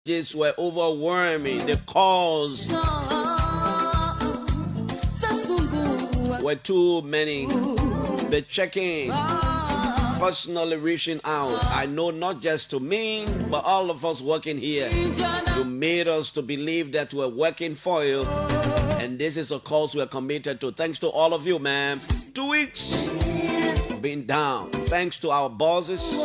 These were overwhelming. The calls were too many. The checking, personally reaching out. I know not just to me, but all of us working here. You made us to believe that we're working for you. And this is a cause we're committed to. Thanks to all of you, man. 2 weeks being down. Thanks to our bosses.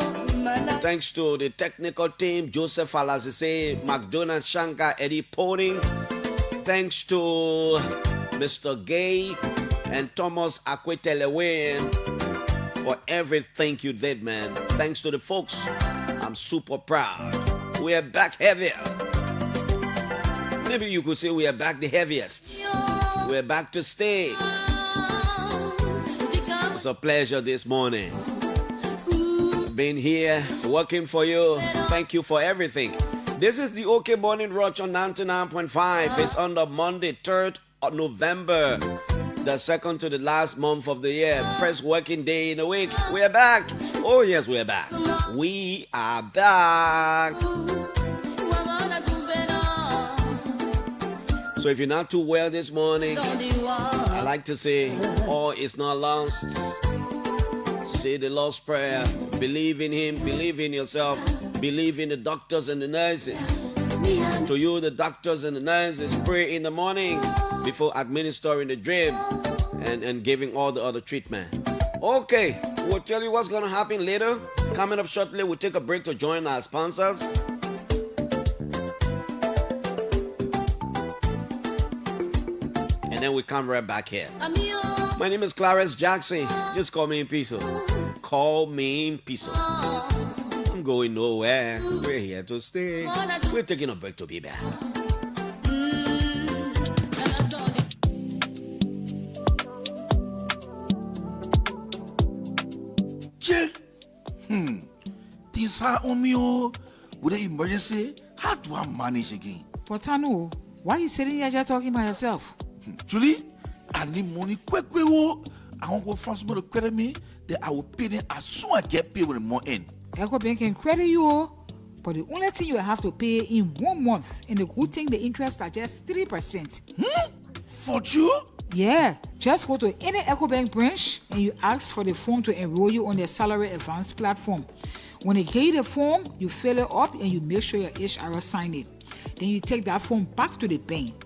Thanks to the technical team, Joseph Alazise, McDonald Shankar, Eddie Pony. Thanks to Mr. Gay and Thomas Akwetelewe for everything you did, man. Thanks to the folks. I'm super proud. We are back heavier. Maybe you could say we are back the heaviest. We're back to stay. It's a pleasure this morning. Being here, working for you. Thank you for everything. This is the OK Morning Rush on 99.5. It's on the Monday, 3rd of November. The second to the last month of the year. First working day in a week. We are back. Oh yes, we are back. We are back. So if you're not too well this morning, I like to say, all is not lost. Say the Lord's Prayer. Believe in Him. Believe in yourself. Believe in the doctors and the nurses. To you, the doctors and the nurses, pray in the morning before administering the drip and giving all the other treatment. Okay, we'll tell you what's going to happen later. Coming up shortly, we'll take a break to join our sponsors. And then we come right back here. My name is Clarence Jackson. Just call me in peace. Call me in peace. I'm going nowhere. We're here to stay. We're taking a break to be back. Things are on me, oh. With an emergency, how do I manage again? Portano, why are you sitting here just talking by yourself? Julie, I need money quick. I won't go find somebody to credit me. Then I will pay them as soon as I get paid with the more in. EcoBank can credit you, but the only thing you have to pay in 1 month, and the good thing, the interest are just 3%. For you? Yeah, just go to any EcoBank branch and you ask for the form to enroll you on their salary advance platform. When they give you the form, you fill it up and you make sure your HR sign it. Then you take that form back to the bank.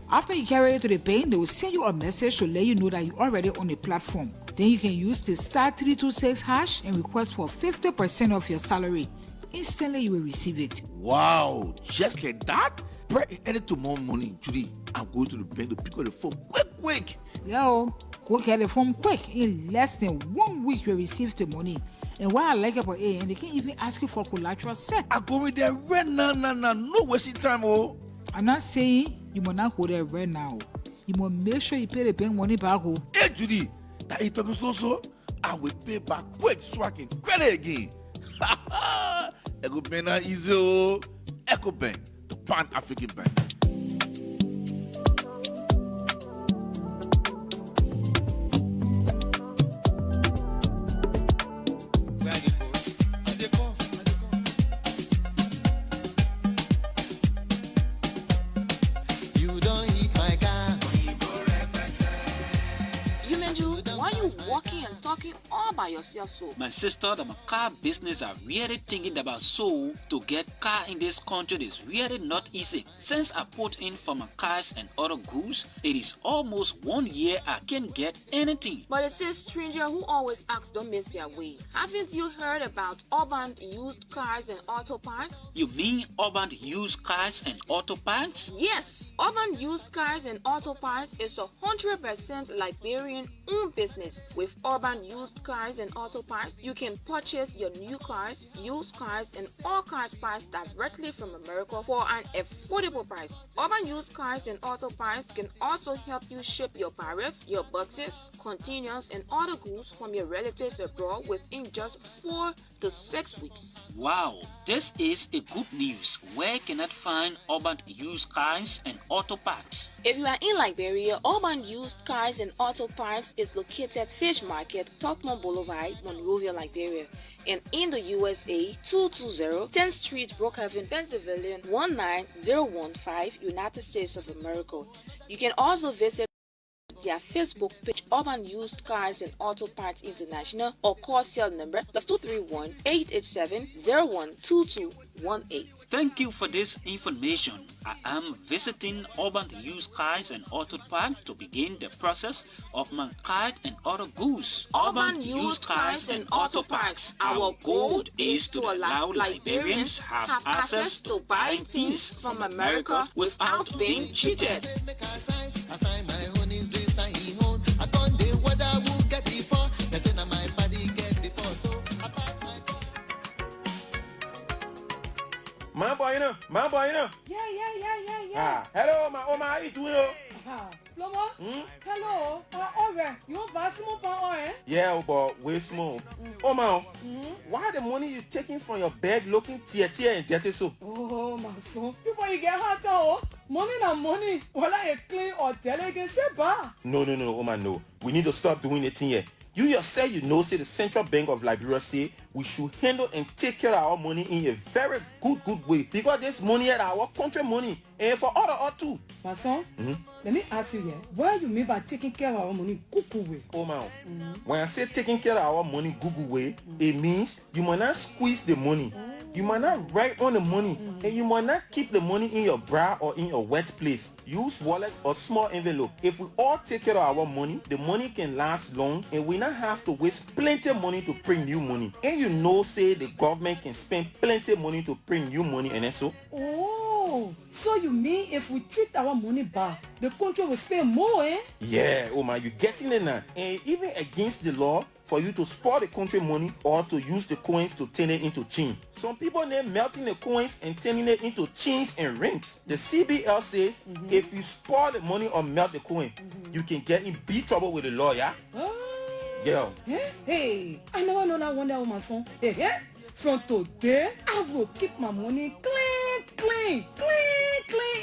After you carry it to the bank, they will send you a message to let you know that you're already on the platform. Then you can use the *326# and request for 50% of your salary. Instantly, you will receive it. Wow, just like that? Pray edit to more money, Judy. I'm going to the bank to pick up the phone quick. Yo, go get the form quick. In less than 1 week, you will receive the money. And what I like about it, and they can even ask you for collateral set. I go with there right now. No wasting time, oh. I'm not saying you must not go there right now. You must make sure you pay the bank money back. Hey, Judy, that you talking so, I will pay back quick so I can credit again. EcoBank not easy, oh. EcoBank, the Pan-African Bank. All by yourself, so my sister, the car business are really thinking about so to get car in this country is really not easy. Since I put in for my cars and other goods, it is almost 1 year I can't get anything. But it says stranger who always asks don't miss their way. Haven't you heard about urban used cars and auto parts? You mean urban used cars and auto parts? Yes, urban used cars and auto parts is 100% Liberian owned business. With urban used cars and auto parts, you can purchase your new cars, used cars, and all cars parts directly from America for an affordable price. Urban used cars and auto parts can also help you ship your parrots, your boxes, containers, and other goods from your relatives abroad within just 4 to 6 weeks. Wow, this is a good news. Where can I find urban used cars and auto parts? If you are in Liberia, urban used cars and auto parts is located Fish Market Tottenham Boulevard, Monrovia, Liberia. And in the USA, 220 10th Street, Brookhaven, Pennsylvania, 19015, United States of America. You can also visit their Facebook page, Urban Used Cars and Auto Parts International, or call cell number +231 887 012218. Thank you for this information. I am visiting Urban Used Cars and Auto Parts to begin the process of my cars and other goods. Urban Used Cars and Auto Parts. Our goal is to allow Liberians have access to buying things from America without being cheated. My boy, you know. Yeah. Hello, my Oma, how you doing? Lomo? Hello. Alright. You want buy some more, eh? Yeah, but way small. Oma, why the money you taking from your bag looking tear and dirty so? Oh, my son. People, you get hot, oh. Money na money. Whether you clean or delegate, say bar. No, Oma, no. We need to stop doing it here. You yourself, say the Central Bank of Liberia say we should handle and take care of our money in a very good way, because this money is our country money and for other or two. My son, let me ask you here, what you mean by taking care of our money good way? Oh man, when I say taking care of our money good way, it means you must not squeeze the money. You might not write on the money, and you might not keep the money in your bra or in your wet place. Use wallet or small envelope. If we all take care of our money, the money can last long, and we not have to waste plenty of money to print new money. And say the government can spend plenty of money to print new money, and so. Oh, so you mean if we treat our money bad, the country will spend more, eh? Yeah, oh man, you getting it now. And even against the law, for you to spoil the country money or to use the coins to turn it into change. Some people they're melting the coins and turning it into chains and rings. The CBL says if you spoil the money or melt the coin, you can get in big trouble with the law, yeah? Yeah. Hey, I never know that one day, my son. Hey. From today, I will keep my money clean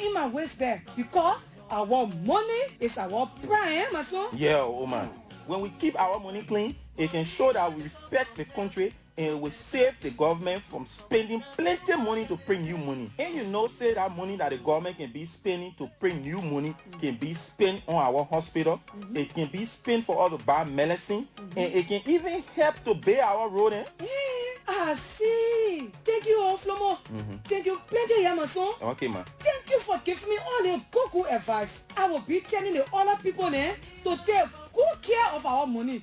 in my waist bag, because our money is our pride, my son. Yeah, oh man. When we keep our money clean, it can show that we respect the country and we save the government from spending plenty of money to print new money. And say that money that the government can be spending to print new money can be spent on our hospital. It can be spent for us to buy medicine, and it can even help to build our road. I see. Thank you, Flomo. Thank you plenty, my son. Okay, man. Thank you for giving me all the good advice. I will be telling the other people to take good care of our money.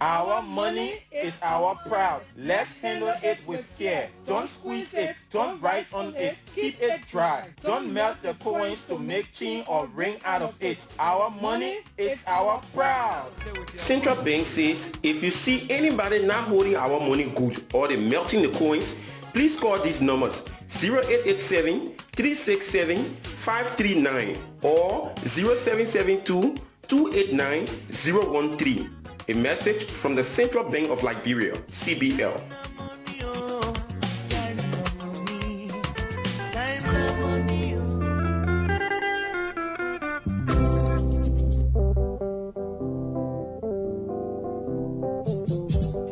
Our money is our proud. Let's handle it with care. Don't squeeze it. Don't write on it. Keep it dry. Don't melt the coins to make chain or ring out of it. Our money is our proud. Central Bank says if you see anybody not holding our money good or they melting the coins, please call these numbers 0887 367 539 or 0772 289 013. A message from the Central Bank of Liberia, CBL.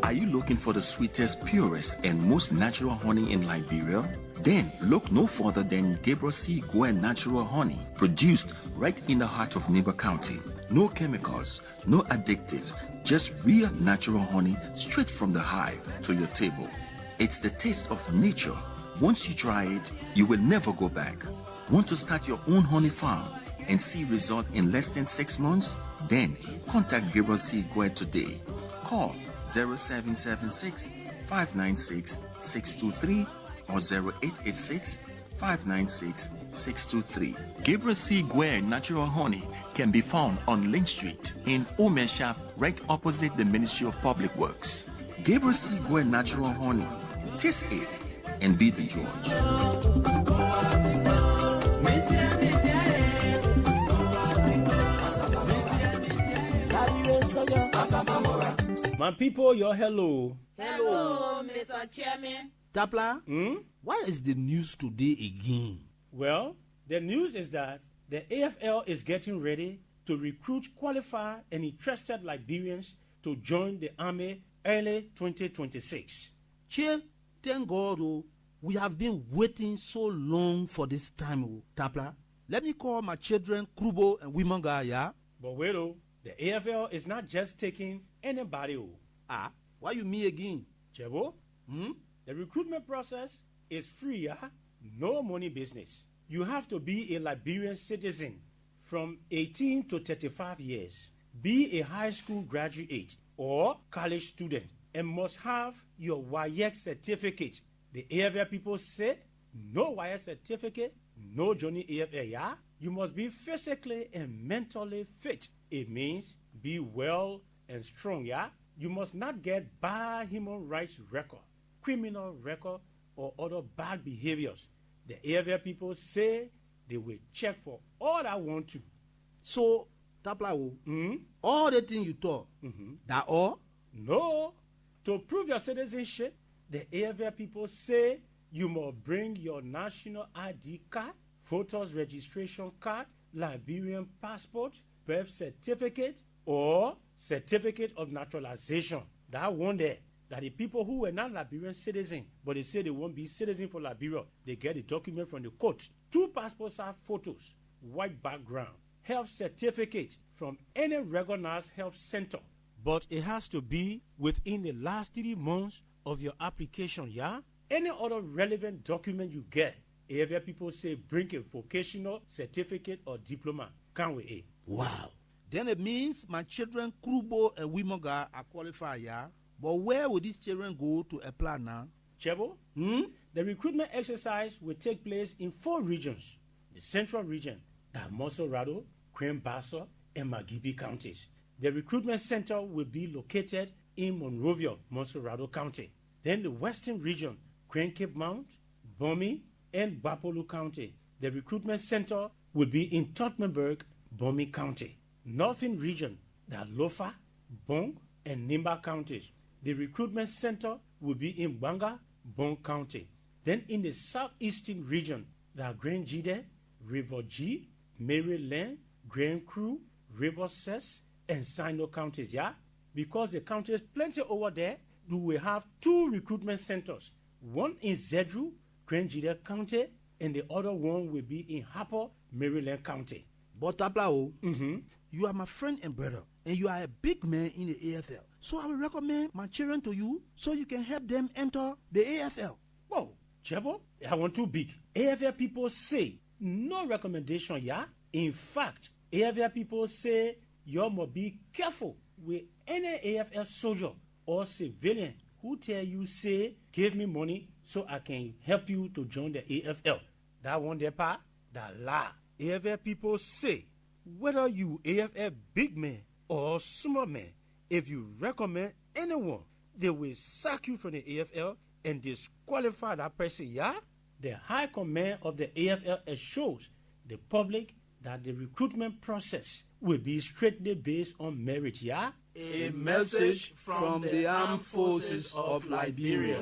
Are you looking for the sweetest, purest, and most natural honey in Liberia? Then look no further than Gabriel C. Gwen Natural Honey, produced right in the heart of Neighbor County. No chemicals, no additives, just real natural honey straight from the hive to your table. It's the taste of nature. Once you try it, you will never go back. Want to start your own honey farm and see results in less than 6 months? Then contact Gabriel C. Gwen today. Call 0776 596 623 or 0886 596 623. Gabriel C. Gwe Natural Honey can be found on Link Street in Omesha, right opposite the Ministry of Public Works. Gabriel C. Gwe Natural Honey. Taste it and be the judge. My people, your hello. Hello, Mr. Chairman. Tapla, why is the news today again? Well, the news is that the AFL is getting ready to recruit, qualify, and interested Liberians to to join the army early 2026. Che, thank God, oh, we have been waiting so long for this time, oh, Tapla. Let me call my children Krubo and Wimanga, yeah? But wait, oh, the AFL is not just taking anybody. Oh. Ah, why you me again? Chebo, the recruitment process is free, yeah? No money business. You have to be a Liberian citizen from 18 to 35 years, be a high school graduate or college student, and must have your WAEC certificate. The AFL people said, no WAEC certificate, no Johnny AFL, yeah? You must be physically and mentally fit. It means be well and strong, yeah? You must not get bad human rights record, criminal record, or other bad behaviors. The AFL people say they will check for all that want to. So, Tapla, all the things you talk, that all? No. To prove your citizenship, the AFL people say you must bring your national ID card, voters registration card, Liberian passport, birth certificate, or certificate of naturalization. That one there. That the people who were not Liberian citizens, but they say they won't be citizens for Liberia, they get the document from the court. 2 passport size photos, white background, health certificate from any recognized health center. But it has to be within the last 3 months of your application, yeah? Any other relevant document you get, AFL people say bring a vocational certificate or diploma. Can't we? Wow. Then it means my children Krubo and Wimanga are qualified, yeah? But where will these children go to apply now? Chebo, the recruitment exercise will take place in 4 regions. The central region, that Monserrado, Crane-Bassa, and Magibi counties. The recruitment center will be located in Monrovia, Monserrado County. Then the western region, Crane Cape Mount, Bomi, and Bapolu County. The recruitment center will be in Tottenberg, Bomi County. Northern region, that Lofa, Bong, and Nimba counties. The recruitment center will be in Banga, Bong County. Then in the southeastern region, the Grand Jide, River G, Maryland, Grand Cru, River Cess, and Sino counties, yeah? Because the county is plenty over there, we will have 2 recruitment centers. One in Zedru, Grand Jide County, and the other one will be in Harper, Maryland County. But Taplao, you are my friend and brother, and you are a big man in the AFL. So I will recommend my children to you so you can help them enter the AFL. Whoa, Chebo, I want too big. AFL people say no recommendation, yeah? In fact, AFL people say you must be careful with any AFL soldier or civilian who tell you, say, give me money so I can help you to join the AFL. That one there part, that lie. AFL people say, whether you AFL big man or small man, if you recommend anyone, they will sack you from the AFL and disqualify that person, yeah? The high command of the AFL assures the public that the recruitment process will be strictly based on merit, yeah? A message from the Armed Forces of Liberia.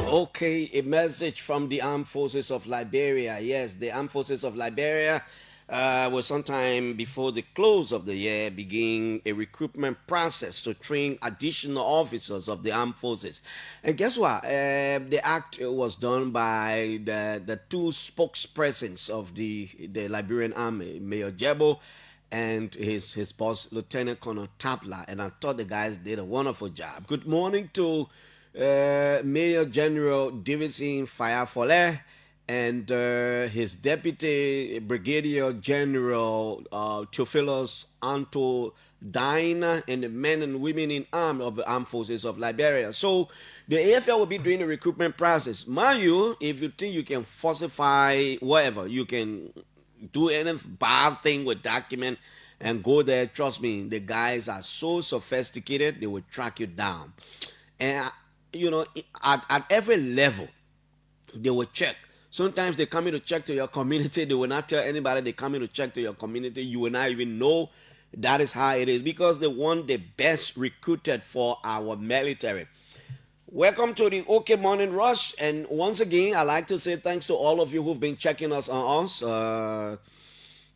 Okay, a message from the Armed Forces of Liberia. Yes, the Armed Forces of Liberia will sometime before the close of the year begin a recruitment process to train additional officers of the armed forces. And guess what? The act was done by the 2 spokespersons of the Liberian Army, Mayor Jebo and his boss, Lieutenant Colonel Tapla. And I thought the guys did a wonderful job. Good morning to Major General Davidson Fayafole and his deputy Brigadier General Theophilus Anto Dina, and the men and women in arms of the Armed Forces of Liberia. So the AFL will be doing the recruitment process. Mind you, if you think you can falsify whatever, you can do any bad thing with document and go there, trust me, the guys are so sophisticated, they will track you down. And, you know, at every level, they will check. Sometimes they come in to check to your community. They will not tell anybody they come in to check to your community. You will not even know that is how it is, because they want the best recruited for our military. Welcome to the OK Morning Rush. And once again, I'd like to say thanks to all of you who've been checking us on us.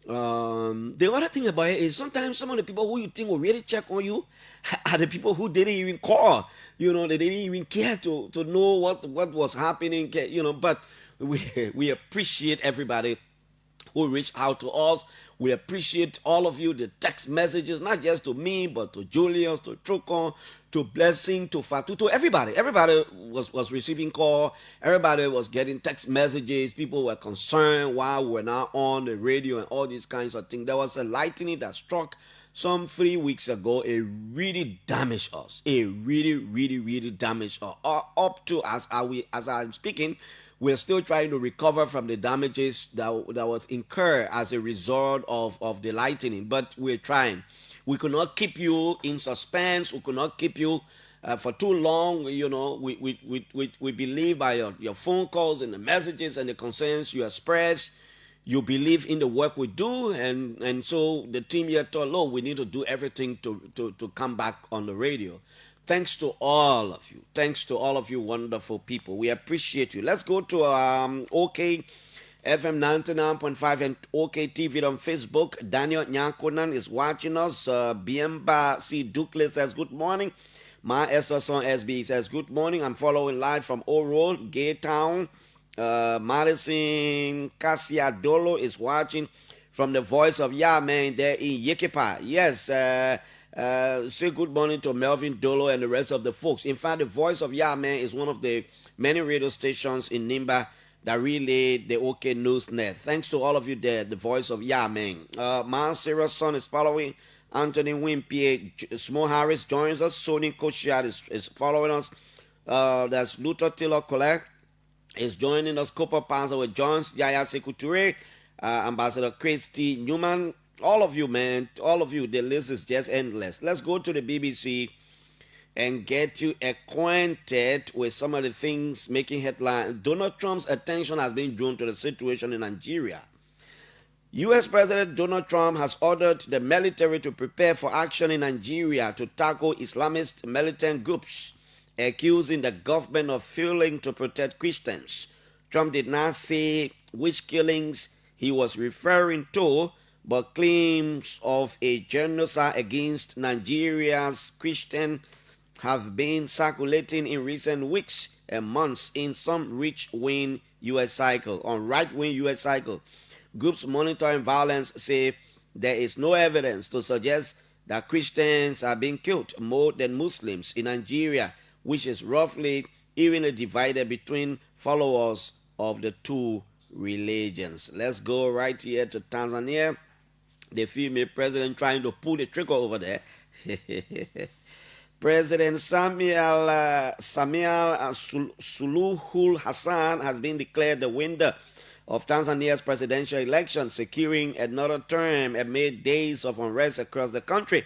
The other thing about it is sometimes some of the people who you think will really check on you are the people who didn't even call. They didn't even care to know what was happening. But we appreciate everybody who reached out to us. We appreciate all of you, the text messages, not just to me, but to Julius, to Trukon, to Blessing, to Fatu, to everybody. Everybody was receiving call. Everybody was getting text messages. People were concerned why we're not on the radio and all these kinds of things. There was a lightning that struck some 3 weeks ago. It really damaged us. It really, really, really damaged us. Up to as I'm speaking, we're still trying to recover from the damages that was incurred as a result of the lightning, but we're trying. We could not keep you in suspense. We could not keep you for too long. We believe by your phone calls and the messages and the concerns you express. You believe in the work we do, and so the team here thought, "Look, we need to do everything to come back on the radio." Thanks to all of you. Thanks to all of you wonderful people. We appreciate you. Let's go to OK FM 99.5 and OK TV on Facebook. Daniel Nyankonan is watching us. Biemba C. Dukley says, "Good morning." Ma Esserson SB says, "Good morning. I'm following live from O Road, Gay Town." Madison Casiadolo is watching from the Voice of Yahman there in Yekipa. Yes, say good morning to Melvin Dolo and the rest of the folks. In fact, the Voice of Yahman is one of the many radio stations in Nimba that relay the OK News Net. Thanks to all of you there, the Voice of Yahman. Ma Sarah's son is following. Anthony Wimpie, Small Harris joins us. Sonny Koshiat is following us. That's Luther Taylor Collect is joining us. Cooper Panzer with Jones, Yaya Sekuture, Ambassador Chris T. Newman. All of you, man, all of you, the list is just endless. Let's go to the BBC and get you acquainted with some of the things making headlines. Donald Trump's attention has been drawn to the situation in Nigeria. U.S. President Donald Trump has ordered the military to prepare for action in Nigeria to tackle Islamist militant groups, accusing the government of failing to protect Christians. Trump did not say which killings he was referring to, but claims of a genocide against Nigeria's Christians have been circulating in recent weeks and months in some right-wing U.S. cycle. Groups monitoring violence say there is no evidence to suggest that Christians are being killed more than Muslims in Nigeria, which is roughly evenly divided between followers of the two religions. Let's go right here to Tanzania. The female president trying to pull the trigger over there. President Samuel Suluhu Hassan has been declared the winner of Tanzania's presidential election, securing another term amid days of unrest across the country.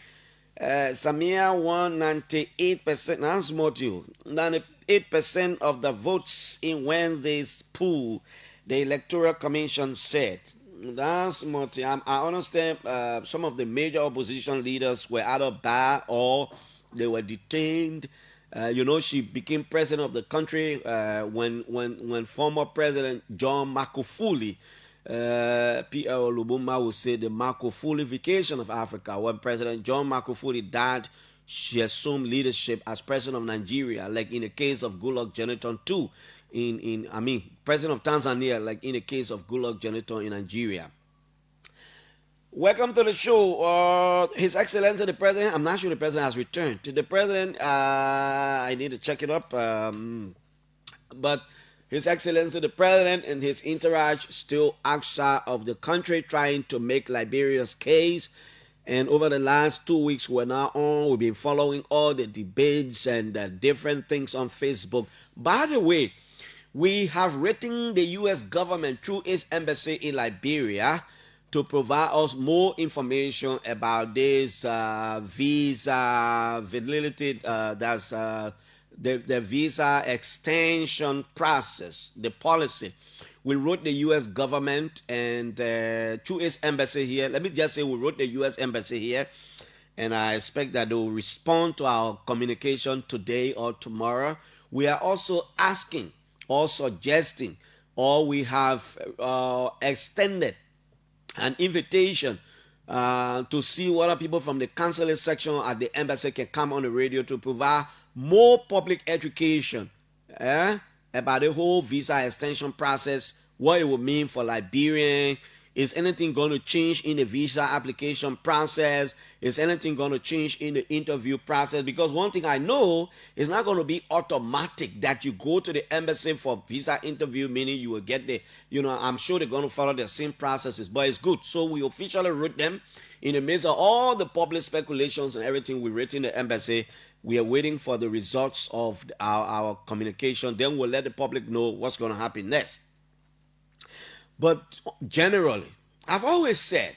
Samia won 98%. That's more to you. 98% of the votes in Wednesday's poll, the Electoral Commission said. That's more to you. I understand some of the major opposition leaders were either banned or they were detained. She became president of the country when former President John Magufuli, P.L. Lubumba would say the Magufulification of Africa. When President John Magufuli died, she assumed leadership as president of Nigeria, like in the case of Goodluck Jonathan too. President of Tanzania, like in the case of Goodluck Jonathan in Nigeria. Welcome to the show. His Excellency the President. I'm not sure the President has returned. To the President, I need to check it up. But His Excellency the President and his entourage still outside of the country trying to make Liberia's case. And over the last 2 weeks we're now on, we've been following all the debates and different things on Facebook. By the way, we have written the U.S. government through its embassy in Liberia to provide us more information about this visa validity, the visa extension process, the policy. We wrote the U.S. government and through its embassy here. Let me just say we wrote the U.S. embassy here, and I expect that they will respond to our communication today or tomorrow. We are also asking or suggesting, or we have extended an invitation to see whether people from the consulate section at the embassy can come on the radio to provide more public education about the whole visa extension process, what it will mean for Liberian. Is anything going to change in the visa application process? Is anything going to change in the interview process? Because one thing I know is not going to be automatic that you go to the embassy for visa interview, meaning you will get the, I'm sure they're going to follow the same processes, but it's good. So we officially wrote them in the midst of all the public speculations and everything we wrote in the embassy. We are waiting for the results of our communication. Then we'll let the public know what's going to happen next. But generally, I've always said,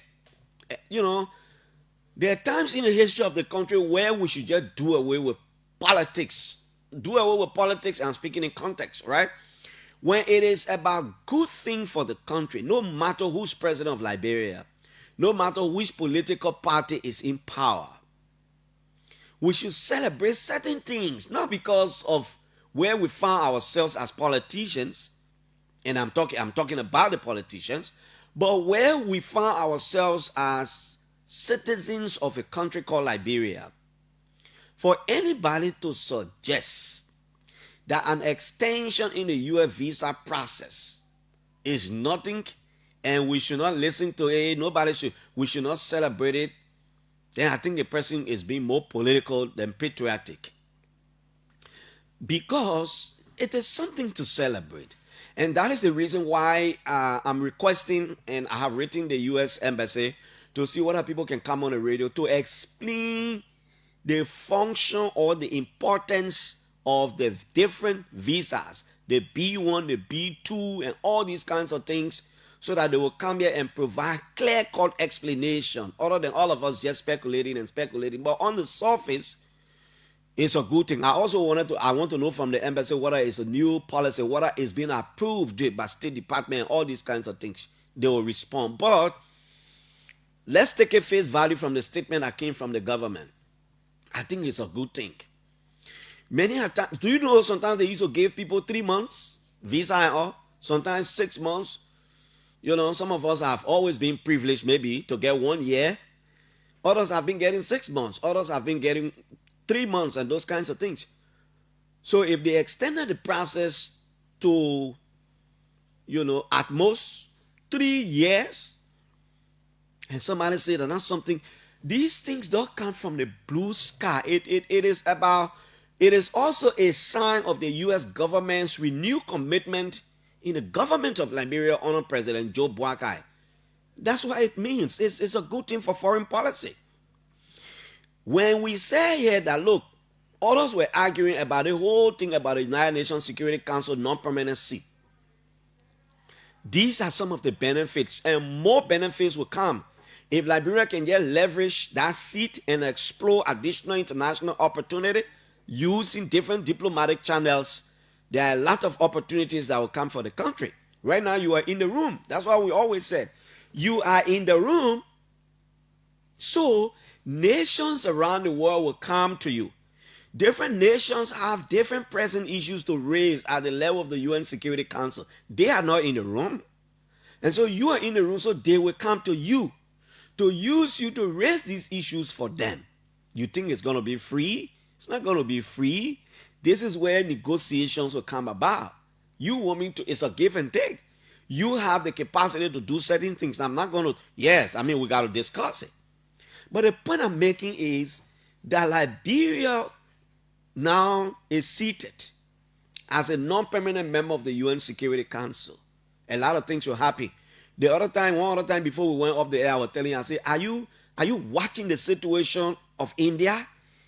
there are times in the history of the country where we should just do away with politics. Do away with politics and speaking in context, right? When it is about good thing for the country, no matter who's president of Liberia, no matter which political party is in power, we should celebrate certain things, not because of where we found ourselves as politicians, and I'm talking about the politicians, but where we found ourselves as citizens of a country called Liberia. For anybody to suggest that an extension in the US visa process is nothing and we should not listen to it, we should not celebrate it, then I think the person is being more political than patriotic. Because it is something to celebrate. And that is the reason why I'm requesting, and I have written the U.S. Embassy to see whether people can come on the radio to explain the function or the importance of the different visas, the B1, the B2, and all these kinds of things, so that they will come here and provide clear-cut explanation, other than all of us just speculating. But on the surface, it's a good thing. I also want to know from the embassy whether it's a new policy, whether it's been approved by State Department, all these kinds of things. They will respond. But let's take a face value from the statement that came from the government. I think it's a good thing. Many times, do you know sometimes they used to give people 3 months visa and all, sometimes 6 months. Some of us have always been privileged maybe to get 1 year. Others have been getting 6 months. Others have been getting 3 months and those kinds of things. So if they extended the process to, at most 3 years, and somebody said that that's something, these things don't come from the blue sky. It is also a sign of the U.S. government's renewed commitment in the government of Liberia under President Joe Boakai. That's what it means. It's a good thing for foreign policy. When we say here that, look, others were arguing about the whole thing about the United Nations Security Council non-permanent seat. These are some of the benefits, and more benefits will come if Liberia can just leverage that seat and explore additional international opportunity using different diplomatic channels. There are a lot of opportunities that will come for the country. Right now, you are in the room. That's why we always said, you are in the room, so nations around the world will come to you. Different nations have different pressing issues to raise at the level of the UN Security Council. They are not in the room. And so you are in the room, so they will come to you to use you to raise these issues for them. You think it's going to be free? It's not going to be free. This is where negotiations will come about. You want me to, it's a give and take. You have the capacity to do certain things. I'm not going to, we got to discuss it. But the point I'm making is that Liberia now is seated as a non-permanent member of the UN Security Council. A lot of things will happen. One other time before we went off the air, I was telling you, I said, are you watching the situation of India?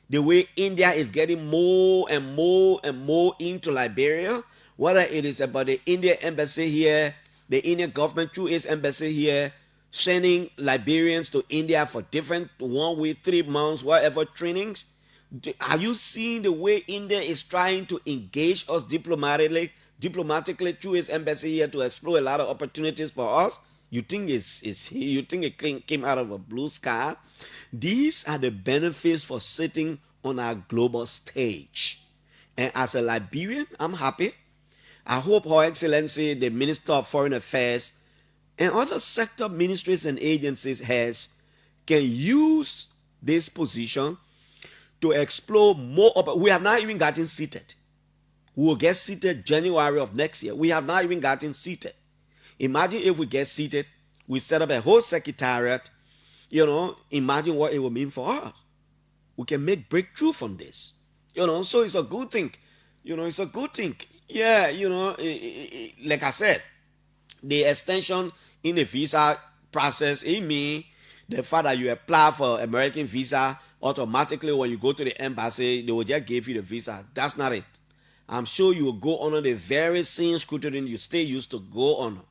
The way India is getting more and more and more into Liberia, whether it is about the Indian embassy here, the Indian government through its embassy here, sending Liberians to India for different 1 week, 3 months, whatever trainings. Are you seeing the way India is trying to engage us diplomatically through its embassy here to explore a lot of opportunities for us? You think you think it came out of a blue sky? These are the benefits for sitting on our global stage. And as a Liberian, I'm happy. I hope Her Excellency, the Minister of Foreign Affairs, And other sector ministries and agencies can use this position to explore more. We have not even gotten seated. We will get seated January of next year. We have not even gotten seated. Imagine if we get seated, we set up a whole secretariat, imagine what it will mean for us. We can make breakthrough from this. So it's a good thing. It's a good thing. Yeah, like I said, the extension in the visa process, it means the fact that you apply for American visa, automatically when you go to the embassy, they will just give you the visa. That's not it. I'm sure you will go under the very same scrutiny you stay used to go on.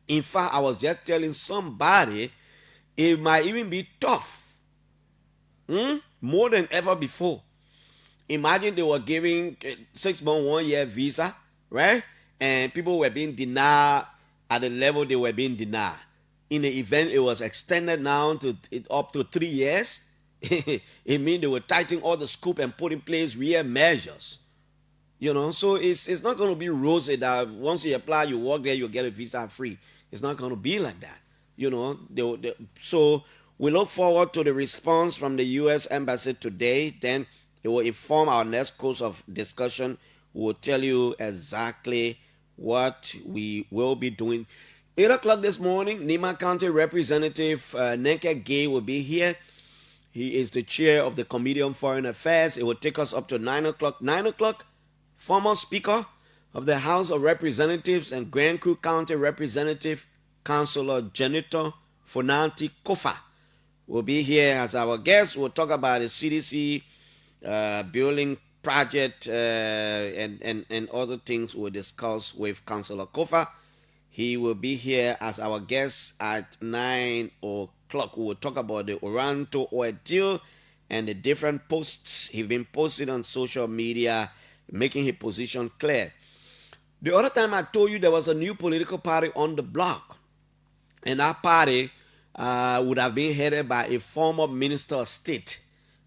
In fact, I was just telling somebody, it might even be tough. More than ever before. Imagine they were giving 6 month, 1 year visa, right? And people were being denied at the level they were being denied. In the event it was extended now to up to 3 years, it means they were tightening all the scope and put in place real measures. So it's not going to be rosy that once you apply, you work there, you get a visa free. It's not going to be like that. So we look forward to the response from the U.S. Embassy today. Then it will inform our next course of discussion. We will tell you exactly what we will be doing. 8 o'clock this morning, Nima County Representative Nenke Gay will be here. He is the chair of the Committee on Foreign Affairs. It will take us up to 9 o'clock. 9 o'clock, former Speaker of the House of Representatives and Grand Crew County Representative, Councilor Janito Fonanti Kofa, will be here as our guest. We'll talk about the CDC building project and other things we'll discuss with Councilor Kofa. He will be here as our guest at 9 o'clock. We will talk about the Oranto oil deal and the different posts he's been posting on social media, making his position clear. The other time I told you there was a new political party on the block, and that party would have been headed by a former minister of state.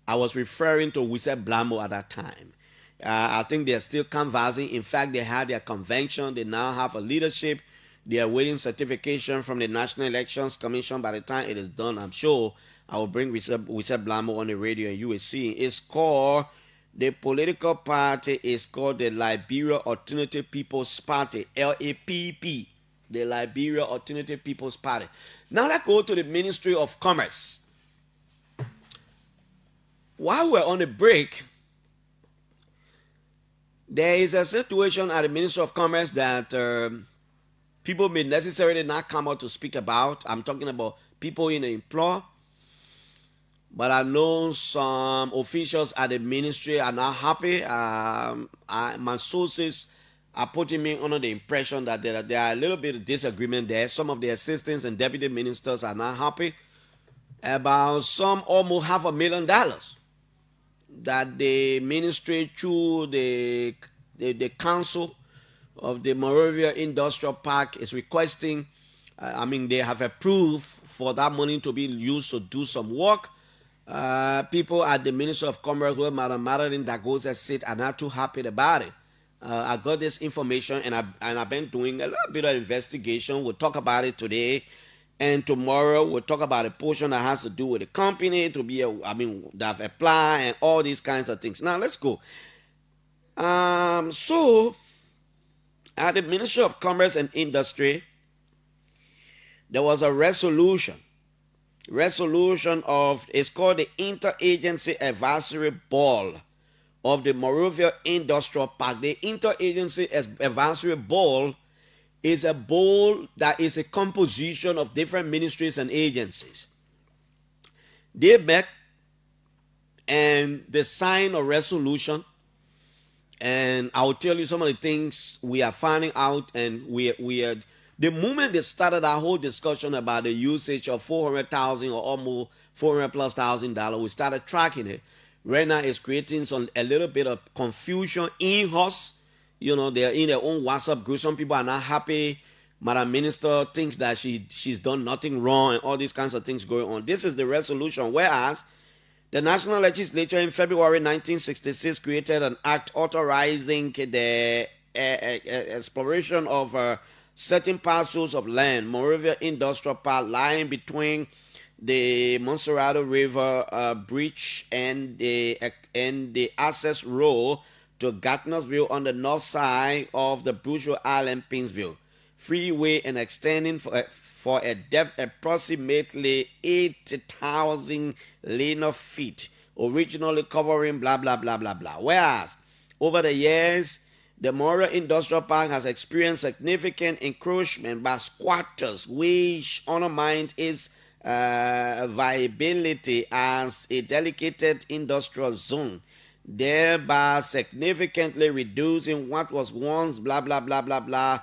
I was referring to Wise Blamo at that time. I think they're still canvassing. In fact, they had their convention. They now have a leadership. They are waiting certification from the National Elections Commission. By the time it is done, I'm sure I will bring Wise Blamo on the radio and you will see. It's called, the political party is called the Liberia Alternative People's Party, LAPP, the Liberia Alternative People's Party. Now let's go to the Ministry of Commerce. While we're on the break, there is a situation at the Ministry of Commerce that people may necessarily not come out to speak about. I'm talking about people in the employ. But I know some officials at the ministry are not happy. My sources are putting me under the impression that there are a little bit of disagreement there. Some of the assistants and deputy ministers are not happy about some almost $500,000 that the ministry through the council of the Monrovia Industrial Park is requesting. They have approved for that money to be used to do some work. People at the Ministry of Commerce, where Madam Madeline Dagoza sit, are not too happy about it. I got this information and I've been doing a little bit of investigation. We'll talk about it today. And tomorrow we'll talk about a portion that has to do with the company to be, that have applied and all these kinds of things. Now let's go. So at the Ministry of Commerce and Industry, there was a resolution of, it's called the Interagency Advisory Board of the Monrovia Industrial Park. The Interagency Advisory Board is a board that is a composition of different ministries and agencies. They met and they signed a resolution, and I'll tell you some of the things we are finding out, and we are the moment they started our whole discussion about the usage of $400,000 or almost $400,000+, we started tracking it. Right now, it's creating a little bit of confusion in us. They're in their own WhatsApp group. Some people are not happy. Madam Minister thinks that she's done nothing wrong and all these kinds of things going on. This is the resolution. Whereas the National Legislature in February 1966 created an act authorizing the exploration of certain parcels of land, Monrovia Industrial Park, lying between the Monserrado River bridge and the access road to Gardnersville on the north side of the Bruce Island Pinsville freeway, and extending for a depth approximately 80,000 linear feet, originally covering blah blah blah blah blah. Whereas over the years, the Monrovia Industrial Park has experienced significant encroachment by squatters, which undermines its viability as a dedicated industrial zone, thereby significantly reducing what was once blah blah blah blah blah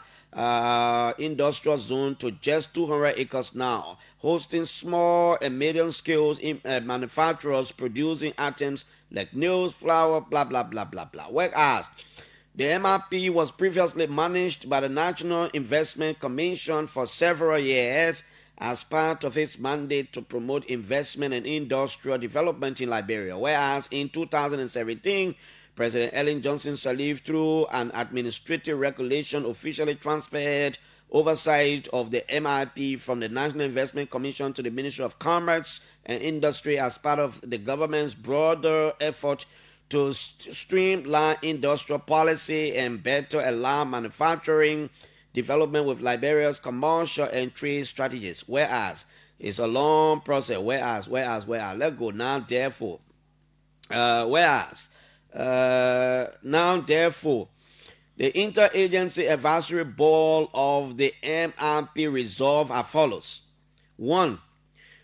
industrial zone to just 200 acres now, hosting small and medium scale manufacturers producing items like nails, flour, blah blah blah blah blah. Whereas the MRP was previously managed by the National Investment Commission for several years as part of its mandate to promote investment and industrial development in Liberia. Whereas in 2017, President Ellen Johnson Sirleaf, through an administrative regulation, officially transferred oversight of the MRP from the National Investment Commission to the Ministry of Commerce and Industry as part of the government's broader effort to streamline industrial policy and better align manufacturing development with Liberia's commercial and trade strategies. Whereas it's a long process. Whereas let's go now. Therefore, now therefore, the Interagency Advisory Board of the MRP resolve as follows: 1.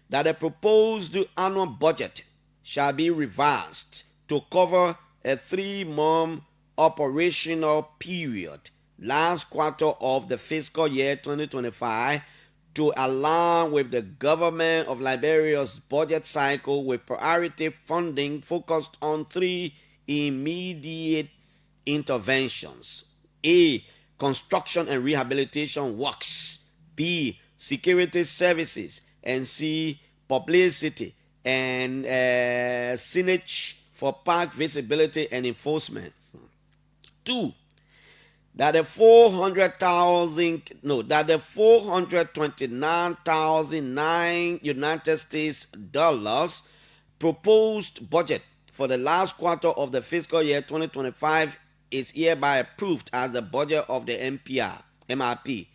That the proposed annual budget shall be revised to cover a 3-month operational period, last quarter of the fiscal year 2025, to align with the government of Liberia's budget cycle, with priority funding focused on 3 immediate interventions: A. Construction and rehabilitation works; B. Security services; and C. Publicity and signage for park visibility and enforcement. 2. That the 429,009 United States dollars proposed budget for the last quarter of the fiscal year 2025 is hereby approved as the budget of the MRP.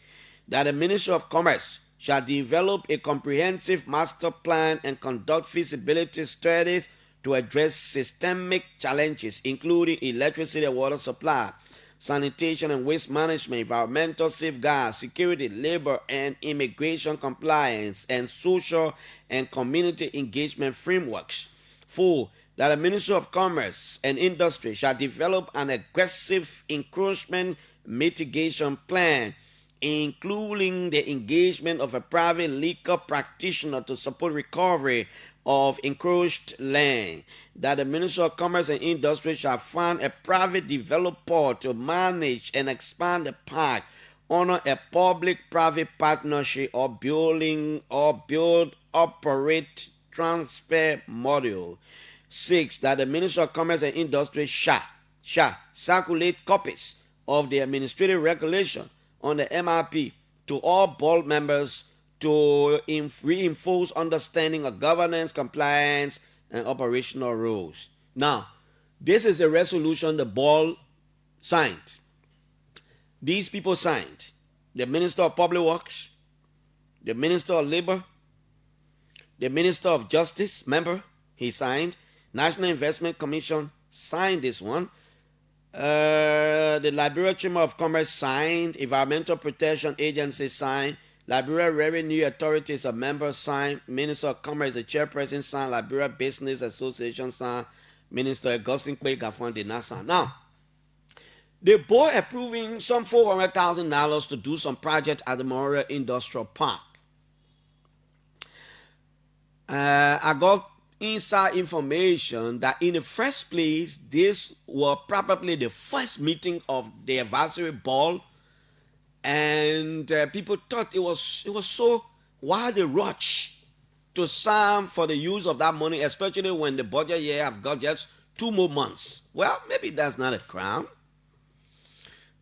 That the Ministry of Commerce shall develop a comprehensive master plan and conduct feasibility studies to address systemic challenges, including electricity and water supply, sanitation and waste management, environmental safeguards, security, labor and immigration compliance, and social and community engagement frameworks. 4. That the Ministry of Commerce and Industry shall develop an aggressive encroachment mitigation plan, including the engagement of a private legal practitioner to support recovery of encroached land. That the Ministry of Commerce and Industry shall fund a private developer to manage and expand the park under a public-private partnership or build, operate, transfer model. 6. That the Ministry of Commerce and Industry shall circulate copies of the administrative regulation on the MRP to all board members to reinforce understanding of governance, compliance, and operational rules. Now, this is a resolution the board signed. These people signed. The Minister of Public Works, the Minister of Labor, the Minister of Justice, member, he signed. National Investment Commission signed this one. The Liberia Chamber of Commerce signed. Environmental Protection Agency signed. Liberia Revenue Authority is a member, signed. Minister of Commerce, the chairperson, signed. Liberia Business Association signed. Minister Augustine Kwe Gafwan did not sign. Now, the board approving some $400,000 to do some project at the Monrovia Industrial Park. I got inside information that in the first place, this was probably the first meeting of the advisory board, and people thought it was so why the rush to sign for the use of that money, especially when the budget year have got just 2 more months. Well, maybe that's not a crime.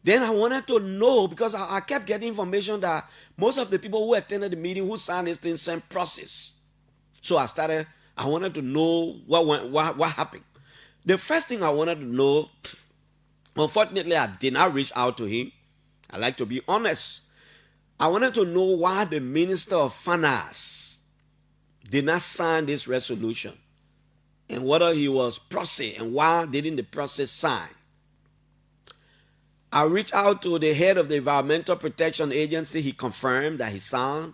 Then I wanted to know, because I kept getting information that most of the people who attended the meeting, who signed this thing, sent process. So I wanted to know what happened. The first thing I wanted to know, unfortunately, I did not reach out to him. I like to be honest. I wanted to know why the Minister of Finance did not sign this resolution, and whether he was process, and why didn't the process sign. I reached out to the head of the Environmental Protection Agency. He confirmed that he signed.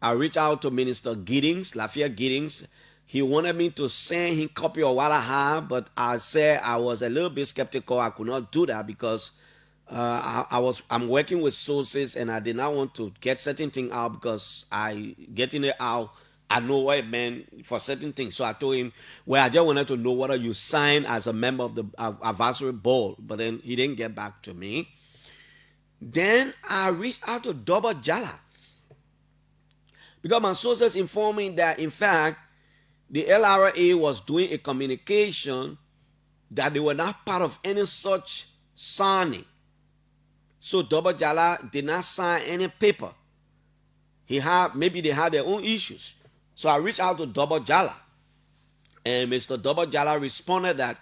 I reached out to Minister Giddings, Lafayette Giddings. He wanted me to send him a copy of what I have, but I said I was a little bit skeptical. I could not do that because I'm working with sources, and I did not want to get certain things out, because getting it out, I know what it meant for certain things. So I told him, well, I just wanted to know whether you signed as a member of the advisory board. But then he didn't get back to me. Then I reached out to Double Jala, because my sources informed me that, in fact, the LRA was doing a communication that they were not part of any such signing. So Double Jala did not sign any paper. Maybe they had their own issues. So I reached out to Double Jala, and Mr. Double Jala responded that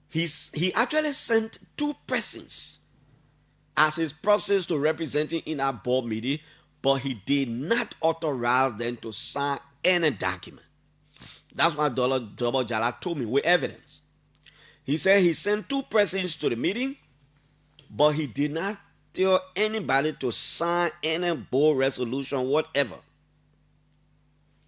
he actually sent 2 persons as his process to representing in our board meeting, but he did not authorize them to sign any document. That's what Double Jala told me with evidence. He said he sent 2 persons to the meeting, but he did not tell anybody to sign any board resolution, whatever.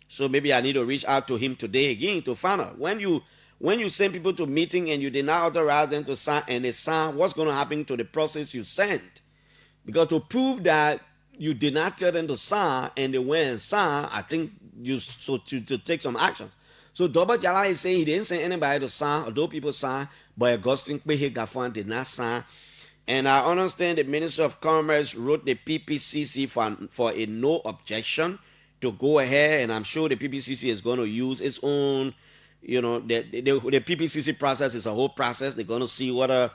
So maybe I need to reach out to him today again to find out. When you send people to meeting and you did not authorize them to sign, and they sign, what's going to happen to the process you sent? Because to prove that you did not tell them to sign and they went and signed, I think to take some actions. So Double Jala is saying he didn't send anybody to sign, although people signed, but Augustine Kpehe Gafwan did not sign. And I understand the Minister of Commerce wrote the PPCC for a no objection to go ahead, and I'm sure the PPCC is going to use its own, the PPCC process is a whole process. They're going to see whether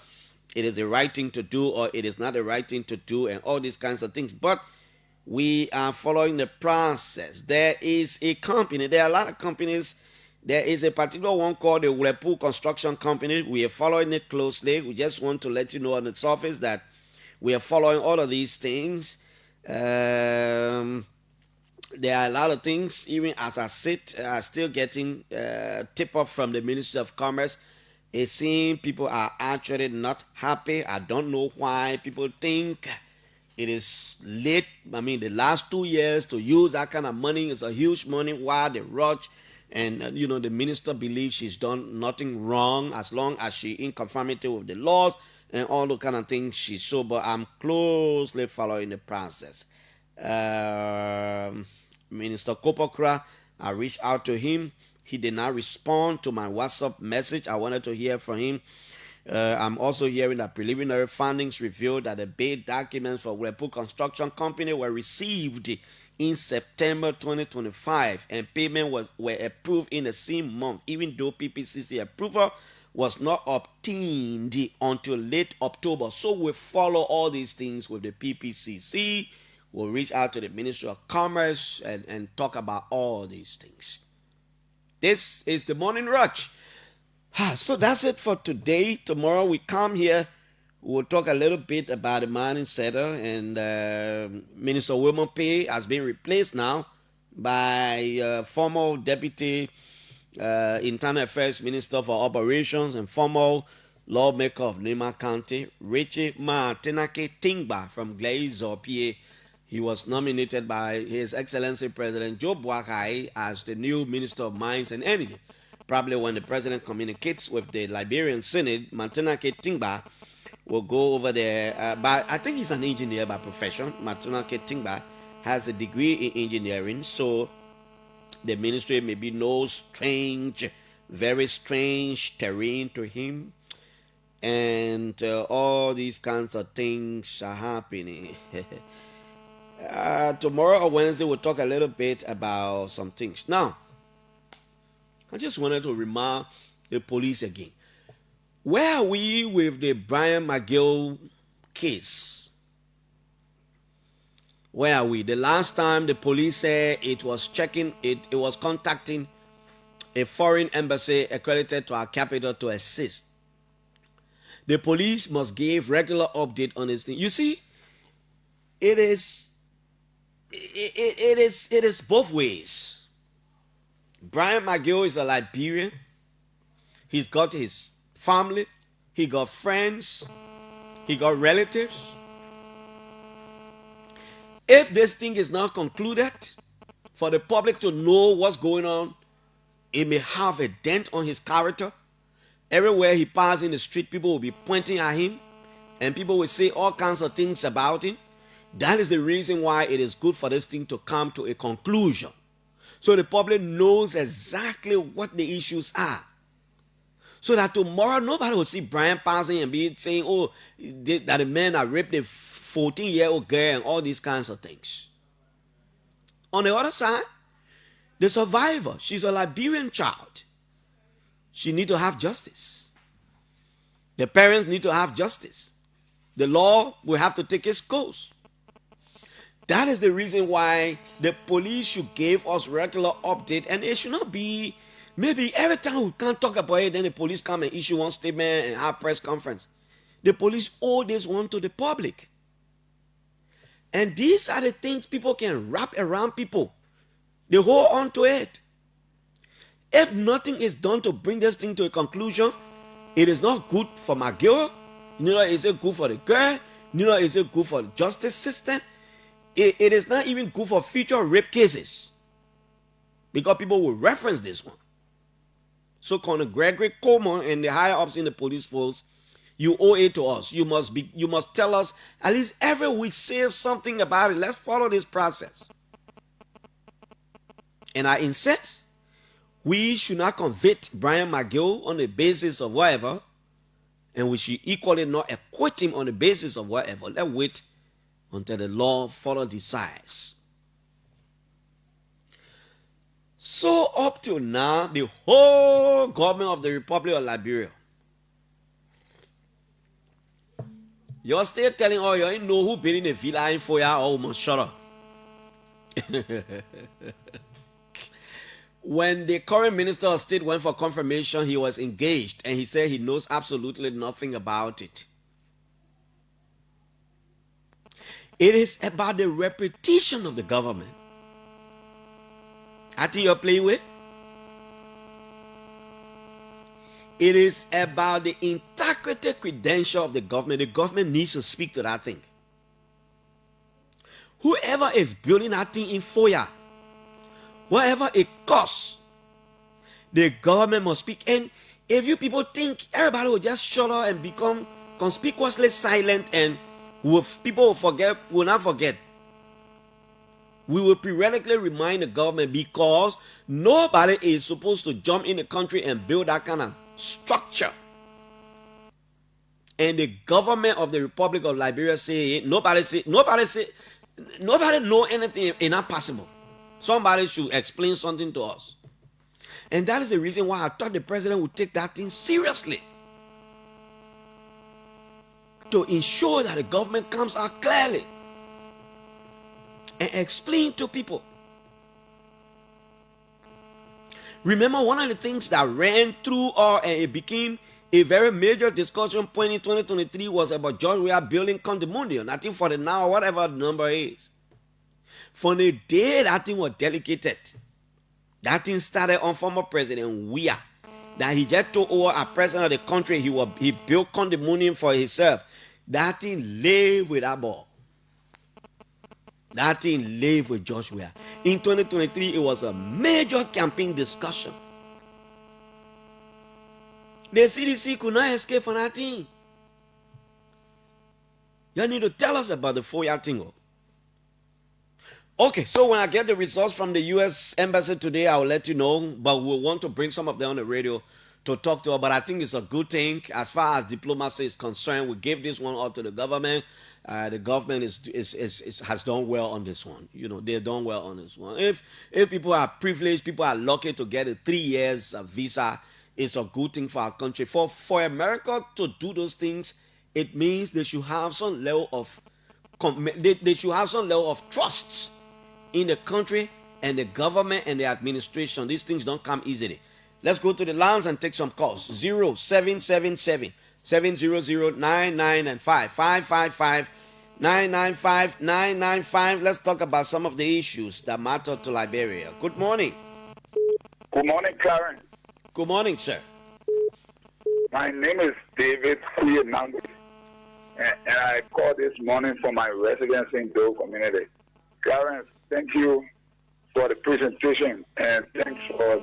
it is the right thing to do or it is not the right thing to do, and all these kinds of things. But we are following the process. There is a company, there are a lot of companies. There is a particular one called the Ulepu Construction Company. We are following it closely. We just want to let you know on the surface that we are following all of these things. There are a lot of things, even as I sit, still getting tip-off from the Ministry of Commerce. It seems people are actually not happy. I don't know why. People think it is late. I mean, the last 2 years to use that kind of money is a huge money. Why they rush? And, the minister believes she's done nothing wrong as long as she's in conformity with the laws and all the kind of things she's so. But I'm closely following the process. Minister Kopokra, I reached out to him. He did not respond to my WhatsApp message. I wanted to hear from him. I'm also hearing that preliminary findings revealed that the bid documents for Ulepu Construction Company were received in September 2025, and payment were approved in the same month, even though PPCC approval was not obtained until late October. So we follow all these things with the PPCC. We'll reach out to the Ministry of Commerce and talk about all these things. This is the Morning Rush. So that's it for today. Tomorrow we come here. We'll talk a little bit about the mining sector, and Minister Wilmon Pay has been replaced now by former Deputy Internal Affairs Minister for Operations and former lawmaker of Lima County, Richie Martinake Tingba from Glazer, PA. He was nominated by His Excellency President Joe Boakai as the new Minister of Mines and Energy. Probably when the President communicates with the Liberian Senate, Martinake Tingba will go over there. But I think he's an engineer by profession. Martinake Tingba has a degree in engineering, so the ministry may be no strange, very strange terrain to him. And all these kinds of things are happening. Tomorrow or Wednesday, we'll talk a little bit about some things. Now, I just wanted to remind the police again. Where are we with the Brian McGill case? Where are we? The last time the police said it was checking, it was contacting a foreign embassy accredited to our capital to assist. The police must give regular update on this thing. You see, it is both ways. Brian McGill is a Liberian. He's got his family, he got friends, he got relatives. If this thing is not concluded, for the public to know what's going on, it may have a dent on his character. Everywhere he passes in the street, people will be pointing at him, and people will say all kinds of things about him. That is the reason why it is good for this thing to come to a conclusion, so the public knows exactly what the issues are. So that tomorrow nobody will see Brian passing and be saying, oh, that the man that raped a 14-year-old girl and all these kinds of things. On the other side, the survivor, she's a Liberian child. She needs to have justice. The parents need to have justice. The law will have to take its course. That is the reason why the police should give us regular update, and it should not be maybe every time we can't talk about it, then the police come and issue one statement and have press conference. The police owe this one to the public. And these are the things people can wrap around people. They hold on to it. If nothing is done to bring this thing to a conclusion, it is not good for McGill. Neither is it good for the girl. Neither is it good for the justice system. It is not even good for future rape cases, because people will reference this one. So Colonel Gregory Coleman and the higher ups in the police force, you owe it to us. You must tell us at least every week, say something about it. Let's follow this process. And I insist, we should not convict Brian McGill on the basis of whatever, and we should equally not acquit him on the basis of whatever. Let's wait until the law further decides. So up to now, the whole government of the Republic of Liberia, you're still telling all you ain't know who been in the villa for ya, or must shut up. When the current Minister of State went for confirmation, he was engaged, and he said he knows absolutely nothing about it. It is about the reputation of the government. I think you're playing with. It is about the integrity credential of the government. The government needs to speak to that thing. Whoever is building that thing in FOIA, whatever it costs, the government must speak. And if you people think everybody will just shut up and become conspicuously silent, and people will not forget, we will periodically remind the government, because nobody is supposed to jump in the country and build that kind of structure. And the government of the Republic of Liberia say nobody know anything is not possible. Somebody should explain something to us. And that is the reason why I thought the president would take that thing seriously, to ensure that the government comes out clearly and explain to people. Remember, one of the things that ran through and it became a very major discussion point in 2023 was about George Weah building condominium. I think for the now, whatever the number is. From the day that thing was delegated, that thing started on former President Weah, that he just took over as president of the country. He built condominium for himself. That thing lay with that ball. That thing lay with George Weah. In 2023, it was a major campaign discussion. The CDC could not escape from that thing. You need to tell us about the FOIA thing. Okay, so when I get the results from the U.S. Embassy today, I will let you know. But we'll want to bring some of them on the radio to talk to her. But I think it's a good thing as far as diplomacy is concerned. We gave this one out to the government. The government has done well on this one. You know, they've done well on this one. If people are privileged, people are lucky to get a 3 years visa, is a good thing for our country. For America to do those things, it means they should have some level of they should have some level of trust in the country and the government and the administration. These things don't come easily. Let's go to the lines and take some calls. 0777 700 9995 555 995 995. Let's talk about some of the issues that matter to Liberia. Good morning. Good morning, Karen. Good morning, sir. My name is David Kuyenangu, and I called this morning for my residence in Doe community. Karen, thank you for the presentation, and thanks for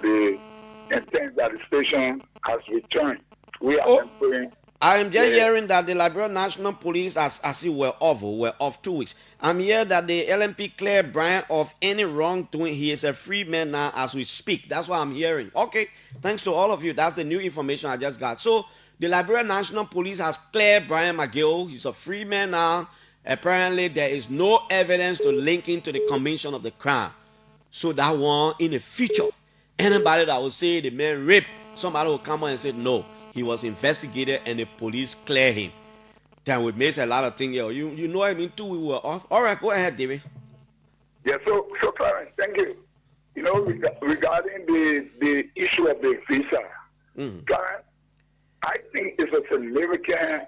thanks that the station has returned. We are praying. I am just hearing that the Liberia National Police, as it were off 2 weeks. I'm here that the LMP cleared Brian of any wrongdoing. He is a free man now as we speak. That's what I'm hearing. Okay, thanks to all of you. That's the new information I just got. So the Liberia National Police has cleared Brian McGill. He's a free man now. Apparently, there is no evidence to link him to the commission of the crime. So that one, in the future, anybody that will say the man raped, somebody will come on and say no. He was investigated and the police cleared him. Then we made a lot of things here. You know what I mean too, we were off. All right, go ahead, David. Yeah, so Clarence, thank you. You know, regarding the issue of the visa, Clarence, I think it's a significant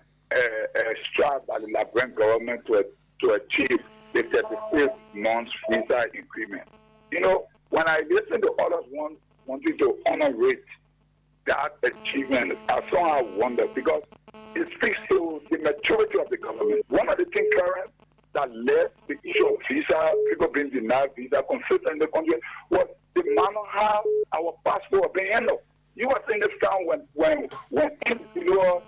strive by the Liberian government to achieve the 36 months visa agreement. You know, when I listen to others wanting to honor it, that achievement, I somehow wonder because it speaks to the maturity of the government. One of the things, Clarence, that led the issue of visa, people being denied visa, consistent in the country, was the manner how our passport was being handled. You were saying this time when individuals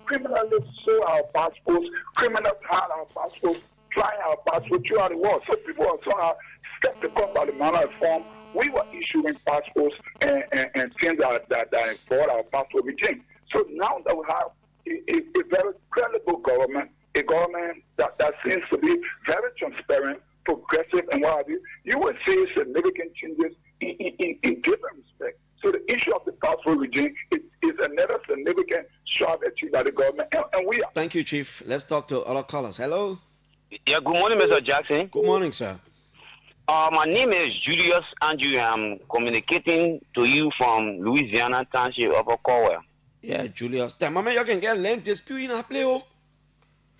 criminally sold our passports, criminals had our passports, flying our passports throughout the world. So people are somehow skeptical about the manner of form. We were issuing passports and things that enforced our passport regime. So now that we have a very credible government, a government that seems to be very transparent, progressive, and what have you, you will see significant changes in different respects. So the issue of the passport regime is another significant strive achieved by the government, and we are. Thank you, Chief. Let's talk to other callers. Hello. Yeah, good morning, Mr. Jackson. Good morning, sir. My name is Julius Andrew. I'm communicating to you from Louisiana Township, Upper Caldwell. Yeah, Julius. The moment you can get land dispute in a play.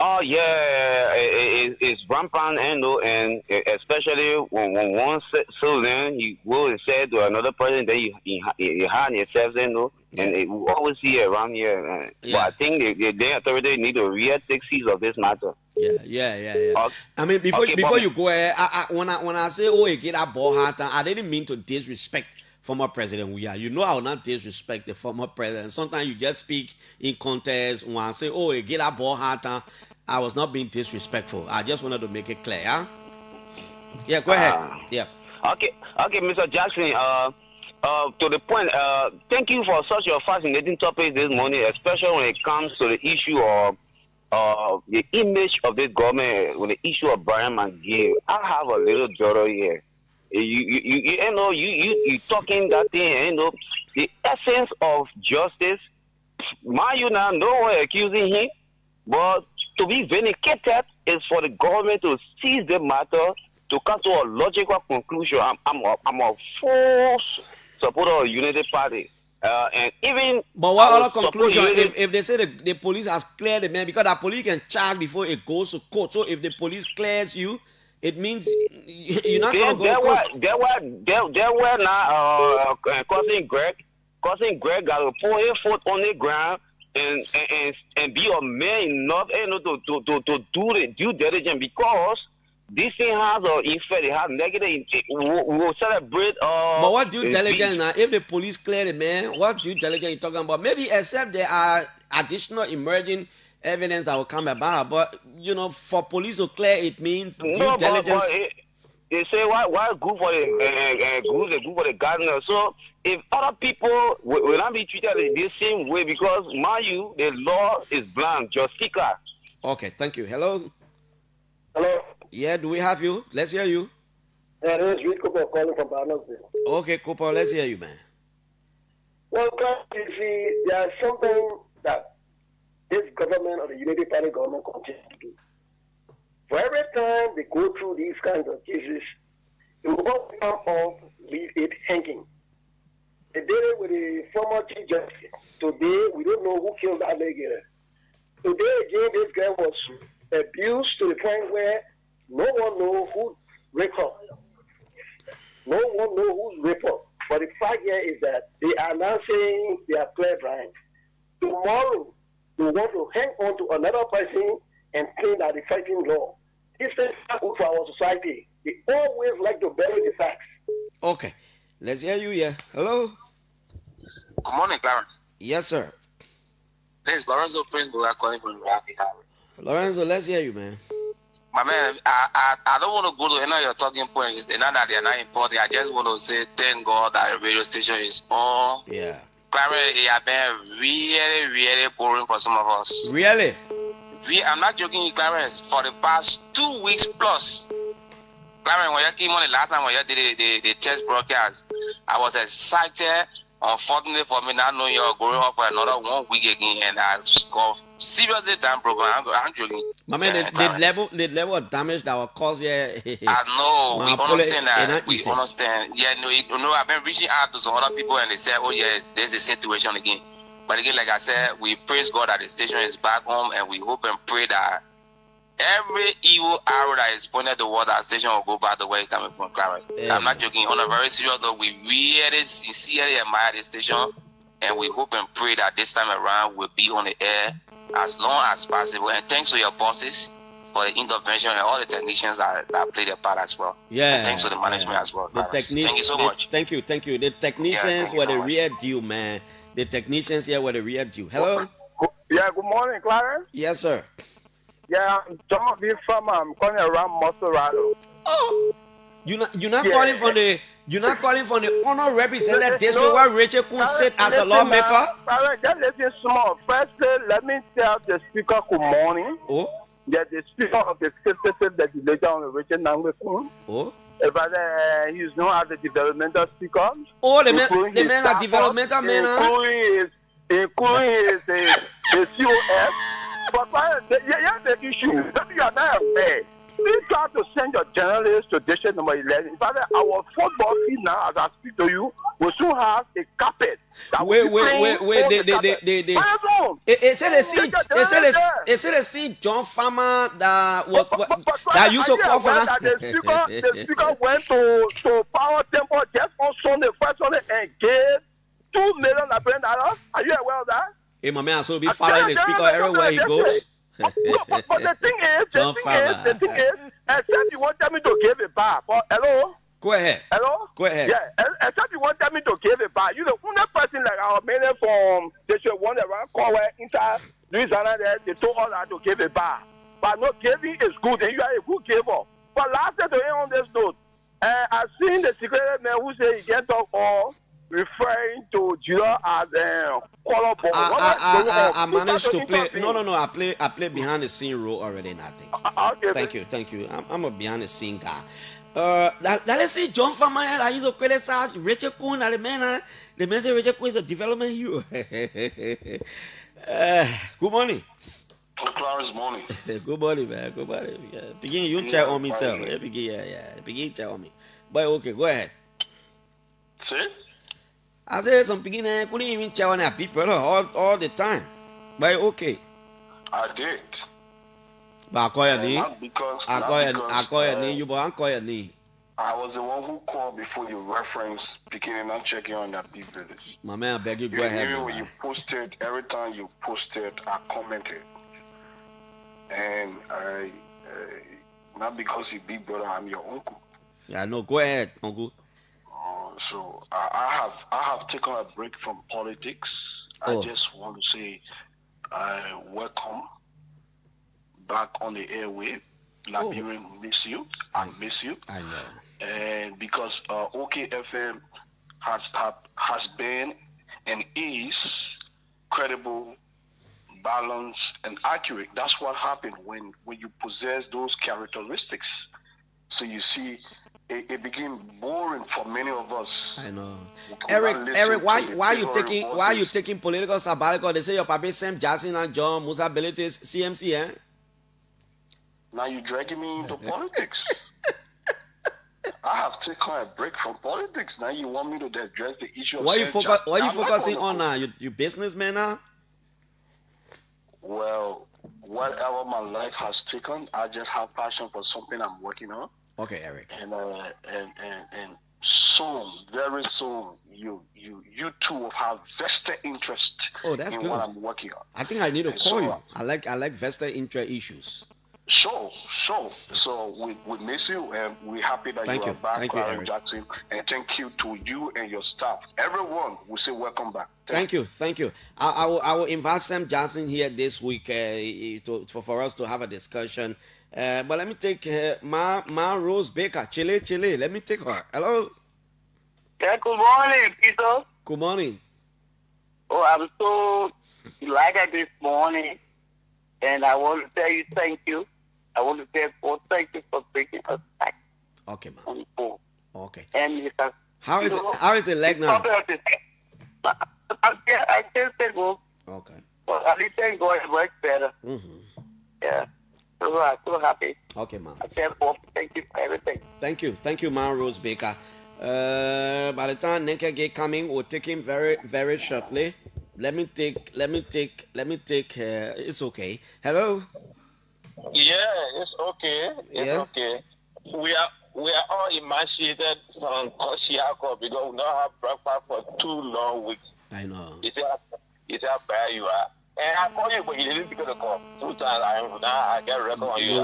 Oh, yeah, it's rampant, and especially when one citizen, he will and said to another person that you had yourself, and we always see it around here. But I think the authority need to take seize of this matter. Yeah. I mean, before you go ahead, when I say, you get that ball hard, I didn't mean to disrespect former president we are. You know I will not disrespect the former president. Sometimes you just speak in context. When I say, you get that ball hard, I was not being disrespectful. I just wanted to make it clear. Huh? Yeah, go ahead. Yeah. Okay, Mr. Jackson. To the point, thank you for such a fascinating topic this morning, especially when it comes to the issue of the image of this government, with the issue of Brian McGill. I have a little daughter here. You talking that thing, the essence of justice. Mind you now, no one accusing him, but to be vindicated is for the government to seize the matter to come to a logical conclusion. I'm a full supporter of the Unity Party. And even but what other conclusion if they say the police has cleared the man, because the police can charge before it goes to court. So if the police clears you, it means you're not going to go to court. There were now cousin Greg got to put his foot on the ground and be a man enough to do the due diligence, because this thing has an effect. It has negative. We will celebrate. But what due diligence now? If the police clear the man, what due diligence you talking about? Maybe except there are additional emerging evidence that will come about. But for police to clear it means due diligence. But they say why good for the good for the gardener. So if other people will not be treated the same way, because mind you, the law is blank, just sticker. Okay, thank you. Hello. Hello. Yeah, do we have you? Let's hear you. Yeah, this is Rick Cooper calling from Barnsley. Okay, Cooper, let's hear you, man. Well, you see, there's something that this government or the Unity Party government continues to do. For every time they go through these kinds of cases, they will not come off, leave it hanging. They did it with the former chief justice. Today, we don't know who killed that alligator. Today, again, this guy was abused to the point where no one knows who raped her. No one knows who's raped her. But the fact here is that they are now saying they are clairvoyant. Tomorrow, they want to hang on to another person and claim that they're fighting law. This is not good for our society. They always like to bury the facts. Okay. Let's hear you here. Hello? Good morning, Clarence. Yes, sir. This is Lorenzo Prince calling from Rocky Highway. Lorenzo, let's hear you, man. My man, I don't want to go to any of your talking points. They're not that they're not important. I just want to say thank God that the radio station is on. Yeah. Clarence, it has been really, really boring for some of us. Really? I'm not joking, Clarence. For the past 2 weeks plus, Clarence, when you came on the last time when you did the test broadcast, I was excited. Unfortunately for me, not knowing you're going up for another 1 week again, and I got seriously damn broken. I'm joking. My man, the level of damage that was caused here. I know, we understand that. We understand. Yeah, no, I've been reaching out to some other people, and they said, oh yeah, there's a situation again. But again, like I said, we praise God that the station is back home, and we hope and pray that every evil arrow that is pointed toward our station will go back the way it coming from Clarence. Yeah. I'm not joking. On a very serious note, we really sincerely admire the station, and we hope and pray that this time around we'll be on the air as long as possible. And thanks to your bosses for the intervention and all the technicians that played their part as well. Yeah. And thanks to the management as well. The technicians. Thank you so much. Thank you. The technicians were the real deal, man. The technicians here were the real deal. Hello? Yeah, good morning, Clarence. Yes, sir. Yeah, I'm John B. Farmer. I'm calling around Mosorado. Oh, you're not calling from the honor representative district where Rachel could sit as a lawmaker. Just listen small. Firstly, let me tell the speaker good morning. Oh. Yeah, the speaker of the 56th legislature on the Rachel Nangwekun. Oh. But he's known as the developmental speaker. Oh, the man are developmental man. Including his COF. But here's the issue. Maybe you are not aware. Please try to send your journalists to district number 11. In fact, our football field now, as I speak to you, will soon have a carpet. Wait. It said they see John Farmer that used to call for that. The speaker went to Power Temple just on Sunday, first Sunday, and gave $2 million. Are you aware of that? Hey, my man, so be following the speaker everywhere he goes. But the thing is, except you want me to give it back. Hello? Go ahead. Hello? Go ahead. Yeah, except you want me to give it back. You know, one person like our man from they should want around Conway inside Louisiana there, they told us that to give it back. But no, giving is good, and you are a good giver. But last day to end on this note, I've seen the secretary man who said he can't talk all. Referring to Gila as color ball. I managed to play. No. I play behind the scene role already. Nothing. Okay, thank you. I'm a behind the scene guy. Let's see John Farmer. I used to criticize Richard Kuhn. The man say Richard Kuhn is a development hero. Good morning. Good Clarence morning. Good morning, man. Good morning. Yeah. Begin you check on me, sir. Begin check on me. But okay, go ahead. See? I said some beginner couldn't even check on their people all the time. But okay. I did. But I call your name. I call your name. You but I call your name. I was the one who called before you referenced beginning and checking on their people. My man, I beg you, go ahead. Even when you posted, every time you posted, I commented. And I not because you big brother, I'm your uncle. Yeah, no, go ahead, uncle. So I have taken a break from politics. I just want to say welcome back on the airway. Liberian miss you. I miss you. I know. And because OKFM has been and is credible, balanced, and accurate. That's what happened when you possess those characteristics. So you see, it became boring for many of us. I know. We could Eric, not listen Eric, to why the you favorite taking voices. political sabbatical? They say your papi Sam Jackson and John Musa abilities CMC, eh? Now you're dragging me into politics. I have taken a break from politics. Now you want me to address the issue of What you I'm not focusing gonna on now? You businessman now? Well, whatever my life has taken, I just have passion for something I'm working on. Okay, Eric. And soon, very soon, you too will have vested interest Oh, that's in good. what I'm working on. I think I need to And call so, you. I like vested interest issues. Sure. So we miss you, and we're happy that Thank you you. are back, Thank you, Clarence Eric. Jackson. And thank you to you and your staff. Everyone, we say welcome back. Thank you. I will invite Sam Johnson here this week for us to have a discussion. But let me take Ma Rose Baker, Chile. Let me take her. Hello. Yeah, good morning, Peter. Good morning. Oh, I'm so delighted this morning, and I want to tell you thank you. I want to say thank you for bringing us back. Okay, ma'am. On board. Okay. And because, How is the leg now? I still say go. Okay. But at least thank God it works better. Mm-hmm. Yeah. So I'm so happy. Okay, ma'am. I thank you for everything. Thank you, Ma Rose Baker. By the time Nenke get coming, we'll take him very, very shortly. Let me take. It's okay. Hello. Yeah, it's okay. Okay. We are all emaciated from Kosciako because we don't have breakfast for 2 long weeks. I know. It's how bad you are. And I call you, but you didn't pick up the call. 2 times I get a record on you.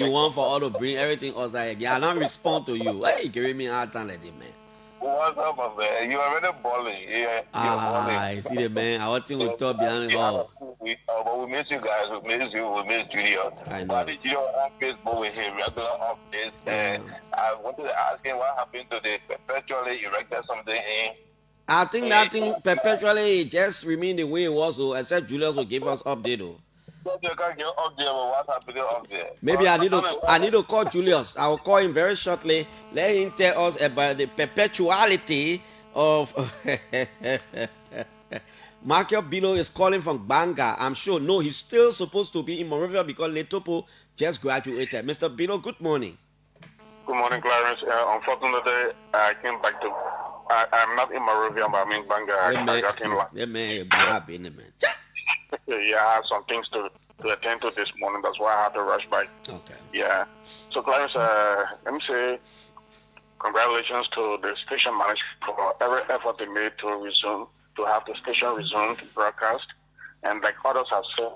You want for all to bring everything else like I don't respond to you. Hey, giving me a hard time like that, man. What's up, man? You already balling. Yeah, I see the man. I want to talk behind the hall. But we miss you guys. We miss you. We miss Junior. I know. I did Junior on Facebook with him regular updates. And I wanted to ask him what happened to the perpetually erected something in. I think that thing perpetually just remain the way it was, except Julius will give us update. You can't get up there, but what's happening up there? Maybe I need to call Julius. I will call him very shortly. Let him tell us about the perpetuality of Michael Bilo is calling from Banga. I'm sure. No, he's still supposed to be in Monrovia because Letopo just graduated. Mr. Bilo, good morning. Good morning, Clarence. Unfortunately, I came back to. I'm not in Monrovia, but I'm in Banga. I got in line. Yeah, I have some things to attend to this morning. That's why I had to rush by. Okay. Yeah. So, Clarence, let me say congratulations to the station management for every effort they made to have the station resume to broadcast. And like others have said,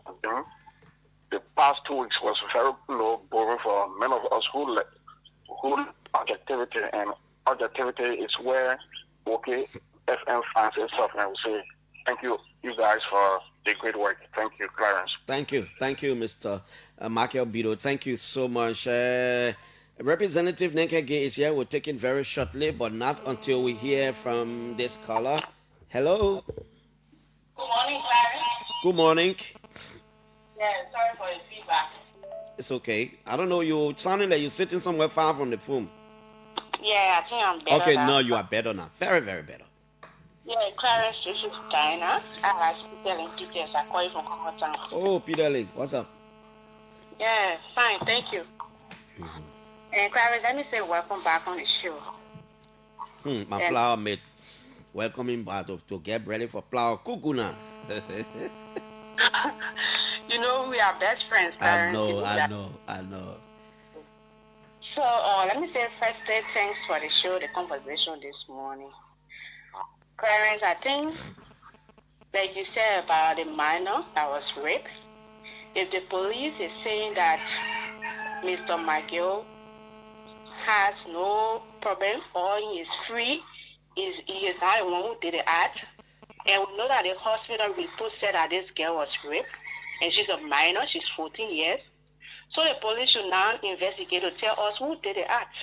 the past 2 weeks was very low, boring for many of us who objectivity, and objectivity is where FM fans and stuff, and I will say thank you guys for the great work. Thank you, Clarence. Thank you, Mr. Michael Bido. Thank you so much. Representative Nenkege is here. We'll take it very shortly, but not until we hear from this caller. Hello. Good morning, Clarence. Good morning. Yeah, sorry for the feedback. It's okay. I don't know. You sounding like you're sitting somewhere far from the phone. Yeah, I think I'm better. Okay, now. no, you are better now. Very, very better. Yeah, Clarence, this is Diana. I have Peter and Peters. I call you from Congo. Oh, Peter Link, what's up? Yeah, fine, thank you. Mm-hmm. And Clarence, let me say welcome back on the show. My flower mate. Welcoming back to get ready for flower kukuna. You know, we are best friends, Clarence. I know. So, let me say first, thanks for the show, the conversation this morning. Clarence, I think, like you said about the minor that was raped, if the police is saying that Mr. Michael has no problem or he is free, he is not the one who did the act, and we know that the hospital report said that this girl was raped, and she's a minor, she's 14 years. So the police should now investigate to tell us who did the act.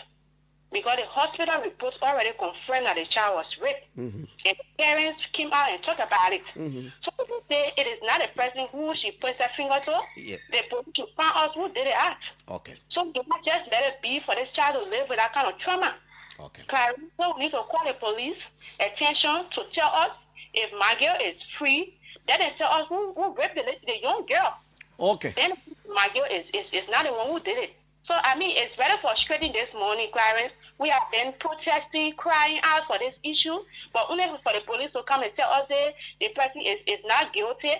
Because the hospital reports already confirmed that the child was raped. Mm-hmm. And the parents came out and talked about it. Mm-hmm. So people say it is not a person who she puts her finger to. Yeah. The police should find us who did the act. Okay. So do not just let it be for this child to live with that kind of trauma. Okay. Clarence, so we need to call the police attention to tell us if my girl is free. Then they tell us who raped the young girl. Okay. Then my girl is not the one who did it. So, I mean, it's very frustrating this morning, Clarence. We have been protesting, crying out for this issue, but only for the police to come and tell us that the person is not guilty.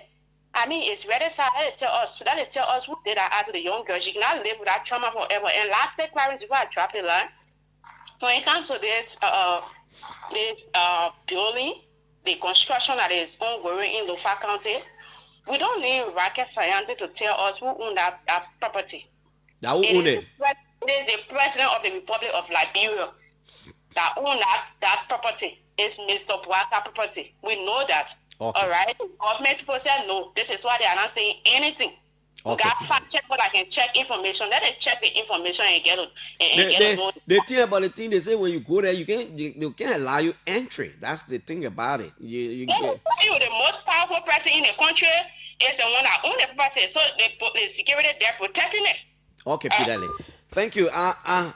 I mean, it's very sad that they tell us who did that to the young girl. She cannot live with that trauma forever. And lastly, Clarence, before I drop the line, when it comes to this building, the construction that is ongoing in Lofa County, we don't need rocket scientists to tell us who own that property. Now, who own it? It is the president of the Republic of Liberia that owns that property. It's Mr. Boaka property. We know that. Okay. All right? Government people say no. This is why they are not saying anything. Okay. We got fact check, but I can check information. Let us check the information and get it. The thing about the thing, they say when you go there, you can't allow you entry. That's the thing about it. You the most powerful person in the country is the one that owns the property. So the security, they're protecting it. Okay, Peter Lee. Thank you. I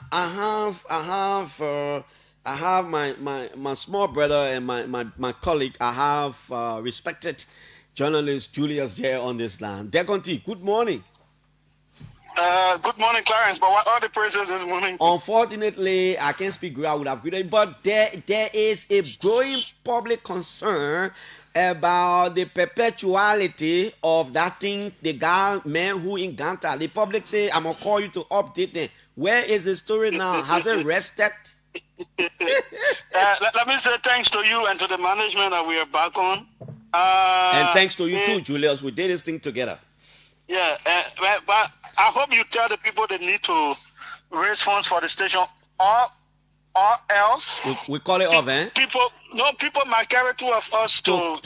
have my small brother and my colleague. I have respected journalist Julius J on this line. Deconti, good morning. Good morning, Clarence. But what are the praises this morning? Unfortunately, I can't speak great. I would have greeted, but there is a growing public concern about the perpetuality of that thing. The guy, man who in Ganta, the public say, I'm gonna call you to update them. Where is the story now? Has it rested? Let me say thanks to you and to the management that we are back on. And thanks to you too, Julius. We did this thing together. Yeah, but I hope you tell the people they need to raise funds for the station, or else we call it off, eh? People might carry two of us to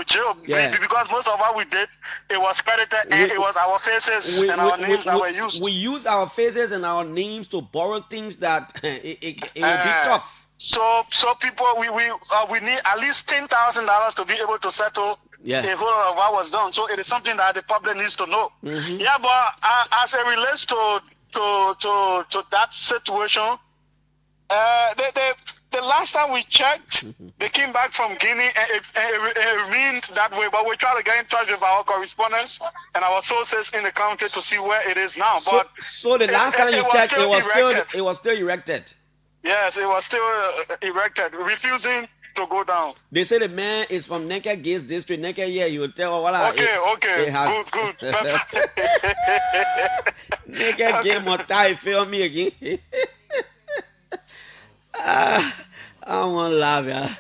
jail. Yeah. Because most of what we did, it was credited and it was our faces and our names that were used. We use our faces and our names to borrow things that it will be tough. So people, we need at least $10,000 to be able to settle a whole lot of what was done. So it is something that the public needs to know. Mm-hmm. Yeah, but as it relates to that situation, the last time we checked, they came back from Guinea and it remained that way. But we try to get in touch with our correspondents and our sources in the country to see where it is now. So the last time you checked, it was still erected. Yes, it was still erected, refusing to go down. They say the man is from Neka Gates District. Neka, yeah, you will tell. Okay, it has, good. Neka Game or tie, feel me again. I don't want to laugh, yeah.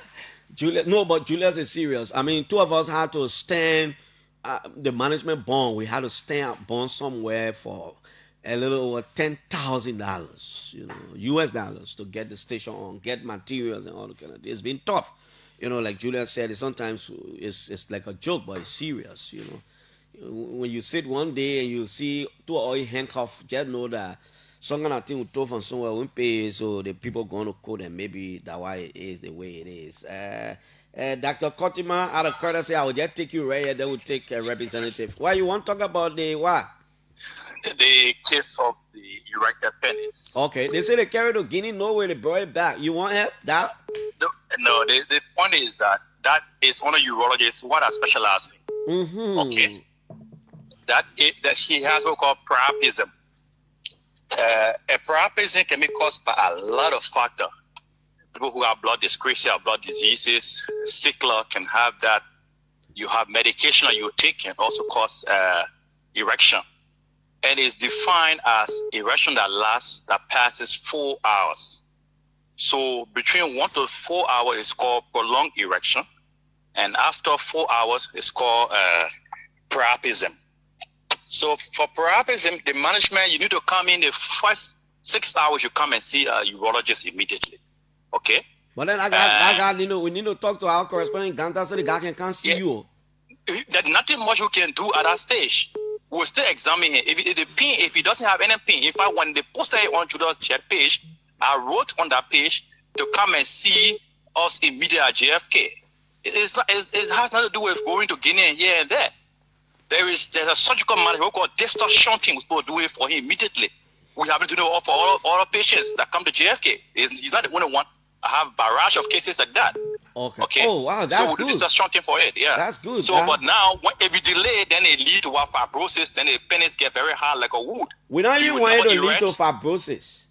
But Julius is serious. I mean, two of us had to stand the management bond. We had to stand up bond somewhere for a little over $10,000, US dollars, to get the station on, get materials and all that kind of thing. It's been tough, like Julius said. Sometimes it's like a joke, but it's serious. When you sit one day and you see two of you handcuffed, just know that some kind of thing will throw from somewhere won't pay, so the people going to court, and maybe that's why it is the way it is. Dr. Kotima, out of courtesy, I will just take you right here, then we'll take a representative. Why you want to talk about the what? The case of the erected penis. Okay, they say they carried to Guinea, Norway, they brought it back. You want help? That? No, the point is that is one of urologists what are specializing. Mm-hmm. Okay. That she has what called priapism. A priapism can be caused by a lot of factors. People who have blood dyscrasia, blood diseases, sickler can have that. You have medication that you take can also cause erection. And it's defined as erection that passes 4 hours. So between 1 to 4 hours is called prolonged erection. And after 4 hours is called priapism. So for priapism, the management, you need to come in the first 6 hours, you come and see a urologist immediately. Okay? But then that guy, we need to talk to our correspondent in Ganta so the guy can come see you. There's nothing much we can do at that stage. We'll still examine it. If he doesn't have any pain, in fact, when they posted it on Judas' chat page, I wrote on that page to come and see us immediately at JFK. It has nothing to do with going to Guinea and here and there. There's a surgical management called distal shunting. We're supposed to do it for him immediately. we have to do it for all the patients that come to JFK. He's not the only one. I have a barrage of cases like that. Okay. Oh, wow, that's so good. This is a strong thing for it, yeah. That's good. So, but now, if you delay, then it leads to what fibrosis, then the penis get very hard like a wood. We don't even want it to lead to fibrosis.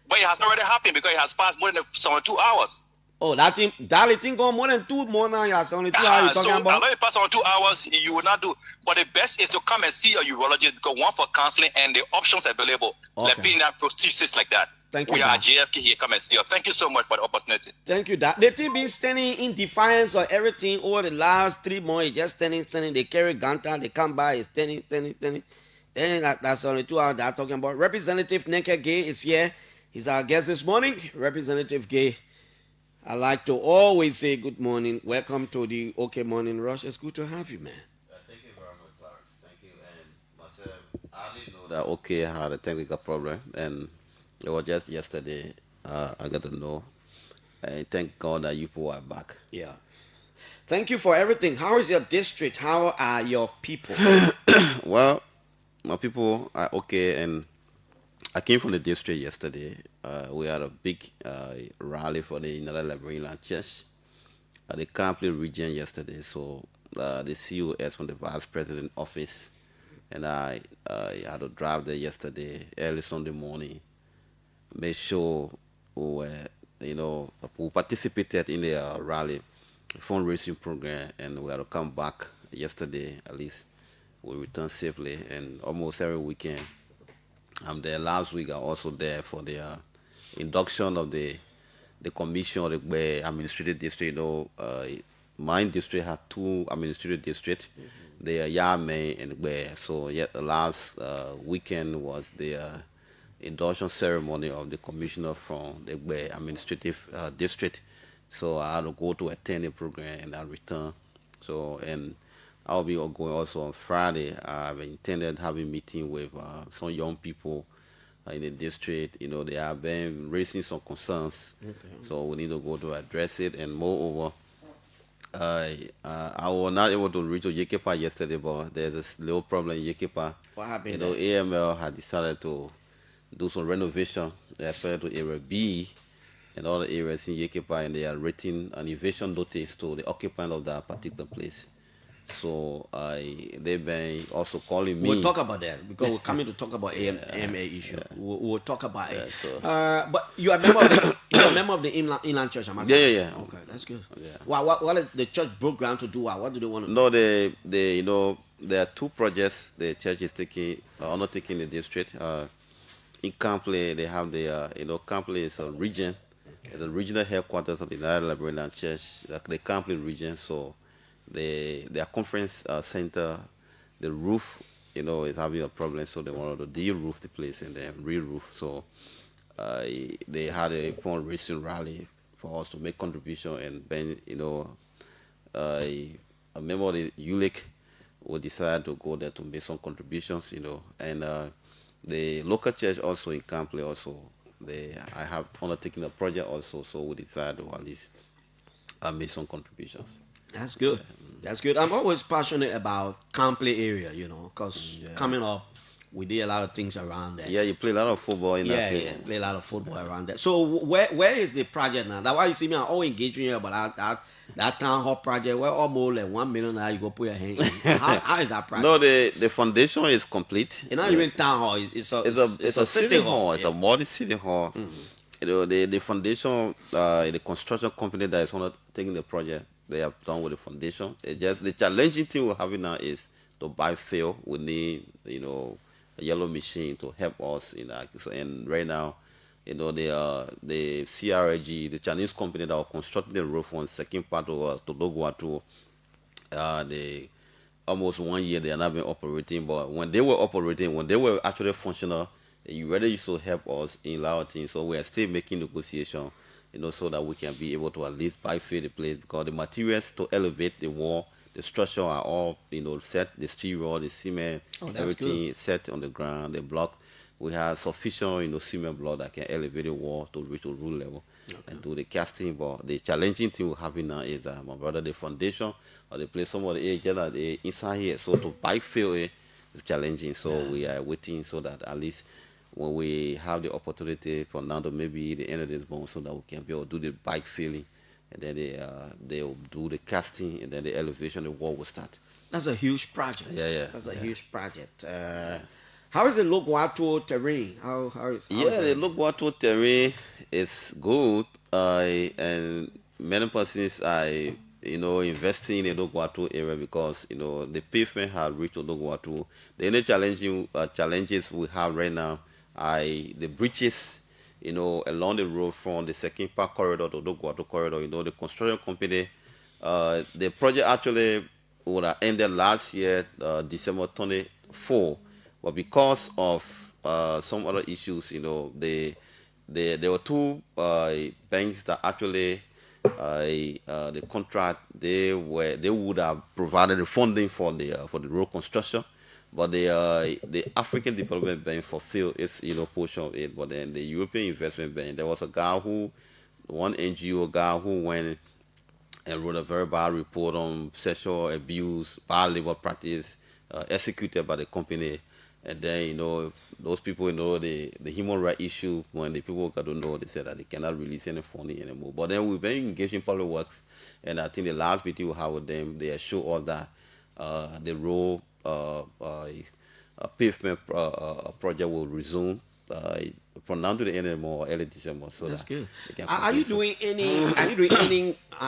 But it has already happened because it has passed more than 72 hours. Oh, that thing go more than 2 more now. It's only 2 hours you're talking about. So, it pass on 2 hours, you will not do. But the best is to come and see a urologist because one for counseling and the options available. Like being that prosthesis like that. Thank you. We are JFK here. Come and see us. Thank you so much for the opportunity. Thank you, Dad. The team been standing in defiance of everything over the last 3 months. Just standing. They carry Ganta. They come by. It's standing. And that's only 2 hours that I'm talking about. Representative Neke Gay is here. He's our guest this morning. Representative Gay, I like to always say good morning. Welcome to the OK Morning Rush. It's good to have you, man. Thank you very much, Clarence. Thank you. And myself, I didn't know that OK had a technical problem. And it was just yesterday I got to know. And thank God that you people are back. Yeah. Thank you for everything. How is your district? How are your people? Well, my people are okay. And I came from the district yesterday. We had a big rally for the United Liberian Church at the Campley region yesterday. So the COS from the Vice President office. And I had to drive there yesterday, early Sunday morning. Make sure we participated in the rally fundraising program, and we had to come back yesterday. At least we returned safely, and almost every weekend I'm there. Last week I'm also there for the induction of the commission of the administrative district. My district had 2 administrative districts. They are Yame and Gbe. So the last weekend was the induction ceremony of the commissioner from the Gbe administrative district. So I had to go to attend the program and I returned. So, and I'll be going also on Friday. I've intended having a meeting with some young people in the district. They have been raising some concerns. Okay. So we need to go to address it. And moreover, I was not able to reach Yekepa yesterday, but there's a little problem in Yekepa. What happened? AML had decided to do some renovation, especially to Area B and other areas in Yekepa, and they are written an eviction notice to the occupant of that particular place. So they've been also calling me. We'll talk about that because we're coming to talk about AMA issue. Yeah. We'll talk about it. So. But you are a member of the Inland Church, am I correct? Yeah. Okay, that's good. Yeah. What is the church broke ground to do? What do they want to do? No, there are 2 projects the church is undertaking in the district. In Campley, they have the Campley is a region, the regional headquarters of the United Liberian Church, the Campley region. So their conference center, the roof, is having a problem, so they wanted to de-roof the place and then re-roof. So they had a fundraising rally for us to make contribution, and then a member of the ULIC will decide to go there to make some contributions, and the local church also in Campley also, I have undertaken a project also, so we decided to at least make some contributions. That's good. That's good. I'm always passionate about Campley area, because coming up, we did a lot of things around there. Yeah, you play a lot of football in that place. Yeah, play a lot of football around there. So where is the project now? That's why you see me, I'm always engaging here about that town hall project where almost like $1 million you go put your hand in. How is that project? No, the foundation is complete. It's not even town hall. It's a city hall. It's a multi-city hall. Mm-hmm. The foundation, the construction company that is undertaking the project, they have done with the foundation. The challenging thing we're having now is to buy fill. We need, a yellow machine to help us in that. And right now, the CRG, the Chinese company that was constructing the roof on the second part of Tologwatu, they almost 1 year they are not been operating. But when they were operating, when they were actually functional, you really used to help us in a lot of things. So we are still making negotiation, so that we can be able to at least fill the place, because the materials to elevate the wall, the structure are all, set, the steel rod, the cement, everything is set on the ground, the block. We have sufficient, cement block that can elevate the wall to reach the roof level and do the casting. But the challenging thing we're having now is my brother, the foundation or the place, some of the areas that inside here. So to fill it is challenging. So we are waiting so that at least when we have the opportunity for now to maybe the end of this month, so that we can be able to do the bike filling, and then they'll do the casting, and then the elevation, the wall will start. That's a huge project. Yeah. That's a huge project. How is the Loguato terrain? How is the Loguato terrain is good. And many persons are investing in the Loguato area because the pavement has reached Loguato. The only challenges we have right now are the bridges, along the road from the second park corridor to Loguato corridor. The construction company, the project actually would have ended last year, December 24, but because of some other issues, there were two banks that actually the contract they would have provided the funding for the road construction, but the African Development Bank fulfilled its portion of it. But then the European Investment Bank, there was one NGO guy who went and wrote a very bad report on sexual abuse, bad labor practice executed by the company. And then, those people, the human rights issue, when the people got to know, they said that they cannot release any funding anymore. But then we've been engaged in public works, and I think the last meeting we had with them, they assured all that the road pavement project will resume from now to the end of the month, early December. So that's good. Are you doing any?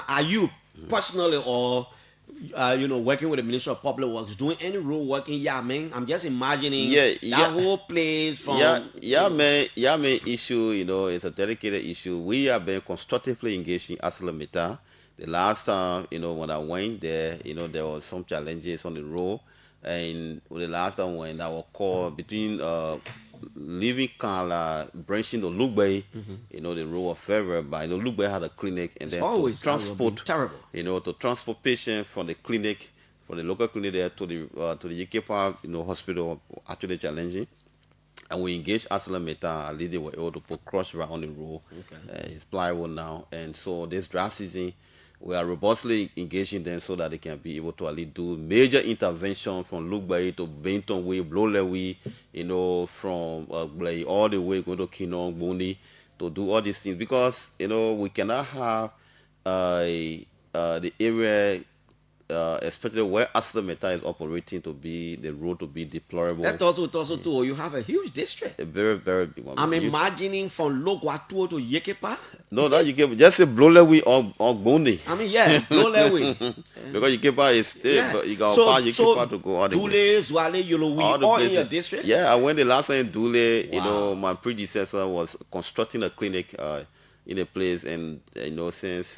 Are you personally or working with the Ministry of Public Works, doing any road work in Yamen? I'm just imagining that whole place from Yamen issue. It's a dedicated issue. We have been constructively engaged in Aslamita. The last time, when I went there, there was some challenges on the road, and the last time when I was called between leaving Kala, branching to Lugbe, the road was very bad. Lugbe had a clinic, and then to transport terrible. To transport patients from the clinic, from the local clinic there to the Yekepa, hospital, actually challenging. And we engaged Aslameta. At least they were able to put crush right on the road. Okay. It's plywood now, and so this dry season, we are robustly engaging them so that they can be able to at least do major intervention from Lugbai to Benton Way, Blowley, from Blay all the way going to Kinong, Boni, to do all these things, because we cannot have the area, especially where Aslameta is operating, to be the road to be deplorable. That's also too. You have a huge district. A very, very big one. I'm imagining from Loguato to Yekepa. No, that Yekepa, just say Blowley or Boni. Blowley. Because Yekepa is still, but you got Yekepa to go all the way. Dule, Zwale, all in your district? Yeah, I went the last time in Dule. Wow. My predecessor was constructing a clinic in a place, and since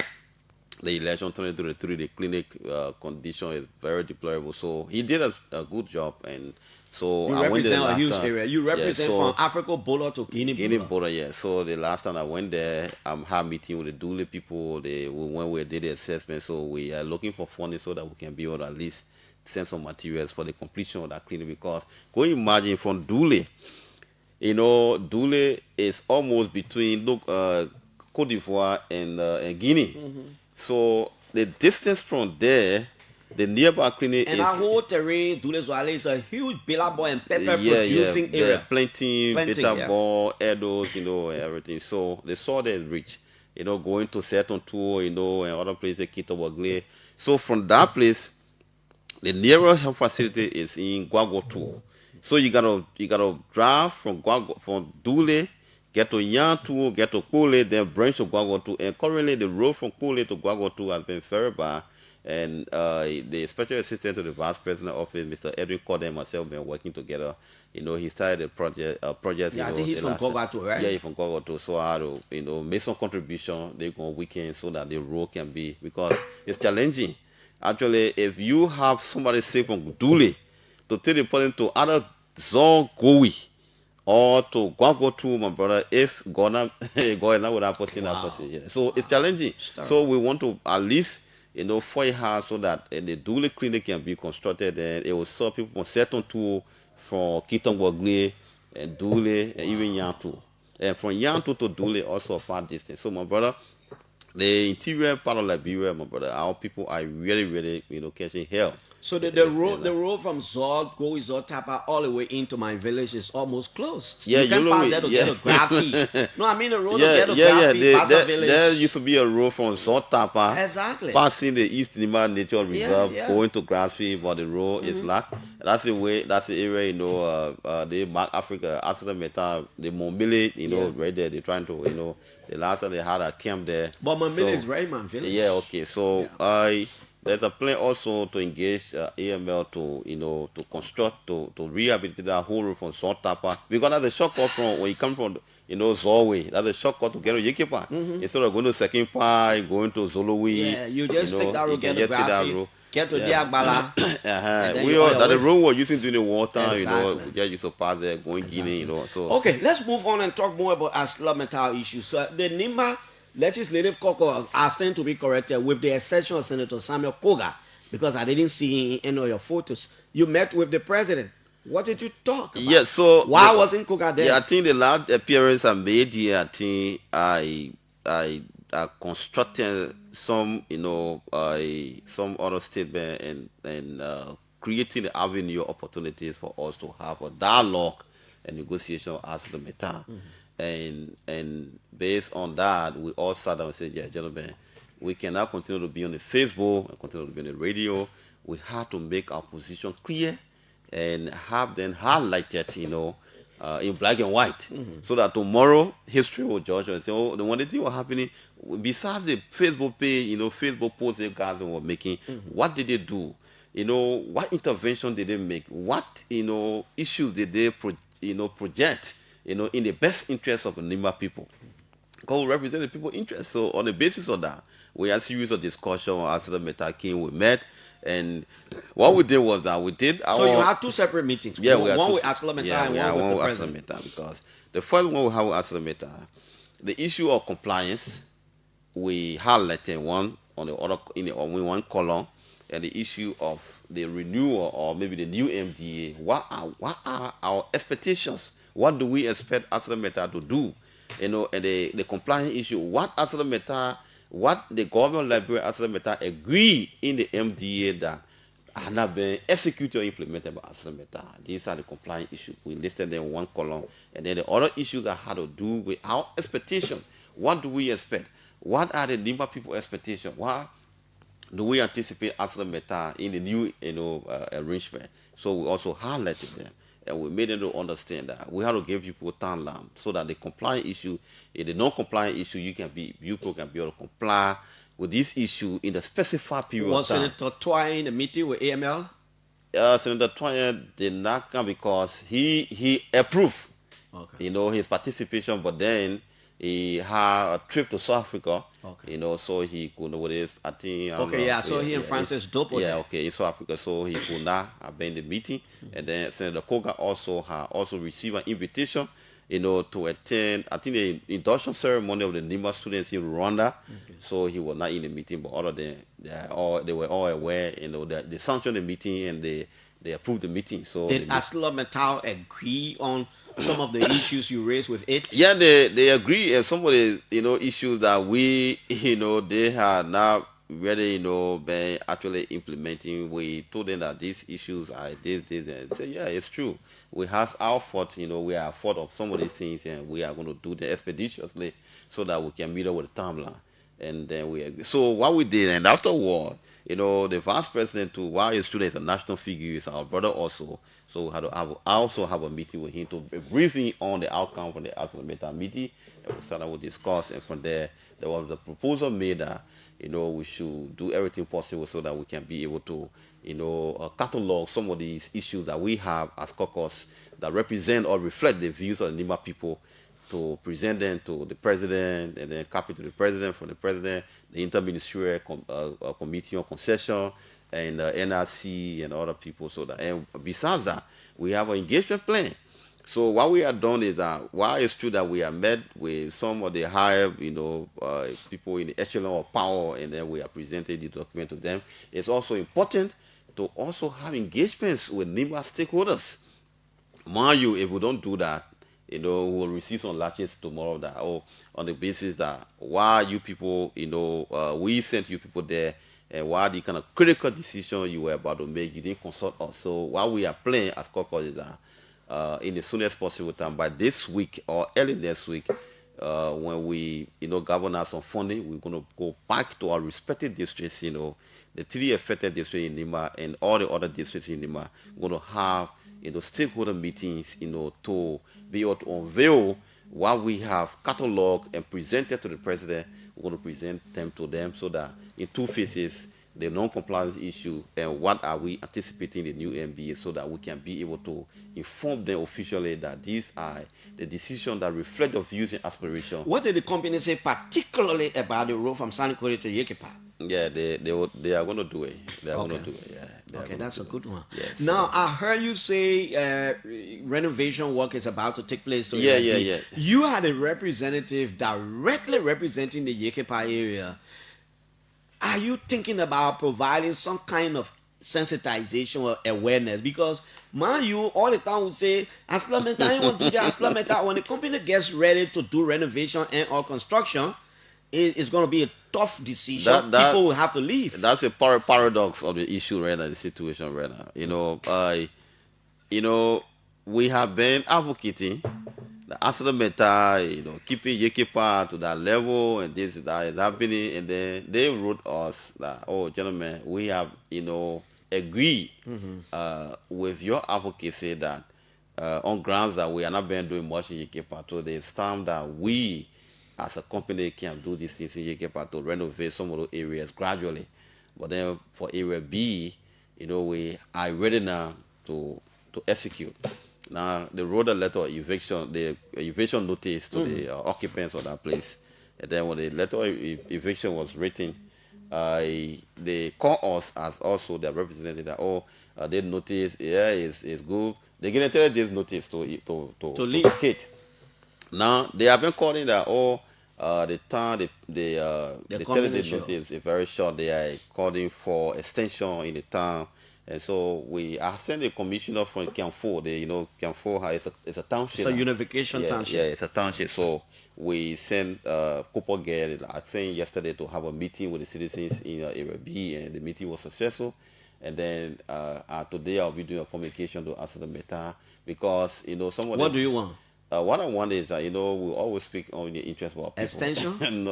the election 2023, the clinic condition is very deplorable. So he did a good job, and so you I went there represent a huge time. area. You represent from Africa border to Guinea border. Yeah. So the last time I went there, had a meeting with the Dule people. When we did the assessment, so we are looking for funding so that we can be able to at least send some materials for the completion of that clinic. Because go imagine from Dule, Dule is almost between Cote d'Ivoire and Guinea. So the distance from there, the nearby clinic and that whole terrain, Dule Zwale, is a huge billabong and pepper producing area. Yeah, planting, billabong, edos, everything. So the soil is rich. Going to Seton Tour, and other places, Kitobagle. So from that place, the nearest health facility is in Guagoto. So you gotta drive from Dule, get to Yantu, get to Kule, then branch to Guagotu. And currently the road from Kule to Guagotu has been very bad. And the special assistant to the vice president office, Mr. Edwin Cordell, and myself have been working together. He started a project. Yeah, I think he's from Guagotu, right? Yeah, he's from Guagotu. So I had to, make some contribution. They go on weekends so that the road can be, because it's challenging. Actually, if you have somebody sick from Dule to take the person to other Zon Gowi, or to go to my brother, if God not would have put in that person. Yeah. So it's challenging. So we want to at least fight hard so that the Dule clinic can be constructed, and it will serve people from Seton Tour, from Kitongbogle, and Dule, and even Yantu. And from Yantu to Dule also a far distance. So my brother, the interior part of Liberia, my brother, our people are really, really catching hell So the road from Zol, go Zol Tapa all the way into my village is almost closed. Yeah, you can pass there to get a graffiti. No, I mean the road to get a graffiti past a village. There used to be a road from Zol Tapa, exactly, passing the East Nima Nature Reserve, going to graffiti, but the road is locked. That's the way. That's the area, you know. They mark Africa, Africa Meta, the Mobile, you know, right there. They're trying to, you know, the last time they had a camp there. But Mobile is right, man, village. Yeah, okay. So there's a plan also to engage AML to, you know, to construct, to rehabilitate that whole road from Zol Tapa, because that's a shortcut from when you come from, you know, Zolway. That's a shortcut to get to Yekepa. Instead of going to Second Pi, going to Zolowi. Yeah, you just take that road, get the graffiti. Get to Diagbala. The road we're using during the water, you know, we just used to pass there, going Guinea, you know. So okay, let's move on and talk more about ArcelorMittal issues. So the Nima Legislative Caucus are still to be corrected, with the exception of Senator Samuel Koga, because I didn't see in any of your photos. You met with the president. What did you talk about? Yeah, so why wasn't Koga there? Yeah, I think the last appearance I made here, I think I constructed some, you know, some other statement and creating the avenue opportunities for us to have a dialogue and negotiation as the matter. And based on that, we all sat down and said, yeah, gentlemen, we cannot continue to be on the Facebook and continue to be on the radio. We have to make our position clear and have them highlighted, you know, in black and white, so that tomorrow history will judge and say, oh, the one thing was happening besides the Facebook page, you know, Facebook posts the guys were making. What did they do? You know, what intervention did they make? What, you know, issues did they project, you know, in the best interest of the Nima people? Because we represent the people's interest. So on the basis of that, we had a series of discussion after the Meta came. We met. And what we did was that we did our... So you had two separate meetings. Yeah, one with ArcelorMittal and one with the president. Because the first one we had with ArcelorMittal, the issue of compliance, we highlighted one on the other on one column, and the issue of the renewal or maybe the new MDA. What are our expectations? What do we expect ArcelorMittal to do? You know, and the compliance issue. What the government of Liberia, ArcelorMittal, agree in the MDA that have not been executed or implemented by ArcelorMittal. These are the compliance issues. We listed them in one column. And then the other issues that had to do with our expectation. What do we expect? What are the Nima people expectations? What do we anticipate ArcelorMittal in the new, you know, arrangement? So we also highlighted them. And we made them to understand that we have to give people timeline so that the compliant issue, the non-compliant issue, people can be able to comply with this issue in the specified period of time. Was Senator Twine in the meeting with AML? Senator Twine did not come because he approved, you know, his participation, but then he had a trip to South Africa, you know, so he could know what it is. I think. So he and Francis Dopo. Yeah, in South Africa, so he could not attend the meeting. And then Senator Koga also received an invitation, you know, to attend, I think, the induction ceremony of the Nima students in Rwanda. So he was not in the meeting, but other than they were all aware, you know, they sanctioned the meeting and they approved the meeting. So did ArcelorMittal agree on some of the issues you raised with it? Yeah, they agree, and some of the, you know, issues that we, you know, they had not really, you know, been actually implementing. We told them that these issues are this, and they said, yeah, it's true. We have our fault, you know, we are fault of some of these things, and we are going to do them expeditiously so that we can meet up with the timeline. And then we agree. So what we did, and afterward, you know, the vice president, too, while he's still a national figure, is our brother also. So we had to also have a meeting with him to brief him on the outcome from the ArcelorMittal meeting. And we started to discuss, and from there was a proposal made that, you know, we should do everything possible so that we can be able to, you know, catalog some of these issues that we have as caucus that represent or reflect the views of the Nima people, to present them to the president, and then copy to the president, from the president, the interministerial committee on concession, and NRC and other people. So that, and besides that, we have an engagement plan. So what we have done is that while it's true that we have met with some of the higher, you know, people in the echelon of power, and then we have presented the document to them, it's also important to also have engagements with Nima stakeholders. Mind you, if we don't do that, you know, we'll receive some latches tomorrow that, on the basis that why you people, you know, we sent you people there, And what the kind of critical decision you were about to make, you didn't consult us. So what we are playing as caucus is that in the soonest possible time, by this week or early next week, when we, govern us on funding, we're going to go back to our respective districts, the 3 affected districts in Nima and all the other districts in Nima. We're going to have, stakeholder meetings, to be able to unveil what we have cataloged and presented to the president. We're going to present them to them so that in 2 phases, the non-compliance issue and what are we anticipating the new MBA, so that we can be able to inform them officially that these are the decisions that reflect the views and aspirations. What did the company say particularly about the road from Sanikore to Yekepa? Yeah, they are going to do it. They are going to do it. Yeah. Okay, that's a good one. Yes, now, I heard you say renovation work is about to take place. Yeah. You had a representative directly representing the Yekepa area. Are you thinking about providing some kind of sensitization or awareness? Because man, you all the time will say, Aslameta, I want to do that. Aslameta, when the company gets ready to do renovation and or construction, it's going to be a tough decision. People will have to leave. That's a paradox of the issue right now, the situation right now. We have been advocating the Aslameta, keeping Yekepa to that level, and this that is happening, and then they wrote us that, oh, gentlemen, we have, agreed with your advocacy that on grounds that we are not been doing much in Yekepa, so there's time that we as a company can do these things in Yekepa to renovate some of those areas gradually. But then for area B, we are ready now to execute. Now they wrote a letter of eviction, the eviction notice to the occupants of that place. And then when the letter of eviction was written, they call us as also their representative that they notice, it's good. They get a this notice to leave. Vacate. Now they have been calling that the time they tell the notice is very short. They are calling for extension in the town. And so I sent a commissioner from Kianfo. Kianfo is a township. It's a unification township. Yeah, it's a township. So we sent Cooper Girl, I think yesterday, to have a meeting with the citizens in Area B, and the meeting was successful. And then today I'll be doing a communication to answer the matter, because somebody. What do you want? What I want is that we always speak on the interest of our people. Extension?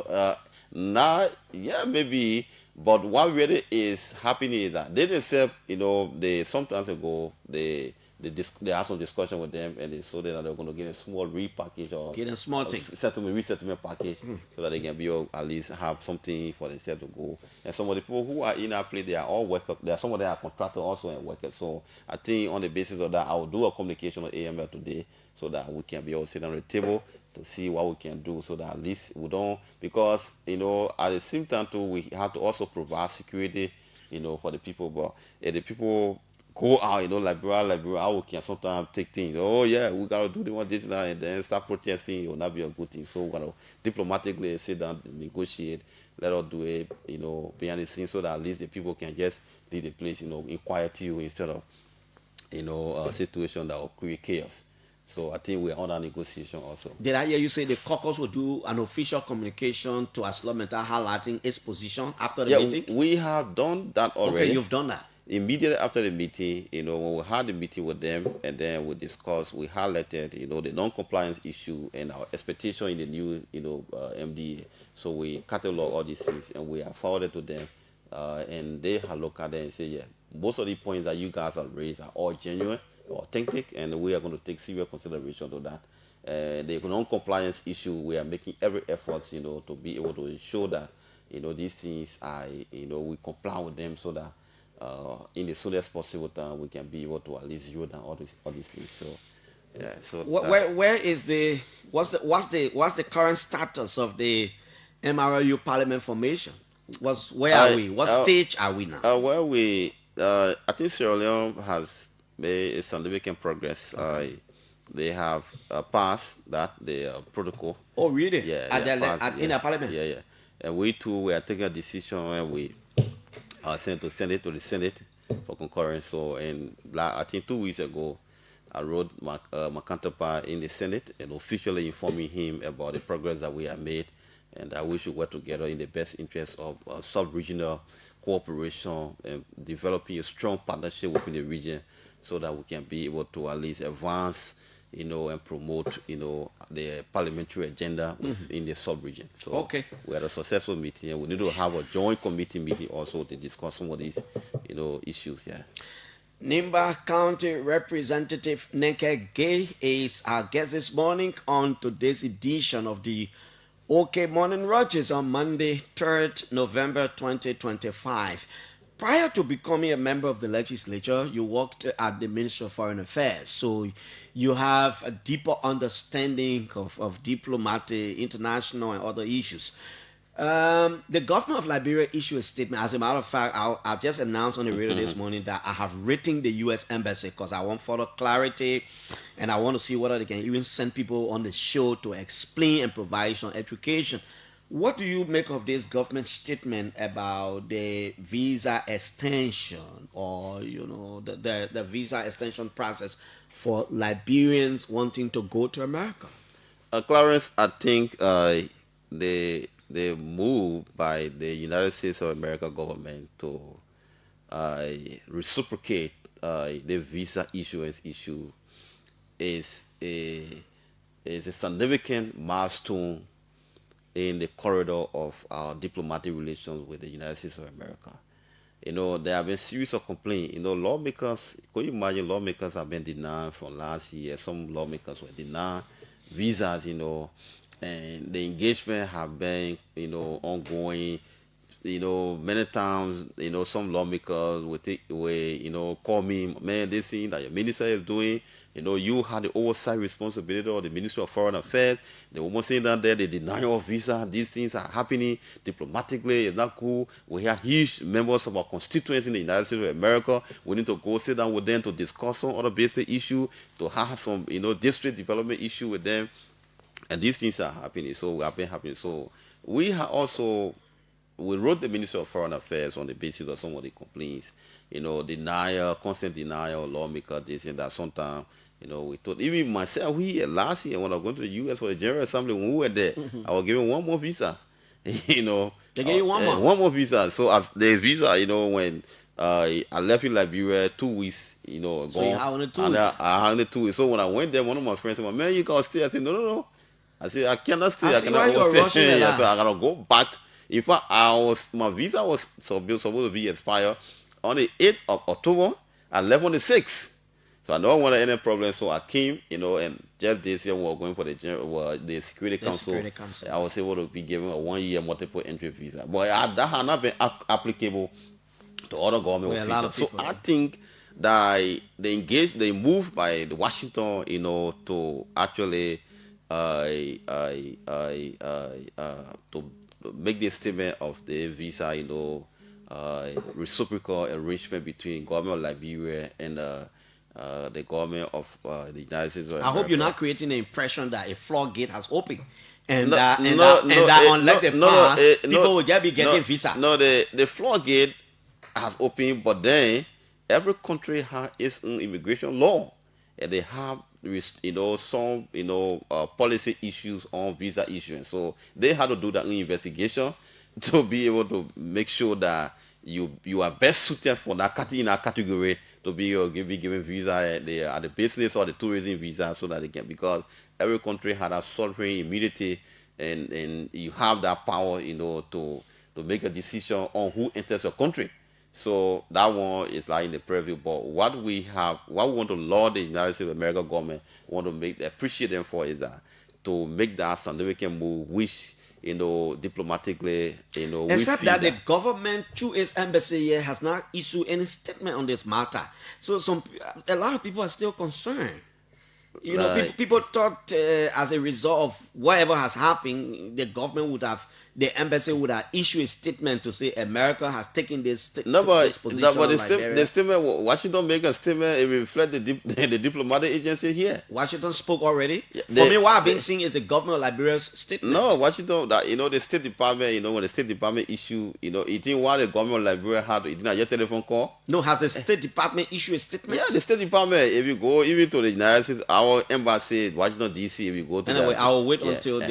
Maybe. But what really is happening is that they themselves, they sometimes ago they had some discussion with them, and they saw that they're going to get a small repackage or get a small thing, resettlement package, so that they can be at least have something for themselves to go. And some of the people who are in our place, they are all workers. There are some of them are contractors also and workers. So I think on the basis of that, I will do a communication with AML today, so that we can be all sit on the table to see what we can do, so that at least we don't, because at the same time too, we have to also provide security for the people. But if the people go out, Liberia, we can sometimes take things, we gotta do this and that, and then start protesting. It will not be a good thing. So we gotta diplomatically sit down, negotiate, let us do it behind the scenes, so that at least the people can just leave the place in quietude, instead of a situation that will create chaos. So I think we're on that negotiation also. Did I hear you say the caucus will do an official communication to Aslameta highlighting its position after the meeting? We have done that already. Okay, you've done that. Immediately after the meeting, when we had the meeting with them, and then we discussed, we highlighted, the non-compliance issue and our expectation in the new, MDA. So we catalog all these things, and we have forwarded to them, and they have looked at it and said, most of the points that you guys have raised are all genuine, authentic, and we are going to take serious consideration to that. The non-compliance issue, we are making every effort, to be able to ensure that, these things are, we comply with them, so that in the soonest possible time we can be able to at least zero down all these things. So, yeah. So where is what's the current status of the MRLU Parliament formation? Where are we? What stage are we now? I think Sierra Leone has made significant progress. They have passed the protocol. Oh, really? Yeah. In the parliament? Yeah. And we too, we are taking a decision, and we sent to send it to the Senate for concurrence. So, I think 2 weeks ago, I wrote my counterpart in the Senate and officially informing him about the progress that we have made, and that we should work together in the best interest of sub-regional cooperation and developing a strong partnership within the region so that we can be able to at least advance, and promote, the parliamentary agenda within the sub-region. So okay, we had a successful meeting, and we need to have a joint committee meeting also to discuss some of these, issues. Yeah. Nimba County Representative Neke Gay is our guest this morning on today's edition of the OK Morning Rogers on Monday, 3rd November 2025. Prior to becoming a member of the legislature, you worked at the Ministry of Foreign Affairs, so you have a deeper understanding of diplomatic, international, and other issues. The government of Liberia issued a statement. As a matter of fact, I just announced on the radio this morning that I have written the U.S. Embassy because I want further clarity, and I want to see whether they can even send people on the show to explain and provide some education. What do you make of this government statement about the visa extension, or the visa extension process for Liberians wanting to go to America? Clarence, I think the move by the United States of America government to reciprocate the visa issuance issue is a significant milestone in the corridor of our diplomatic relations with the United States of America. There have been series of complaints. Lawmakers, could you imagine lawmakers have been denied from last year? Some lawmakers were denied visas, and the engagement have been, ongoing. Many times, some lawmakers will call me, man, this thing that your minister is doing, you had the oversight responsibility of the Ministry of Foreign Affairs. The woman saying that there, they deny of visa. These things are happening diplomatically. It's not cool. We have huge members of our constituents in the United States of America. We need to go sit down with them to discuss some other basic issue, to have some, district development issue with them. And these things are happening. So have been happening. So we wrote the Ministry of Foreign Affairs on the basis of some of the complaints. Constant denial, lawmaker, this and that. Sometimes, we thought, even myself, last year when I was going to the U.S. for the General Assembly, when we were there, I was given one more visa. They gave you one more? One more visa. So the visa, when I left in Liberia 2 weeks, ago. So you had only 2 weeks? I had 2 weeks. So when I went there, one of my friends said, man, you got to stay. I said, no. I said, I cannot stay. I cannot stay. So I got to go back. In fact, my visa was supposed to be expired on the 8th of October. I left on the 6th. So I don't want any problem. So I came, and just this year we were going for the Security Council. I was able to be given a 1-year multiple entry visa. But that had not been applicable to other government officials. So I think that they moved by the Washington, to actually to make the statement of the visa, reciprocal arrangement between government of Liberia and the government of the United States of America. I hope you're not creating the impression that a floodgate has opened and that unlike the past, people will just be getting visa. No, the floodgate has opened, but then every country has its own immigration law, and they have some policy issues on visa issuance. So they had to do that investigation to be able to make sure that you are best suited for that category to be given visa at the business or the tourism visa, so that they can, because every country had a sovereign immunity, and you have that power to make a decision on who enters your country. So that one is like in the preview. But what we want to laud the United States of America government, want to appreciate them for, is that to make that significant move, which diplomatically, except that the government through its embassy here has not issued any statement on this matter. So a lot of people are still concerned. People thought as a result of whatever has happened, the embassy would have issued a statement to say America has taken this position. The statement, Washington make a statement, it reflects the diplomatic agency here. Washington spoke already. For me, what I've been seeing is the government of Liberia's statement. No, Washington, the State Department, when the State Department issue, you think what the government of Liberia had, it didn't get telephone call? No, has the State Department issued a statement? Yeah, the State Department, if you go even to the United States, our embassy, Washington, D.C., if you go to anyway, I will wait until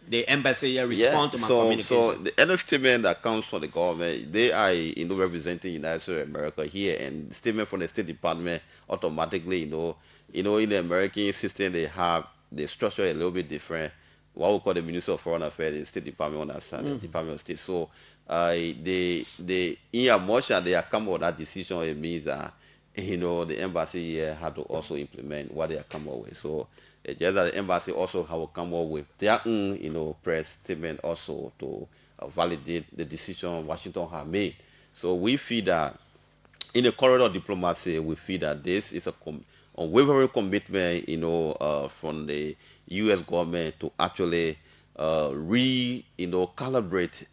the embassy respond to my communication. So the other statement that comes from the government, they are representing United States of America here, and the statement from the State Department automatically, in the American system they have the structure a little bit different. What we call the Minister of Foreign Affairs, the State Department understand the Department of State. So they in as much as they have come up with that decision, it means that the embassy here had to also implement what they have come up with. So just that the embassy also have come up with their own, press statement also to validate the decision Washington have made. So we feel that in the corridor of diplomacy, we feel that this is a unwavering commitment, from the U.S. government to actually calibrate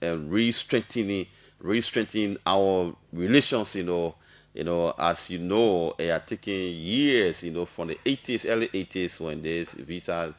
and re-strengthening our relations, as it are taking years, from the 80s, early 80s when this visa,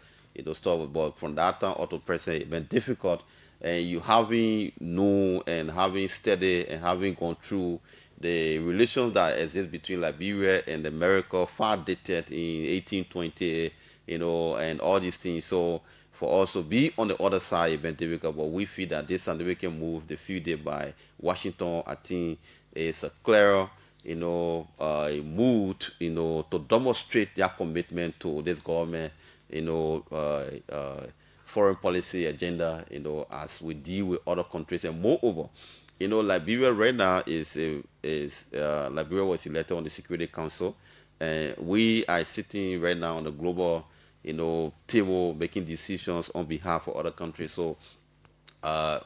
started, but from that time up to present, it's been difficult. And you having known and having studied and having gone through the relations that exist between Liberia and America, far dated in 1820, and all these things. So for us to be on the other side, it's been difficult, but we feel that this American move, the few days by Washington, I think is a clear, a mood, to demonstrate their commitment to this government, foreign policy agenda, as we deal with other countries. And moreover, Liberia right now Liberia was elected on the Security Council, and we are sitting right now on the global, table making decisions on behalf of other countries. So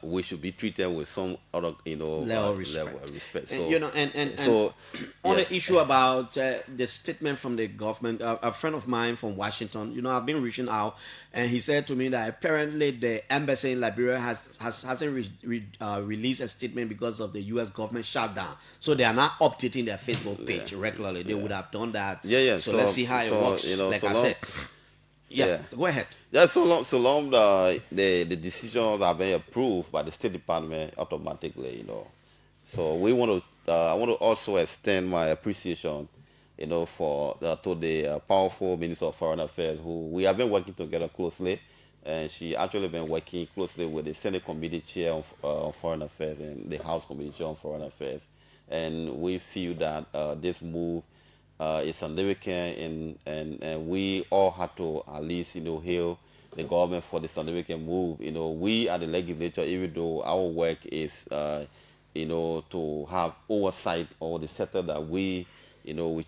we should be treated with some other, level of respect. So, and on the issue about the statement from the government, a friend of mine from Washington, I've been reaching out, and he said to me that apparently the embassy in Liberia hasn't released a statement because of the U.S. government shutdown. So they are not updating their Facebook page regularly. They would have done that. So let's see how it works. Like I said. Yeah, go ahead. Yeah, so long the decisions are being approved by the State Department automatically, So we want to, I want to also extend my appreciation, for to the powerful Minister of Foreign Affairs, who we have been working together closely, and she actually been working closely with the Senate Committee Chair on Foreign Affairs and the House Committee Chair on Foreign Affairs, and we feel that this move. It's significant, and we all have to at least hail the government for the significant move. We at the legislature, even though our work is to have oversight of the sector that we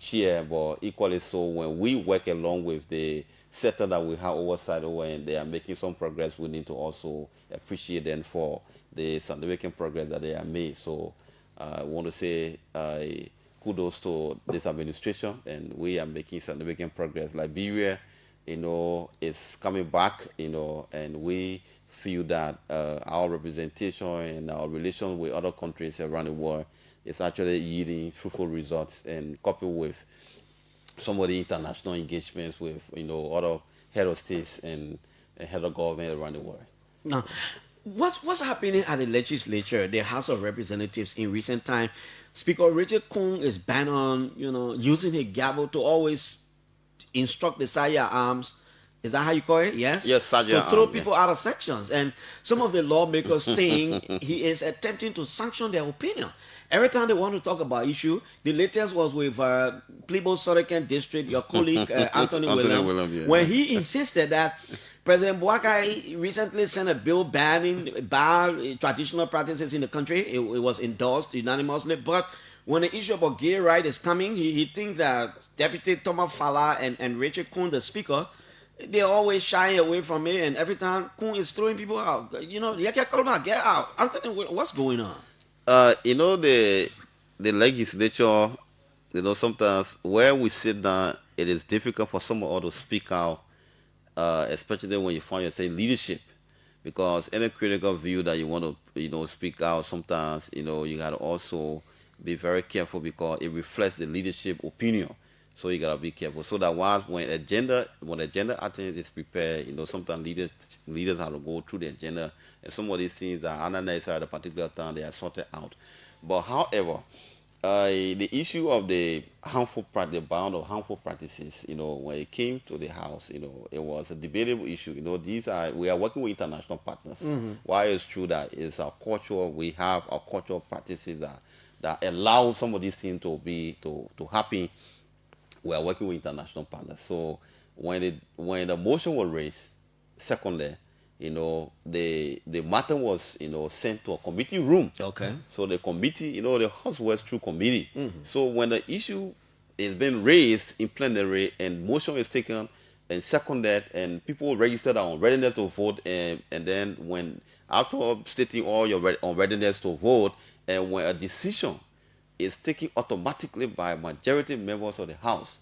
chair, but equally so when we work along with the sector that we have oversight over and they are making some progress, we need to also appreciate them for the significant progress that they have made. So I want to say kudos to this administration, and we are making significant progress. Liberia, is coming back, and we feel that our representation and our relations with other countries around the world is actually yielding fruitful results, and coupled with some of the international engagements with, other head of states and head of government around the world. Now, what's happening at the legislature, the House of Representatives in recent time? Speaker Richard Kung is banned on, using a gavel to always instruct the Sergeant Arms. Is that how you call it? Yes? Yes, Sergeant to throw people out of sections. And some of the lawmakers think he is attempting to sanction their opinion. Every time they want to talk about issue, the latest was with Plebo Sorokan District, your colleague Anthony Williams, when he insisted that President Bouakai recently sent a bill banning traditional practices in the country. It was endorsed unanimously. But when the issue about gay rights is coming, he thinks that Deputy Thomas Fala and Richard Kuhn, the speaker, they're always shying away from it. And every time Kuhn is throwing people out, get out. Anthony, what's going on? The legislature, sometimes when we sit down, it is difficult for someone to speak out. Especially when you find yourself in leadership, because any critical view that you want to speak out, sometimes you got to also be very careful because it reflects the leadership opinion. So you got to be careful. So that when agenda item is prepared, sometimes leaders have to go through the agenda, and some of these things that are not necessary at a particular time, they are sorted out. But however, the issue of the harmful practice, the bound of harmful practices, when it came to the house, it was a debatable issue. We are working with international partners. Why it's true that it's our culture, we have our cultural practices that allow some of these things to happen. We are working with international partners. So when the motion was raised, secondly, the matter was, sent to a committee room. Okay. So the committee, the House was through committee. So when the issue is being raised in plenary and motion is taken and seconded and people registered on readiness to vote, and then when after stating all your on readiness to vote, and when a decision is taken automatically by majority members of the House,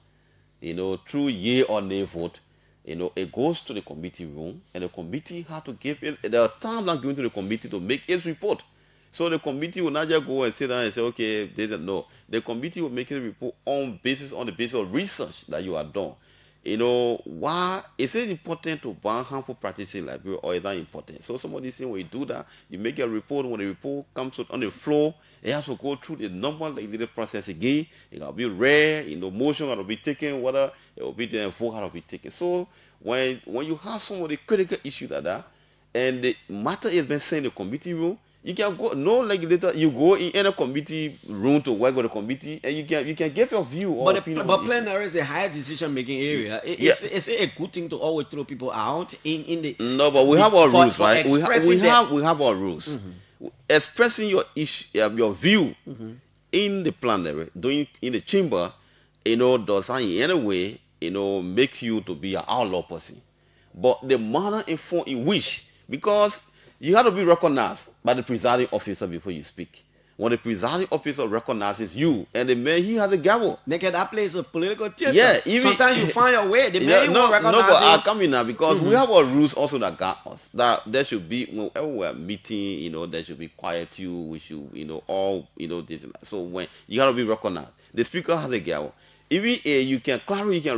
through yea or nay vote, it goes to the committee room, and the committee has to give it. There are times not given to the committee to make its report. So the committee will not just go and sit down and say, okay, they don't know. The committee will make a report on the basis of research that you have done. Why is it important to ban harmful practices in Liberia, or is that important? So somebody saying when you do that, you make a report. When the report comes on the floor, it has to go through the normal legislative process again. It will be read, motion will be taken, whether it will be the vote will be taken. So when you have some of the critical issues like that, and the matter is been sent in the committee room, you can go, no legislator, you go in any committee room to work with the committee, and you can give your view or opinion. But plenary is a higher decision-making area. Is it a good thing to always throw people out in the? No, but we have our rules, right? We have our rules. Expressing your issue, your view in the plenary, in the chamber, does not in any way, make you to be an outlaw person. But the manner in which, because you have to be recognized by the presiding officer before you speak. When the presiding officer recognizes you, and the man, he has a gavel. Nigga, that plays a political theater. Yeah, sometimes you find your way. The man won't recognize no, but you. I'll come in now because we have our rules also that guide us. That there should be, whenever we're meeting, there should be quietude. We should, all, this and that. So when you gotta be recognized, the speaker has a gavel. Even you can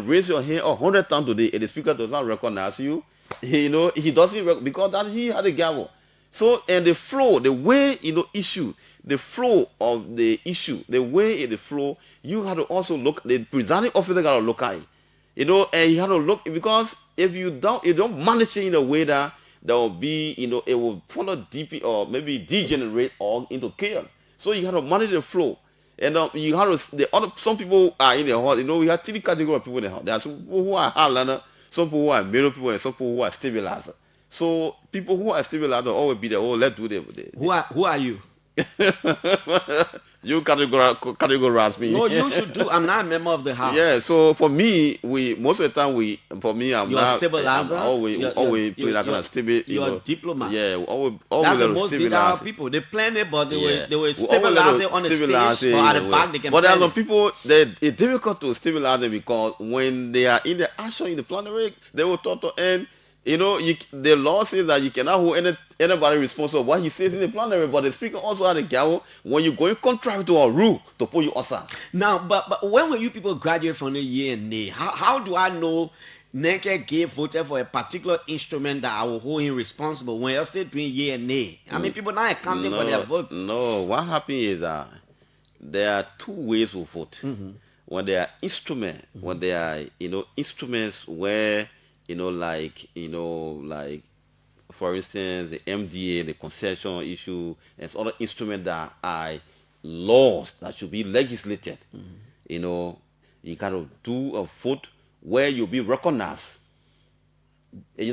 raise your hand 100 times today, and the speaker does not recognize you. He doesn't because he has a gavel. So, and the flow, the way, issue, the flow of the issue, the way in the flow, you have to also look, the presiding officer got to look at it, and you have to look, because if you don't manage it in a way that will be, it will follow deep or maybe degenerate or into chaos. So you have to manage the flow. And you have to, some people are in the house, we have three categories of people in the house. There are some people who are hardliner, some people who are middle people, and some people who are stabilizer. So people who are stabilizer always be there. Oh, let's do the Who are you? You categorize me. No, you should do. I'm not a member of the house. Yeah. So for me, most of the time I'm you're not. Stabilizer. I'm always play like a stable. You're a diplomat. Yeah. Always that's the most detailed people. They plan it, but they will stabilize it on the stage or at the back. They can. But there are some people that it's difficult to stabilize them because when they are in the action in the plenary, they will talk to end. The law says that you cannot hold anybody responsible for what he says in the plenary, but the speaker also had a gavel when you're going contrary to a rule to put you aside. Now, but when will you people graduate from the year and nay? How do I know Neke gave voted for a particular instrument that I will hold him responsible when you're still doing year and nay? I mean, people not accounting for their votes. No, what happened is that there are two ways to vote. When there are instruments, when there are instruments where like for instance, the MDA, the concession issue, and other instruments that are laws that should be legislated. You got to do a vote where you'll be recognized. But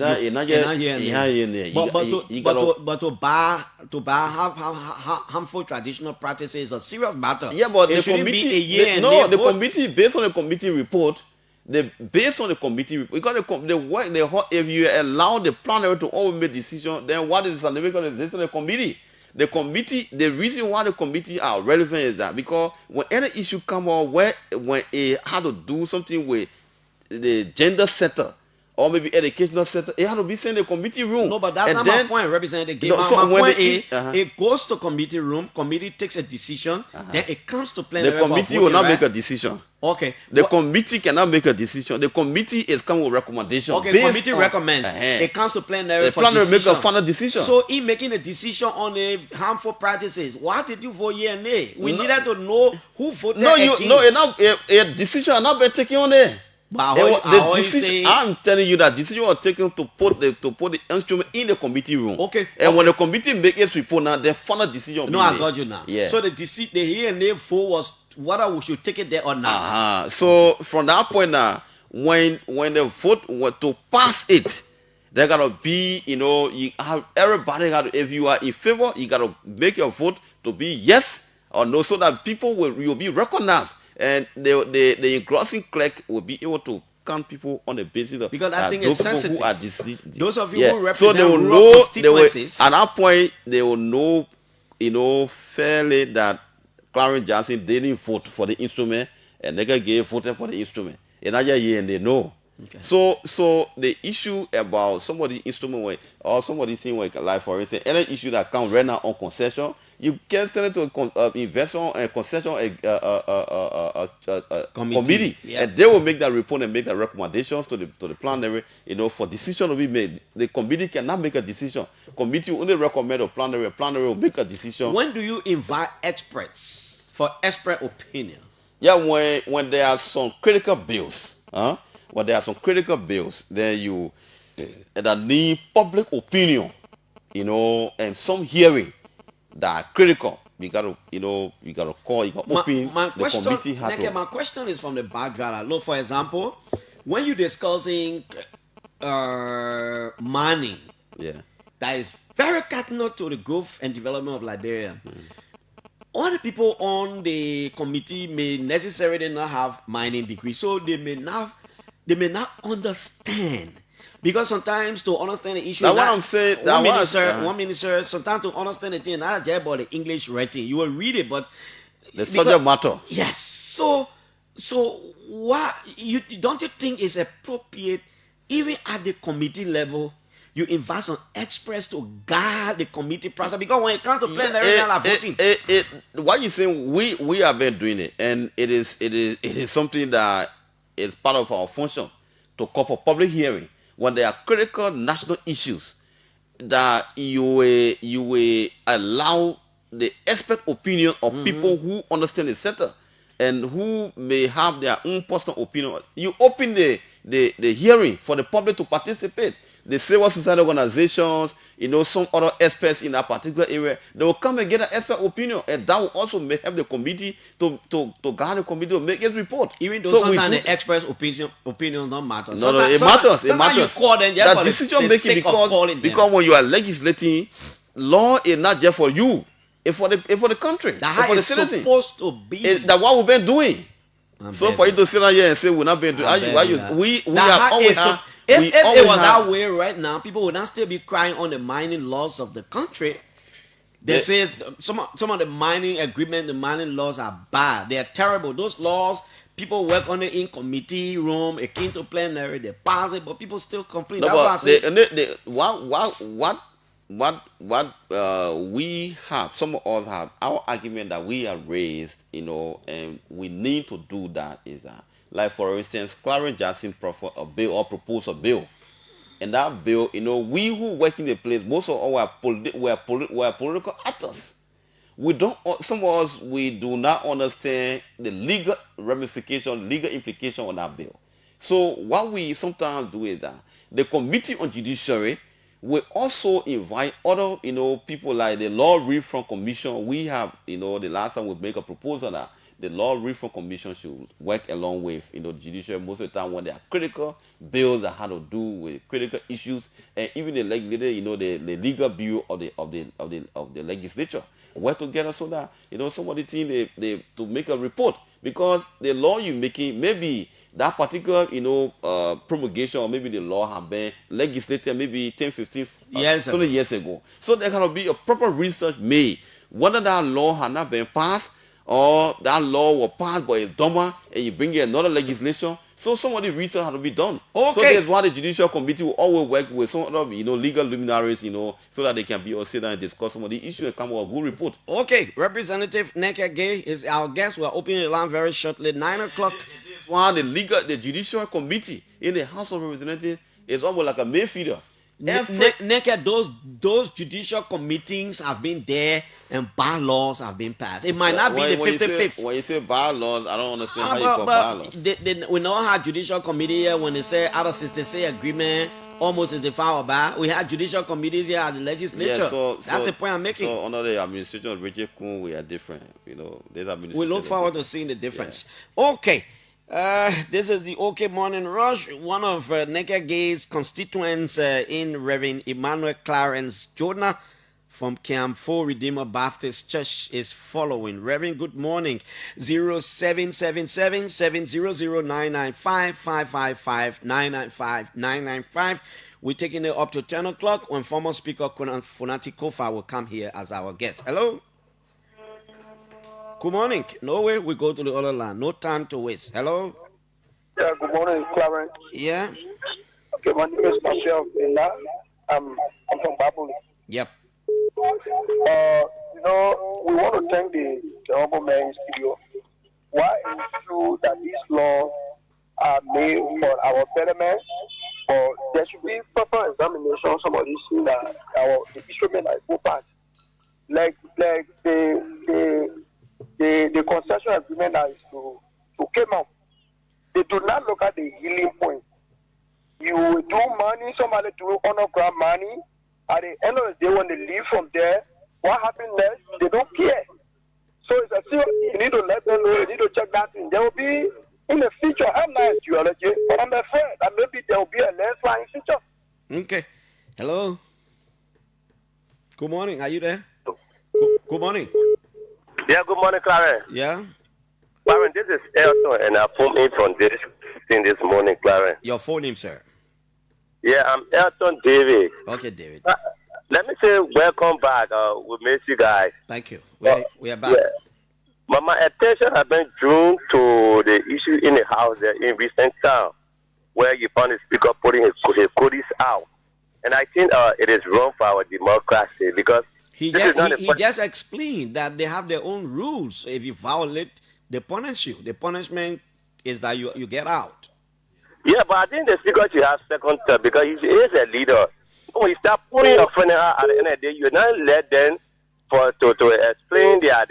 to bar harmful traditional practices is a serious matter. Yeah, but it the committee, committee, based on the committee report. Based on the committee, because if you allow the plenary to always make decisions, then what is the significance of the committee? The committee, the reason why the committee are relevant is that because when any issue come up when it had to do something with the gender sector or maybe educational center. It has to be sent in the committee room. No, but that's and not then, my point, Representative Gay. No, My so when point they is, eat, it goes to committee room, committee takes a decision, then it comes to the plenary. committee will not make a decision. Okay. The committee cannot make a decision. The committee is coming with recommendation. Okay, committee recommends. It comes to plenary the for plenary decision. make a final decision. So in making a decision on the harmful practices, why did you vote yeah and nay? We No. needed to know who voted No, against. a decision has not been taken on there. But The decision, I'm telling you that decision was taken to put the instrument in the committee room. Okay. And when the committee make its report now, the final decision will No, be I made. got you now. Yeah. So the hear and nay vote was whether we should take it there or not. So from that point now, when the vote was to pass it, there gotta be, you have everybody got to, if you are in favor, you gotta make your vote to be yes or no, so that people will be recognized, and the engrossing clerk will be able to count people on the basis of because I think it's sensitive. Those of you who represent so they will rural know, constituencies. at that point they will know, fairly that Clarence Johnson didn't vote for the instrument, and Nigga Gay voted for the instrument. And I hear and they know. Okay. So the issue about somebody instrument or somebody thing like for instance, any issue that comes right now on concession, you can send it to investment and concession committee, yeah. and they will make that report and make the recommendations to the plenary, for decision to be made. The committee cannot make a decision. Committee will only recommend a plenary. A plenary will make a decision. When do you invite experts for expert opinion? Yeah, when there are some critical bills, when there are some critical bills, then you that need public opinion, and some hearing that are critical. You gotta call, you gotta open my the question, committee. my question is from the background. Look, for example, when you're discussing mining, that is very cardinal to the growth and development of Liberia. All the people on the committee may necessarily not have mining degrees, so they may not understand. Because sometimes to understand the issue, That's what I'm saying. One minister, sometimes to understand the thing, not just about the English writing. You will read it, but the subject matter. Yes. So why you don't you think it's appropriate, even at the committee level, you invite some experts to guide the committee process? Because when it comes to plenary voting, what you saying? We have been doing it, and it is something that is part of our function to call for public hearing when there are critical national issues, that you will allow the expert opinion of people who understand the sector and who may have their own personal opinion. You open the hearing for the public to participate. The civil society organizations, some other experts in that particular area, they will come and get an expert opinion, and that will also help the committee to guide the committee to make its report. Even though sometimes the experts' opinion don't matter. No, it matters. It matters. You call them just that for decision the making sake of calling because them. when you are legislating, law is not just for you; it's for the country. That for the is citizen. supposed to be. That's what we've been doing. So for you to sit down here and say we're not been doing, we have always had. If it was that way right now, people would not still be crying on the mining laws of the country. They say some of the mining agreement, the mining laws are bad. They are terrible. Those laws, people work on it in committee room, it came to plenary, they pass it, but people still complain. No, that's what we have, some of us have, our argument that we have raised, and we need to do that is that, like for instance, Clarence Johnson proposed a bill. And that bill, we who work in the place, most of us were political actors. Some of us, we do not understand the legal ramification, legal implication of that bill. So what we sometimes do is that the Committee on Judiciary will also invite other, people like the Law Reform Commission. We have, the last time we make a proposal that the Law Reform Commission should work along with, the judiciary most of the time when there are critical bills that have to do with critical issues, and even the legislature, the legal bureau of the legislature work together so that some of the things they to make a report, because the law you're making maybe that particular promulgation, or maybe the law have been legislated maybe 10, 15, 20 years ago. So there can be a proper research made whether that law has not been passed, or that law was passed by a dormant, and you bring in another legislation So some of the research has to be done. Okay. So that's why the judicial committee will always work with some other, legal luminaries, so that they can be all sit down and discuss some of the issues and come up with a good report. Okay, Representative Neka Gay is our guest. We're opening the line very shortly, 9 o'clock. While the judicial committee in the House of Representatives is almost like a Mayfielder. Neka, those judicial committees have been there and bylaws have been passed. It might not be the 55th. When you say bylaws, I don't understand how you call bylaws. We know how judicial committee here, when they say out of 66 agreement, almost is the file by. We had judicial committees here at the legislature. Yeah, that's the point I'm making. So under the administration of Richard Kuhn, we are different. We look forward to seeing the difference. Yeah. Okay. This is the OK Morning Rush. One of Neka Gay's constituents in Reverend Emmanuel Clarence Jonah from Camp 4 Redeemer Baptist Church is following. Reverend, good morning. 0777-700-995-555-995-995. We're taking it up to 10 o'clock when former Speaker Funati Kofa will come here as our guest. Hello? Good morning. No way we go to the other line. No time to waste. Hello? Yeah, good morning, Clarence. Yeah? Okay, my name is Marcel. I'm from Babuli. Yep. We want to thank the Honorable Mayor in studio. Why is it true that these laws are made for our betterment? Or there should be proper examination of some of these things that the instrument like OPAS. Like the concession agreement that is to come out. They do not look at the healing point. You do money, somebody do underground money. At the end of the day, when they leave from there, what happens next? They don't care. So it's a serious thing. You need to let them know, you need to check that thing. There will be, in the future, I'm not a geologist, but I'm afraid that maybe there will be a landslide in the future. Okay. Hello? Good morning. Are you there? Good morning. Yeah, good morning, Clarence. Yeah? Clarence, this is Elton, and I phoned in from this thing this morning, Clarence. Your phone name, sir? Yeah, I'm Elton David. Okay, David. Let me say welcome back. We miss you guys. Thank you. We are back. Yeah. But my attention has been drawn to the issue in the House there in recent time, where you found the Speaker putting his codice out. And I think it is wrong for our democracy because he just explained that they have their own rules. If you violate, they punish you. The punishment is that you get out. Yeah, but I think the Speaker should have second term because he is a leader. When you start putting your friend out at the end of the day, you not let them to explain their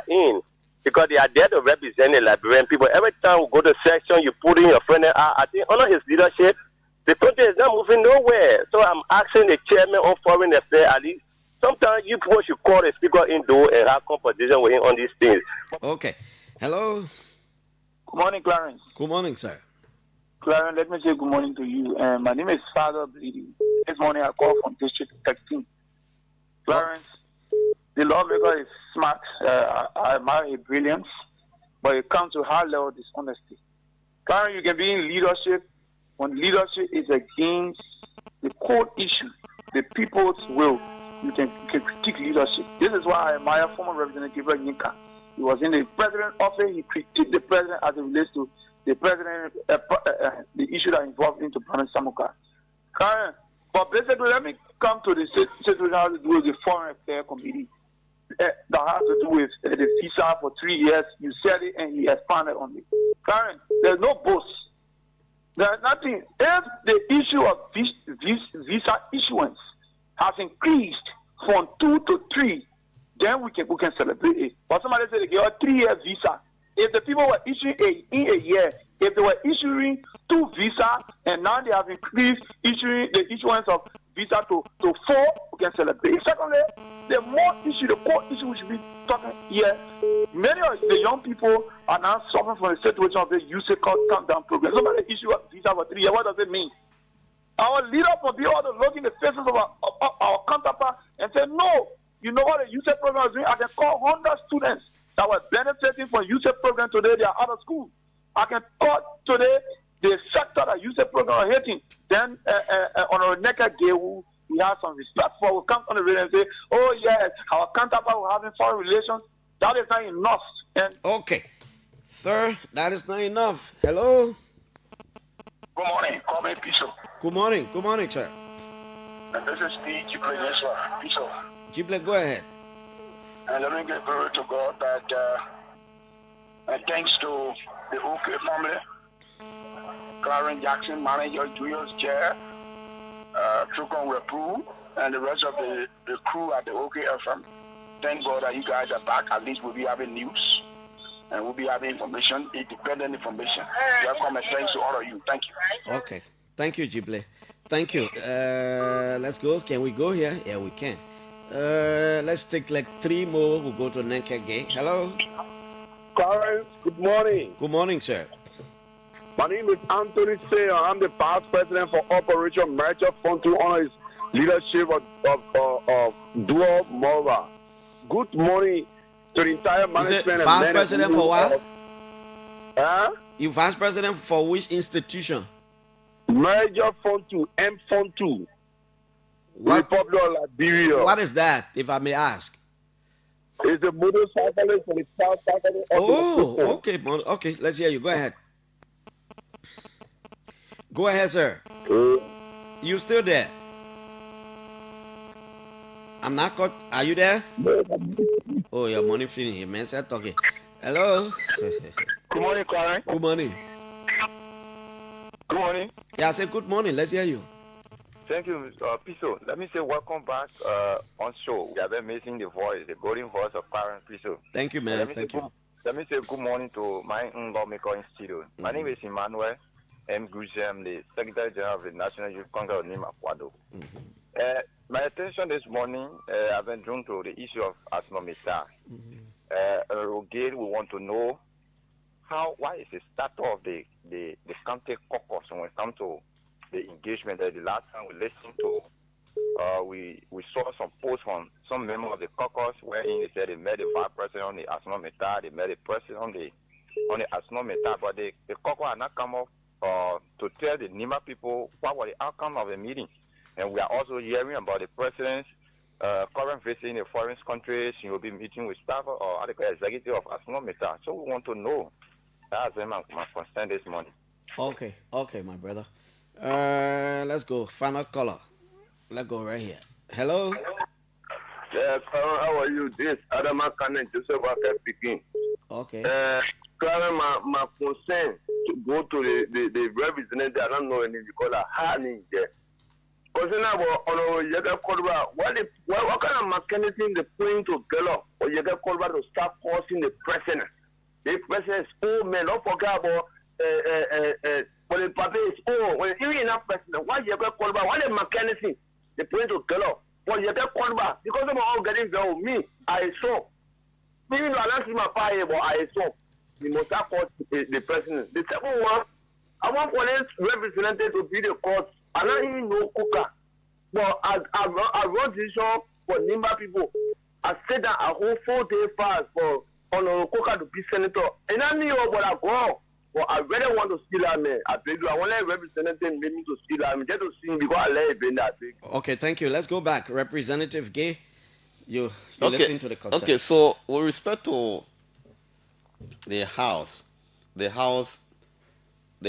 in. Because they are there to represent the Liberian people. Every time we go to section, you put in your friend out. I think under his leadership, the country is not moving nowhere. So I'm asking the chairman on foreign affairs, at least, sometimes you people should call the Speaker indoor and have conversation with him on these things. Okay. Hello? Good morning, Clarence. Good morning, sir. Clarence, let me say good morning to you. My name is Father Bleedy. This morning I called from District 16. Clarence, the lawmaker is smart. I admire his brilliance, but it comes to high level dishonesty. Clarence, you can be in leadership when leadership is against the core issue, the people's will. You can critique leadership. This is why I admire former Representative Gabriel Nyika. He was in the president's office. He critiqued the president as it relates to the president, the issue that involved into Brandon Samuka. But basically, let me come to the situation that has to do with the Foreign Affairs Committee. That has to do with the visa for 3 years. You said it and he expanded on it. Karen, there's no boast. There's nothing. If the issue of visa issuance has increased from 2 to 3, then we can celebrate it. But somebody said they gave a 3-year visa. If the people were issuing in a year, if they were issuing 2 visas and now they have increased issuing the issuance of visa to 4, we can celebrate. Secondly, the more issue, the core issue we should be talking here, many of the young people are now suffering from the situation of the USAID countdown program. Somebody issue a visa for 3 years. What does it mean? Our leader will be able to look in the faces of our counterparts and say, no, you know what the USAID program is doing? I can call 100 students that were benefiting from USAID program today, they are out of school. I can call today the sector that USAID program are hitting. Then on our Neka Gay, we have some respect for, we come on the radio and say, oh yes, our counterpart will having foreign relations. That is not enough. And okay. Sir, that is not enough. Hello? Good morning. Call me Piso. Good morning, sir. And this is the Jible Yeswa, Piso. Jible, go ahead. And let me give glory to God that, and thanks to the OK family, Clarence Jackson, manager, Julius Chair, Trukon Repu, and the rest of the crew at the OK FM. Thank God that you guys are back. At least we'll be having news and we'll be having information, independent information. Welcome and thanks to all of you. Thank you. Okay. Thank you, Jible. Thank you. Let's go. Can we go here? Yeah, we can. Let's take like 3 more. We'll go to Nenkege. Hello. Clarence, good morning. Good morning, sir. My name is Anthony Sayer. I'm the past president for Operation Merger Fund to honor his leadership of Duo Mora. Good morning to the entire management. You vice president for what? You vice president for which institution? Merger Fund 2, M Fund 2. Republic of Liberia. What is that, if I may ask? It's a motorcyclist for the South African. Oh, okay. Okay, let's hear you. Go ahead. Go ahead, sir. You still there? I'm not caught. Are you there? Oh, your money feeling here, man. Start talking. Hello. Good morning, Clarence. Good morning. Good morning. Yeah, I said good morning. Let's hear you. Thank you, Piso. Let me say welcome back on show. We have been missing the voice, the golden voice of Clarence Piso. Thank you, man. Thank you. Let me say good morning to my lawmaker in studio. My name is Emmanuel M. Guzem. I'm the Secretary General of the National Youth Congress of Nima Kwado. My attention this morning, I've been drawn to the issue of asnometa. Again, we want to know why is the status of the county caucus when it comes to the engagement. The last time we listened to, we saw some posts from some member of the caucus wherein they said they met the vice president on the asnometa, they met the president on the asnometa, but the caucus had not come up to tell the Nima people what was the outcome of the meeting. And we are also hearing about the president's current visit in the foreign countries. He will be meeting with staff or executive of asnometa. So we want to know. That's my concern this morning. Okay, my brother. Let's go. Final caller. Let's go right here. Hello. Yeah, how are you? This Adama Kanen Joseph Walker speaking. Okay. Clarence, my concern to go to the representative. I don't know any because I had there. Concern about what kind of mechanism they putting together or you get called to start forcing the president. The president is old man. Don't forget about when the party is old. When you enough president, why you get called back? What the mechanism they putting together? But you get called back because I'm all getting there. Me, I saw. Even though I don't see my fire, but I saw. We must support the president. The second one, I want police representative to be the court. I don't even know Kuka. But I wrote this show for Nimba people. I said that a whole 4-day fast for Kuka to be senator. And I knew what I go. But I really want to see that man. I beg you. I want to representative me to see that man. Just to see him because I let it that big. Okay, thank you. Let's go back. Representative Gay, you listen to the concept. Okay, so with respect to the House, the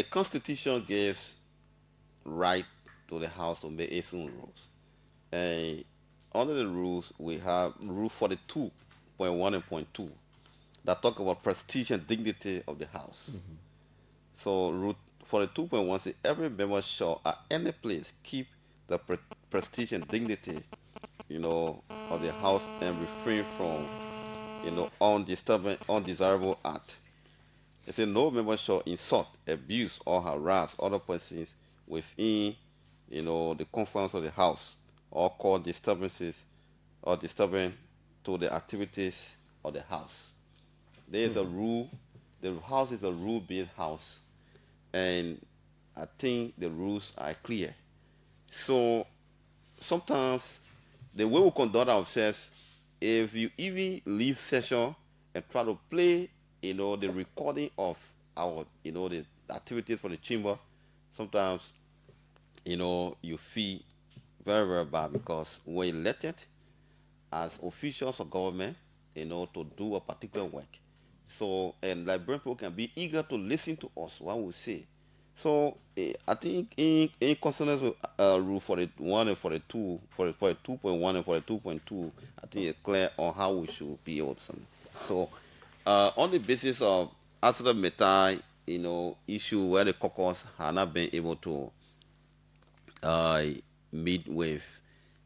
Constitution gives right to the House to make its own rules. And under the rules, we have Rule 42.1 and .2 that talk about prestige and dignity of the House. So Rule 42.1 says every member shall at any place keep the prestige and dignity, of the House and refrain from, undesirable act. It says no member shall insult, abuse, or harass other persons within, the confines of the House, or cause disturbances or disturbance to the activities of the House. There is a rule. The House is a rule-based house, and I think the rules are clear. So sometimes the way we conduct ourselves, if you even leave session and try to play, the recording of our, the activities for the chamber, sometimes, you feel very, very bad because we're elected as officials of government, to do a particular work. So, and Liberian people can be eager to listen to us, what we say. So I think in consonance with rule 41 and 42, for the 2.1 and for the 2.2, I think it's clear on how we should be able to. So on the basis of after the meta, issue where the caucus have not been able to uh, meet with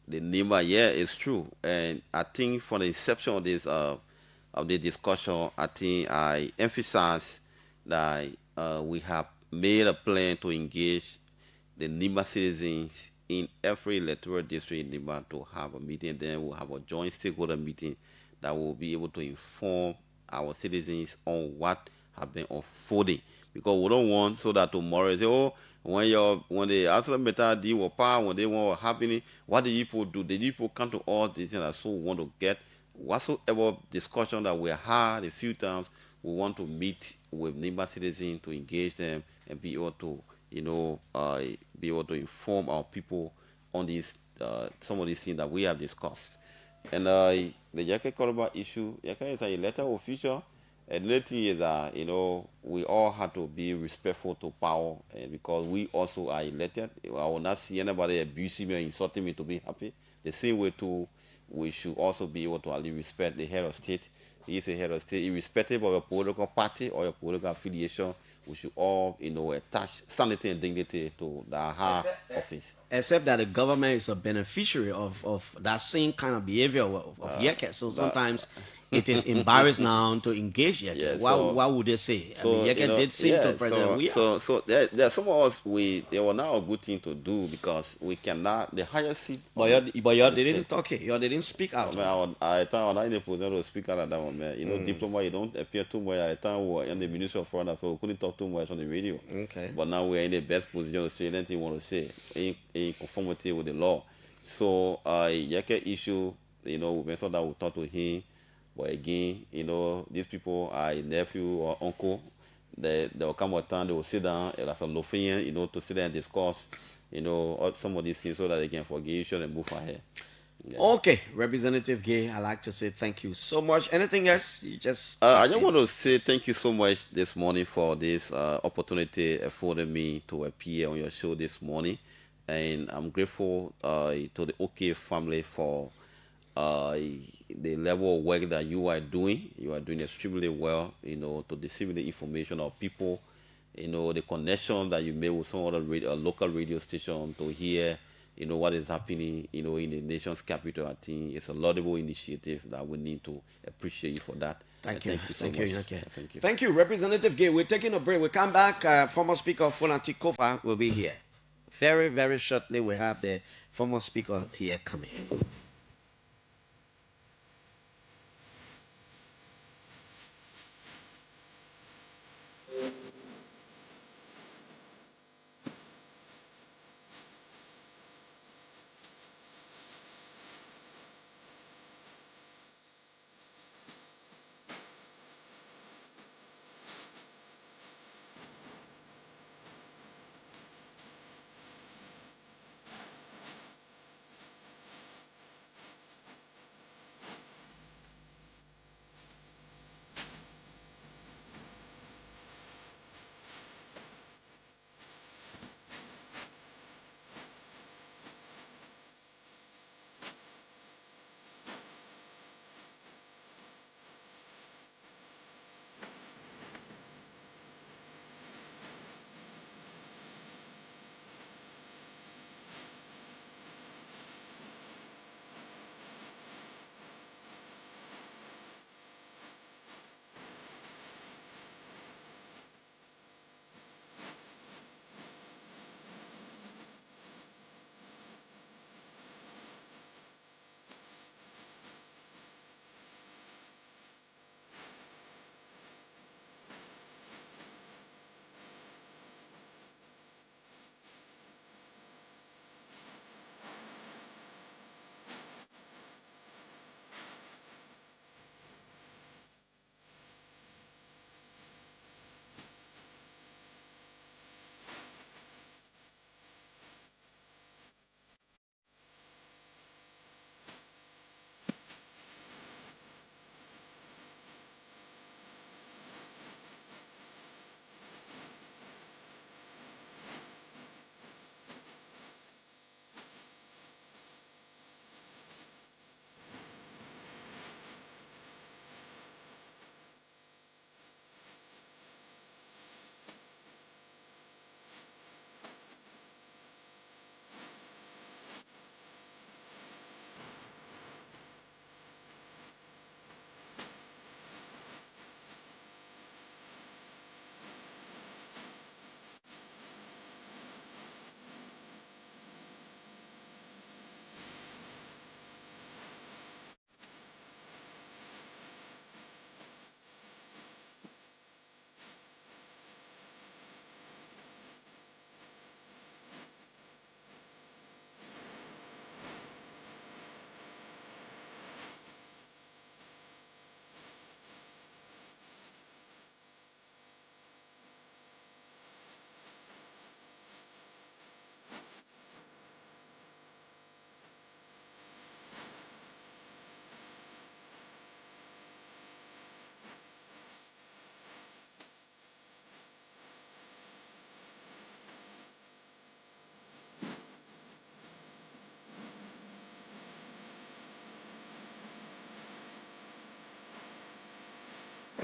the NEMA, yeah, it's true. And I think from the inception of the discussion, I think I emphasize that we have made a plan to engage the NEMA citizens in every electoral district in NEMA to have a meeting. Then we'll have a joint stakeholder meeting that will be able to inform our citizens on what have been unfolding. Because we don't want so that tomorrow they say, oh, when the Asylum Meta deal was power, when they want happening, what do people do? The people come to all these things that so want to get whatsoever discussion that we had a few times. We want to meet with NEMA citizens to engage them and be able to, be able to inform our people on these some of these things that we have discussed. And the Yaka Koroba issue, Yaka is a letter official. And the thing is that, we all have to be respectful to power, and because we also are elected. I will not see anybody abusing me or insulting me to be happy. The same way too, we should also be able to at least respect the head of state. He is a head of state, irrespective of your political party or your political affiliation. We should all, attach sanity and dignity to the high office. Except that the government is a beneficiary of that same kind of behavior of Yeke. So sometimes it is embarrassed now to engage Yeke. Yeah, Why would they say? So, Yeke did seem to President Weah. So there are some of us, they were now a good thing to do because we cannot, the highest seat. But you didn't talk it. You didn't speak out. I thought I was not in a position to speak out at that one, man. Diploma, you don't appear too much. At the time we were in the Ministry of Foreign Affairs, we couldn't talk too much on the radio. Okay. But now we're in the best position to say anything we want to say in conformity with the law. So, Yeke issue, we mentioned that we talk to him. But again, these people are a nephew or uncle. They will come at time, they will sit down like a Lofian, to sit there and discuss, some of these things so that they can forgive each other and move ahead. Yeah. Okay, Representative Gay, I'd like to say thank you so much. Anything else? I just want to say thank you so much this morning for this opportunity afforded me to appear on your show this morning. And I'm grateful to the OK family for the level of work that you are doing. You are doing extremely well, to disseminate the information of people, the connection that you made with some other local radio station to hear, what is happening, in the nation's capital. I think it's a laudable initiative that we need to appreciate you for that. Thank you. Thank you. Thank you, Representative Gay. We're taking a break. We come back. Former Speaker Fonati Kofa will be here. Very, very shortly, we have the former speaker here coming.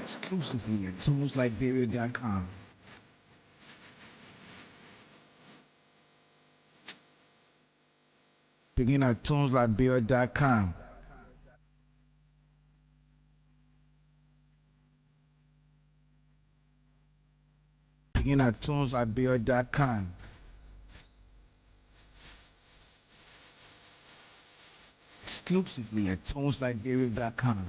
Exclusively at tunesliberia.com. Begin at tunesliberia.com. Begin at tunesliberia.com. Exclusively at tunesliberia.com.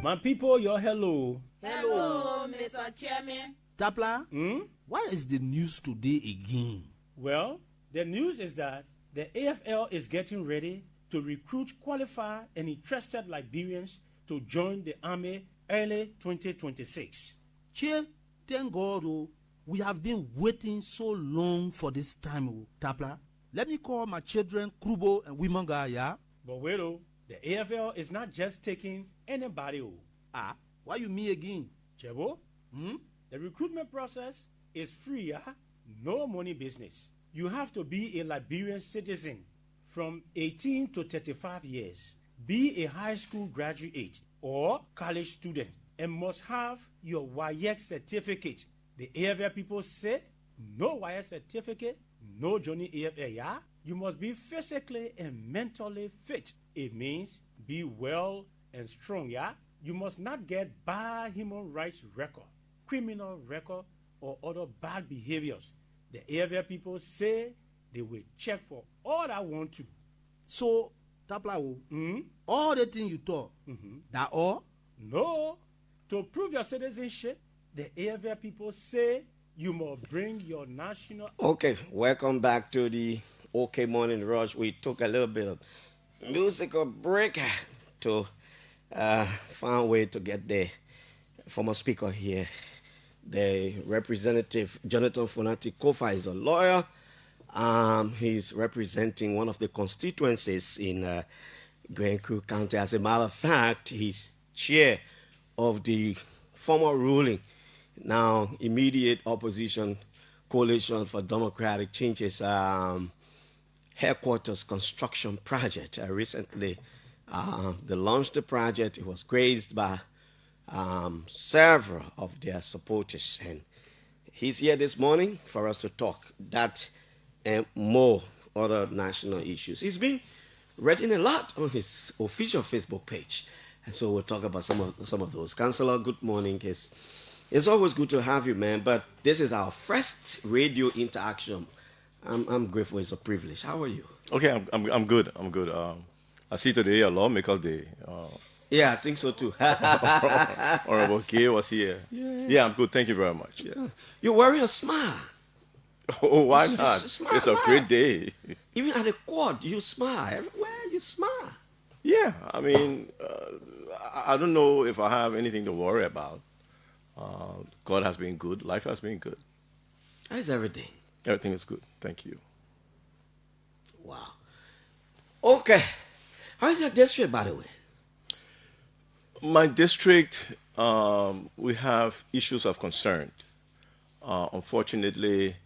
My people, your hello. Hello, Mr. Chairman. Tapla, why is the news today again? Well, the news is that the AFL is getting ready to recruit, qualify, and interested Liberians to join the army early 2026. Che, thank God, we have been waiting so long for this time, Tapla. Let me call my children Krubo and Wimanga, yeah? But wait, the AFL is not just taking anybody. Why you me again? Chebo, the recruitment process is free, no money business. You have to be a Liberian citizen from 18 to 35 years, be a high school graduate or college student, and must have your WAEC certificate. The AFL people say no WAEC certificate, no Johnny AFL, yeah? You must be physically and mentally fit. It means be well and strong, yeah? You must not get bad human rights record, criminal record, or other bad behaviors. The AFL people say they will check for all that want to. So, Tapla, all the things you talk, that all? No. To prove your citizenship, the AFL people say you must bring your national... Okay, welcome back to the OK Morning Rush. We took a little bit of musical break to find a way to get the former speaker here. The representative, Jonathan Fonati Kofa, is a lawyer. He's representing one of the constituencies in Grand Crew County. As a matter of fact, he's chair of the former ruling, now immediate opposition coalition for democratic changes headquarters construction project. Recently, they launched the project. It was graced by several of their supporters, and he's here this morning for us to talk that and more other national issues. He's been writing a lot on his official Facebook page, and so we'll talk about some of those. Councillor, good morning. It's always good to have you, man, but this is our first radio interaction. I'm grateful. It's a privilege. How are you? Okay, I'm good. I see today a lawmaker day. Yeah, I think so too. Honorable K was here. Yeah, I'm good. Thank you very much. Yeah. You're wearing a smile. Oh, why not? It's a great day. Even at the quad, you smile. Everywhere you smile. Yeah, I mean, I don't know if I have anything to worry about. God has been good. Life has been good. How's everything? Everything is good. Thank you. Wow. Okay. How is your district, by the way? My district, we have issues of concern. Unfortunately,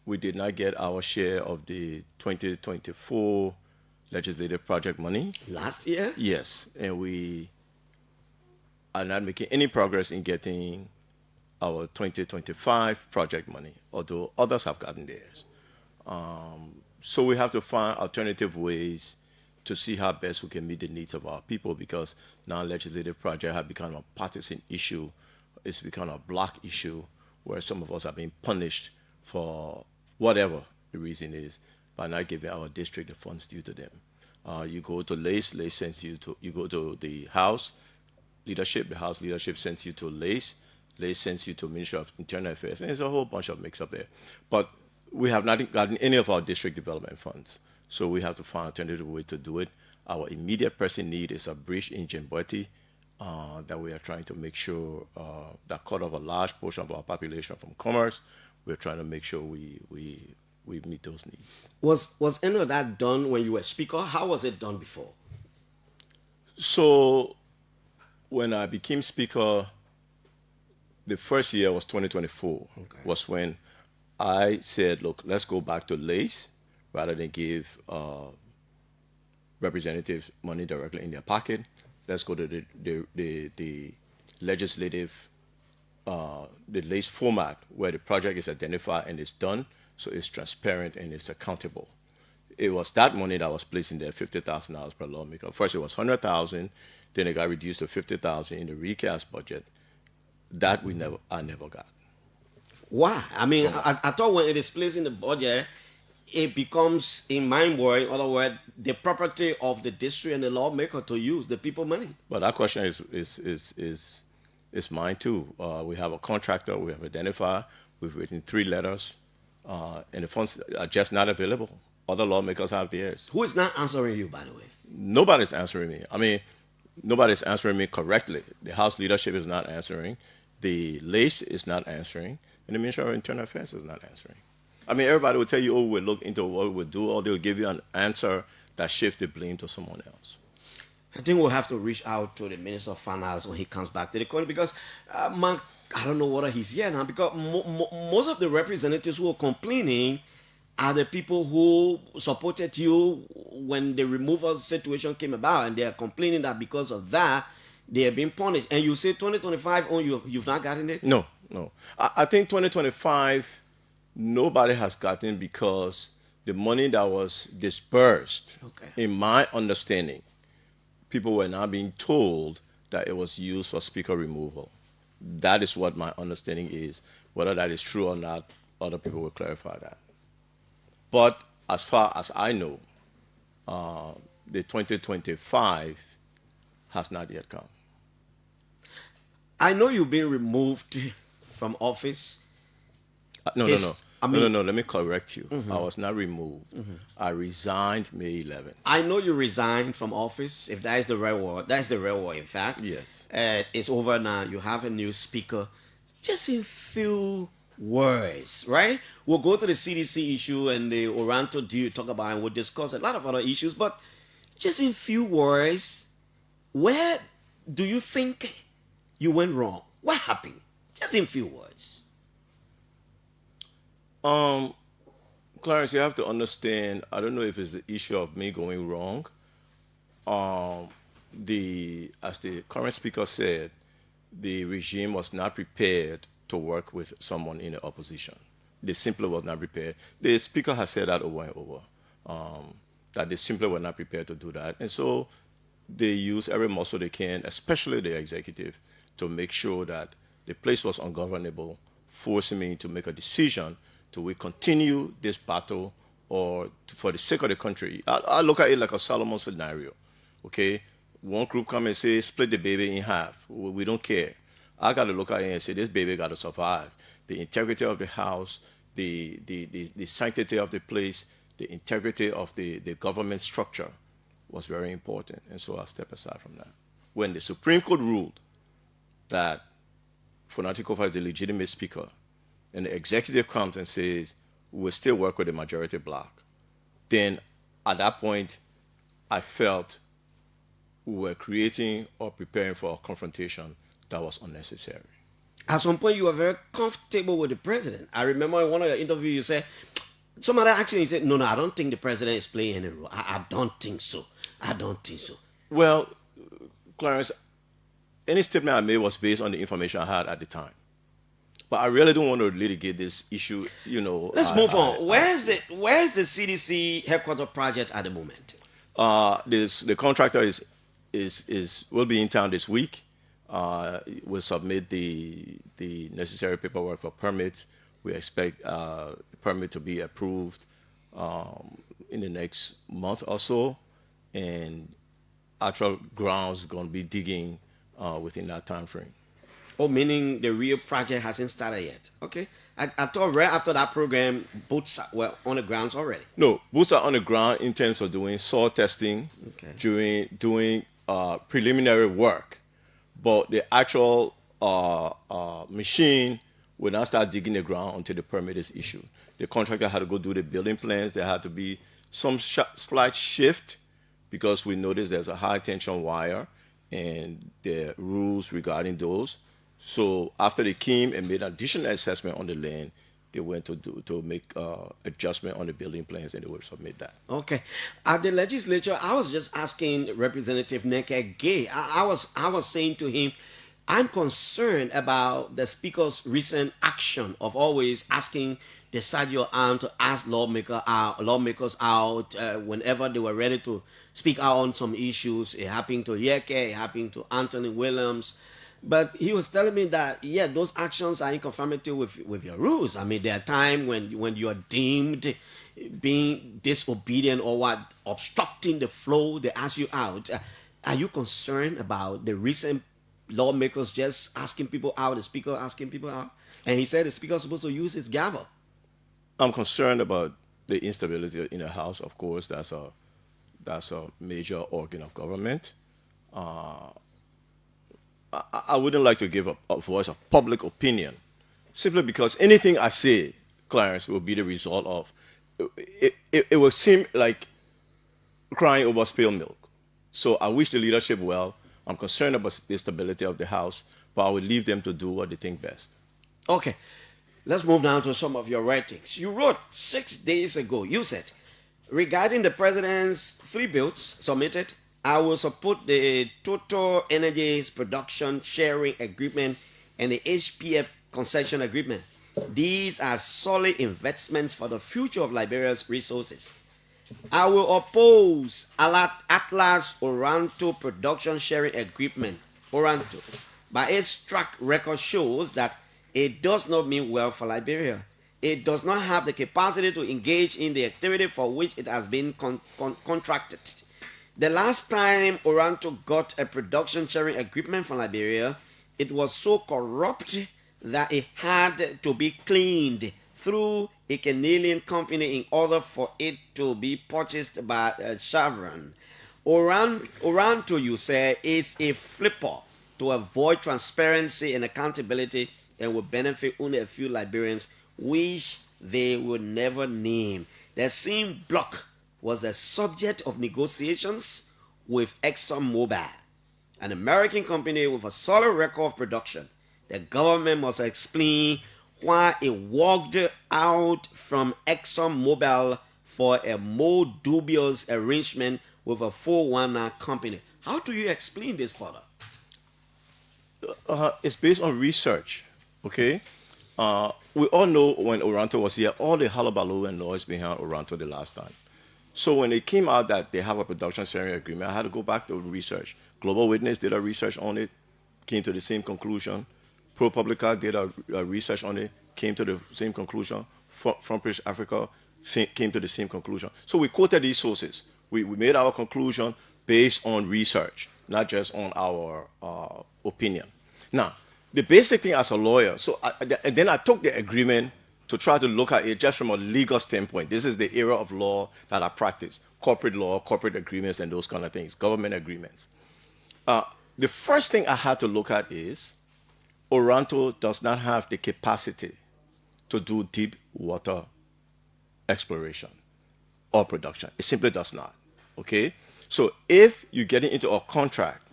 we did not get our share of the 2024 legislative project money. Last year? Yes, and we are not making any progress in getting our 2025 project money, although others have gotten theirs. So we have to find alternative ways to see how best we can meet the needs of our people, because now legislative project have become a partisan issue. It's become a block issue where some of us are being punished for whatever the reason is by not giving our district the funds due to them. You go to LACE sends you to, you go to the House leadership, the House leadership sends you to LACE sends you to Ministry of Internal Affairs, and there's a whole bunch of mix-up there. But we have not gotten any of our district development funds, so we have to find alternative way to do it. Our immediate pressing need is a bridge in Jemboiti that we are trying to make sure that cut off a large portion of our population from commerce. We're trying to make sure we meet those needs. Was any of that done when you were speaker? How was it done before? So when I became speaker, the first year was 2024, was when I said, look, let's go back to LACE rather than give representatives money directly in their pocket. Let's go to the legislative, the LACE format where the project is identified and it's done, so it's transparent and it's accountable. It was that money that was placed in there, $50,000 per lawmaker. First it was $100,000, then it got reduced to $50,000 in the recast budget. That I never got. Why? I mean, I thought when it is placed in the budget, it becomes, in my word, in other words, the property of the district and the lawmaker to use the people money. But that question is mine too. We have a contractor we have identified. We've written 3 letters, and the funds are just not available. Other lawmakers have theirs. Who is not answering you, by the way? Nobody's answering me. I mean, nobody's answering me correctly. The House leadership is not answering. The LACE is not answering. And the Ministry of Internal Affairs is not answering. I mean, everybody will tell you, oh, we'll look into what we'll do, or they'll give you an answer that shifts the blame to someone else. I think we'll have to reach out to the Minister of Finance when he comes back to the country, because, Mark, I don't know whether he's here now, because most of the representatives who are complaining are the people who supported you when the removal situation came about, and they are complaining that because of that, they are being punished. And you say 2025, oh, you've not gotten it? No. I think 2025, nobody has gotten, because the money that was dispersed, in my understanding, people were now being told that it was used for speaker removal. That is what my understanding is. Whether that is true or not, other people will clarify that. But as far as I know, the 2025 has not yet come. I know you've been removed from office. No. Let me correct you. I was not removed. I resigned May 11th. I know you resigned from office. If that is the right word, that's the right word. In fact, yes. It's over now. You have a new speaker. Just in few words, right? We'll go to the CDC issue and the Oranto deal you talk about, and we'll discuss a lot of other issues. But just in few words, where do you think you went wrong? What happened? Just in few words. Clarence, you have to understand, I don't know if it's the issue of me going wrong. As the current speaker said, the regime was not prepared to work with someone in the opposition. They simply was not prepared. The speaker has said that over and over, that they simply were not prepared to do that. And so they use every muscle they can, especially the executive, to make sure that the place was ungovernable, forcing me to make a decision. Do we continue this battle, or for the sake of the country? I look at it like a Solomon scenario, okay? One group come and say, split the baby in half. We don't care. I got to look at it and say, this baby got to survive. The integrity of the house, the sanctity of the place, the integrity of the government structure was very important. And so I step aside from that. When the Supreme Court ruled that Fonati Kofa is the legitimate speaker, and the executive comes and says, we'll still work with the majority bloc, then at that point, I felt we were creating or preparing for a confrontation that was unnecessary. At some point, you were very comfortable with the president. I remember in one of your interviews, you said, somebody actually said, no, I don't think the president is playing any role. I don't think so. Well, Clarence, any statement I made was based on the information I had at the time. But I really don't want to litigate this issue, Let's move on. Where's the CDC headquarters project at the moment? The contractor will be in town this week. We'll submit the necessary paperwork for permits. We expect permit to be approved in the next month or so, and actual grounds going to be digging within that time frame. Oh, meaning the real project hasn't started yet. Okay. I thought right after that program, boots were on the grounds already. No, boots are on the ground in terms of doing soil testing, doing preliminary work. But the actual machine will not start digging the ground until the permit is issued. The contractor had to go do the building plans. There had to be some slight shift because we noticed there's a high tension wire and the rules regarding those. So after they came and made an additional assessment on the land, they went to make adjustment on the building plans and they will submit that. Okay. At the legislature, I was just asking Representative Neke Gay. I was saying to him, I'm concerned about the Speaker's recent action of always asking the Sergio Arm to ask lawmakers out whenever they were ready to speak out on some issues. It happened to Yeke, it happened to Anthony Williams. But he was telling me that, yeah, those actions are in conformity with your rules. I mean, there are times when you are deemed being disobedient or obstructing the flow, they ask you out. Are you concerned about the recent lawmakers just asking people out, the Speaker asking people out? And he said the Speaker is supposed to use his gavel. I'm concerned about the instability in the House. Of course, that's a major organ of government. I wouldn't like to give a voice of public opinion simply because anything I say, Clarence, will be the result of it will seem like crying over spilled milk. So I wish the leadership well. I'm concerned about the stability of the House, but I will leave them to do what they think best. Okay, let's move now to some of your writings. You wrote 6 days ago, you said, regarding the president's 3 bills submitted, I will support the Total Energies Production Sharing Agreement and the HPF Concession Agreement. These are solid investments for the future of Liberia's resources. I will oppose Atlas Oranto Production Sharing Agreement, Oranto, but its track record shows that it does not mean well for Liberia. It does not have the capacity to engage in the activity for which it has been contracted. The last time Oranto got a production sharing agreement from Liberia, it was so corrupt that it had to be cleaned through a Canadian company in order for it to be purchased by Chevron. Oranto, you say, is a flipper to avoid transparency and accountability and will benefit only a few Liberians, which they will never name. The same block was the subject of negotiations with ExxonMobil, an American company with a solid record of production. The government must explain why it walked out from ExxonMobil for a more dubious arrangement with a 419 company. How do you explain this, Father? It's based on research, okay? We all know when Oranto was here, all the hullabaloo and noise behind Oranto the last time. So when it came out that they have a production sharing agreement, I had to go back to research. Global Witness did a research on it, came to the same conclusion. ProPublica did a research on it, came to the same conclusion. Front Page Africa came to the same conclusion. So we quoted these sources. We made our conclusion based on research, not just on our opinion. Now, the basic thing as a lawyer, and then I took the agreement to try to look at it just from a legal standpoint. This is the area of law that I practice: corporate law, corporate agreements, and those kind of things, government agreements. The first thing I had to look at is Oranto does not have the capacity to do deep water exploration or production. It simply does not, okay? So if you're getting into a contract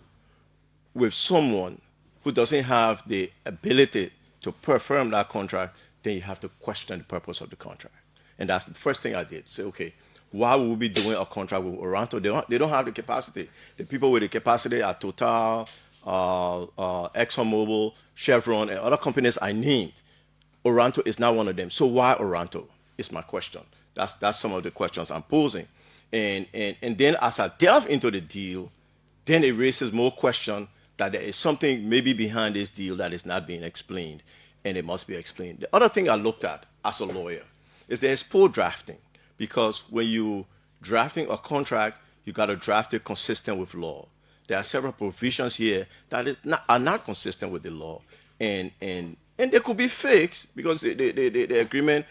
with someone who doesn't have the ability to perform that contract, then you have to question the purpose of the contract. And that's the first thing I did. Say, okay, why would we be doing a contract with Oranto? They don't have the capacity. The people with the capacity are Total, ExxonMobil, Chevron, and other companies I named. Oranto is not one of them. So why Oranto is my question. That's some of the questions I'm posing. And then as I delve into the deal, then it raises more question that there is something maybe behind this deal that is not being explained, and it must be explained. The other thing I looked at as a lawyer is there's poor drafting, because when you drafting a contract, you got to draft it consistent with law. There are several provisions here that are not consistent with the law, and they could be fixed, because the agreement,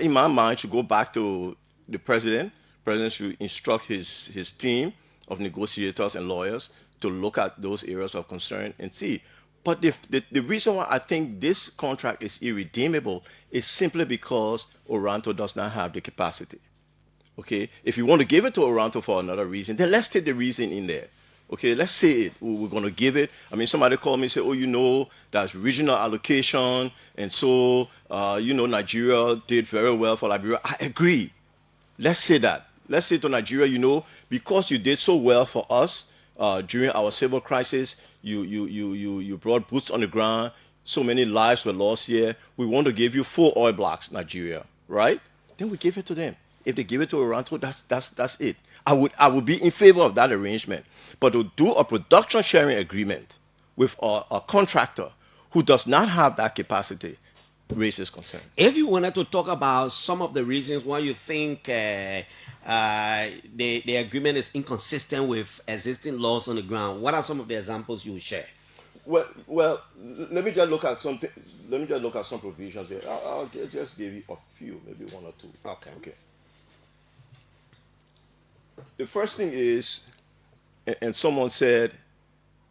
in my mind, should go back to the president. The president should instruct his team of negotiators and lawyers to look at those areas of concern and see. But the reason why I think this contract is irredeemable is simply because Oranto does not have the capacity. Okay? If you want to give it to Oranto for another reason, then let's take the reason in there. Okay, let's say it. We're going to give it. I mean, somebody called me and said, oh, that's regional allocation. And so, Nigeria did very well for Liberia. I agree. Let's say that. Let's say to Nigeria, because you did so well for us during our civil crisis, you brought boots on the ground, so many lives were lost here. We want to give you 4 oil blocks, Nigeria, right? Then we give it to them. If they give it to Oranto, that's it. I would be in favor of that arrangement. But to do a production sharing agreement with a contractor who does not have that capacity raises concern. If you wanted to talk about some of the reasons why you think the agreement is inconsistent with existing laws on the ground, what are some of the examples you share? Well, let me just look at something. Let me just look at some provisions here. I'll just give you a few, maybe 1 or 2. Okay. The first thing is, and someone said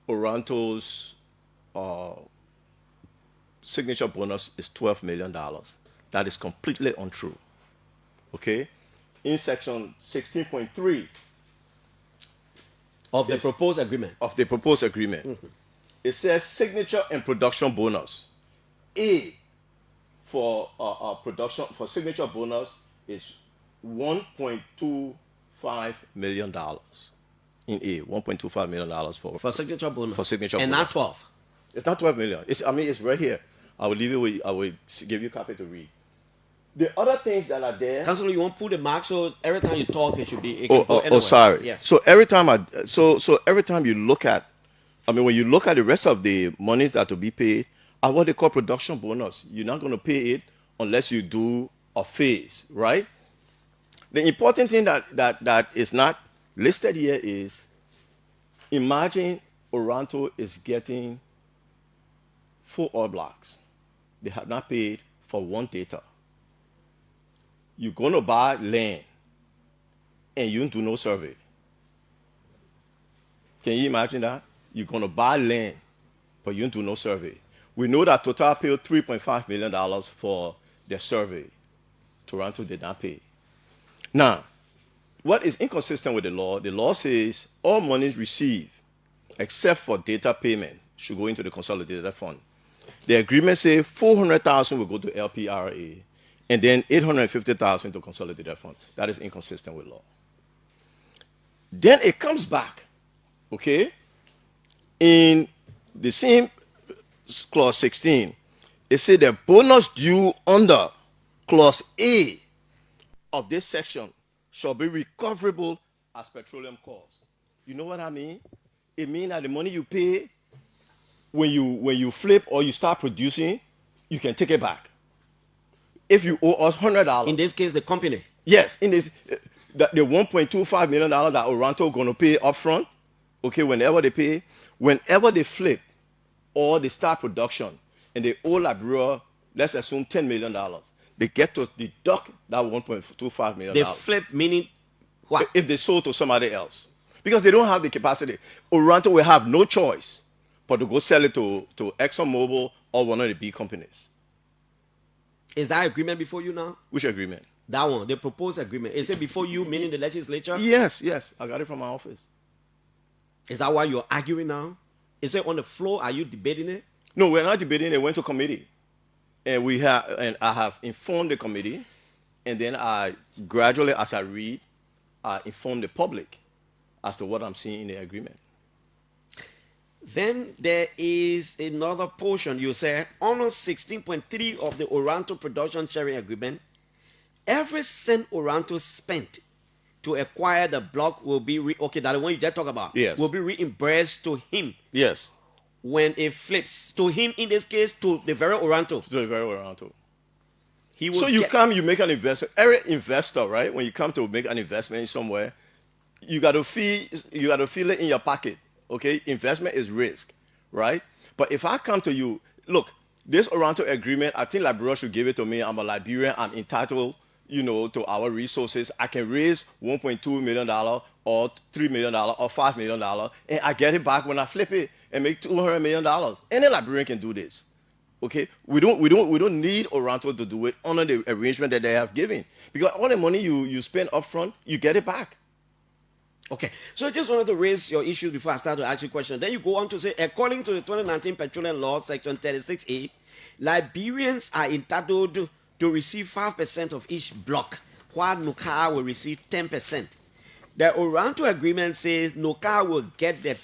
Oranto's signature bonus is $12 million. That is completely untrue. Okay? In section 16.3 of the proposed agreement. Mm-hmm. It says signature and production bonus. A for production for signature bonus is $1.25 million. In A, $1.25 million for signature bonus. For signature and bonus. not 12. It's not 12 million. It's right here. I will leave it with. I will give you a copy to read. The other things that are there. Councilor, you won't put the mark, so every time you talk, it should be. Sorry. Yeah. So every time every time you look at, when you look at the rest of the monies that will be paid, are what they call production bonus. You're not going to pay it unless you do a phase, right? The important thing that is not listed here is, imagine Oranto is getting 4 oil blocks. They have not paid for 1 data. You're going to buy land and you don't do no survey. Can you imagine that? You're going to buy land, but you don't do no survey. We know that Total paid $3.5 million for their survey. Toronto did not pay. Now, what is inconsistent with the law says all monies received, except for data payment, should go into the consolidated fund. The agreement says $400,000 will go to LPRA, and then $850,000 to consolidated fund. That is inconsistent with law. Then it comes back, okay? In the same clause 16, it said the bonus due under clause A of this section shall be recoverable as petroleum costs. You know what I mean? It means that the money you pay when you flip or you start producing, you can take it back. If you owe us $100, in this case, the company. Yes, in this the $1.25 million that Oranto going to pay upfront, okay, whenever they flip or they start production and they owe Liberia, let's assume $10 million, they get to deduct that $1.25 million. They flip meaning what? If they sold to somebody else. Because they don't have the capacity. Oranto will have no choice but to go sell it to ExxonMobil or one of the big companies. Is that agreement before you now? Which agreement? That one, the proposed agreement. Is it before you, meaning the legislature? Yes. I got it from my office. Is that why you're arguing now? Is it on the floor? Are you debating it? No, we're not debating it. It went to committee. And I have informed the committee. And then I gradually, as I read, I inform the public as to what I'm seeing in the agreement. Then there is another portion. You say, under 16.3 of the Oranto production sharing agreement, every cent Oranto spent to acquire the block will be, okay, that the one you just talked about, Yes. will be reimbursed to him. Yes. When it flips. To him, in this case, to the very Oranto. To the very Oranto. He will So you make an investment. Every investor, right? When you come to make an investment somewhere, you got to feel it in your pocket. Okay, investment is risk, right? But if I come to you, look, this Oranto agreement, I think Liberia should give it to me. I'm a Liberian. I'm entitled, to our resources. I can raise $1.2 million or $3 million or $5 million, and I get it back when I flip it and make $200 million. Any Liberian can do this. Okay, we don't need Oranto to do it under the arrangement that they have given, because all the money you spend up front, you get it back. Okay, so I just wanted to raise your issues before I start to ask you questions. Then you go on to say, according to the 2019 Petroleum Law, Section 36A, Liberians are entitled to receive 5% of each block, while Nuka will receive 10%. The Oranto agreement says Nuka will get the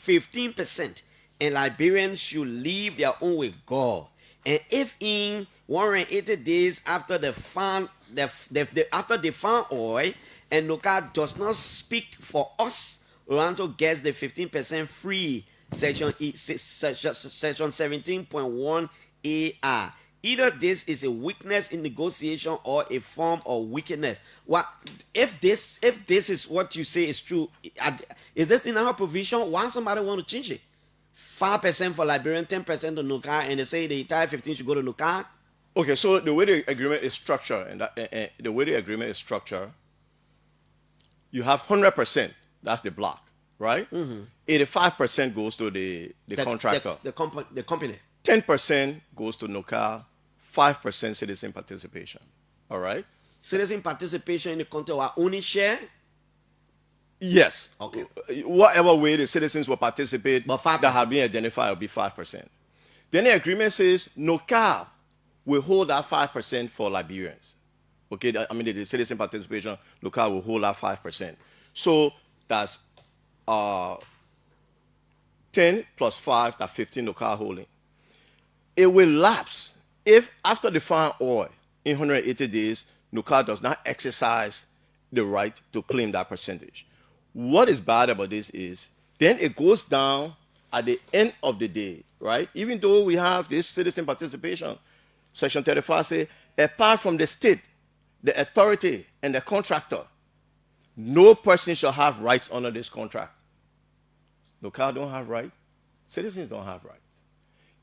15%, and Liberians should leave their own with God. And if in 180 days after they found oil, and Nuka does not speak for us, Oranto gets the 15% free, section 17.1 AR. Either this is a weakness in negotiation or a form of wickedness. Well, if this is what you say is true, is this in our provision? Why somebody want to change it? 5% for Liberian, 10% to Nuka, and they say the entire 15 should go to Nuka? Okay, so the way the agreement is structured, you have 100%, that's the block, right? 85% goes to the contractor. The company. 10% goes to NOCA, 5% citizen participation, all right? Citizen participation in the country or owning share? Yes. Okay. Whatever way the citizens will participate but 5%. That have been identified will be 5%. Then the agreement says NOCA will hold that 5% for Liberians. Okay, the citizen participation, NOCA will hold that 5%. So that's 10 plus 5, that's 15 NOCA holding. It will lapse if after the found oil in 180 days, NOCA does not exercise the right to claim that percentage. What is bad about this is then it goes down at the end of the day, right? Even though we have this citizen participation, Section 35 says, apart from the state, the authority, and the contractor, no person shall have rights under this contract. NOCA don't have rights. Citizens don't have rights.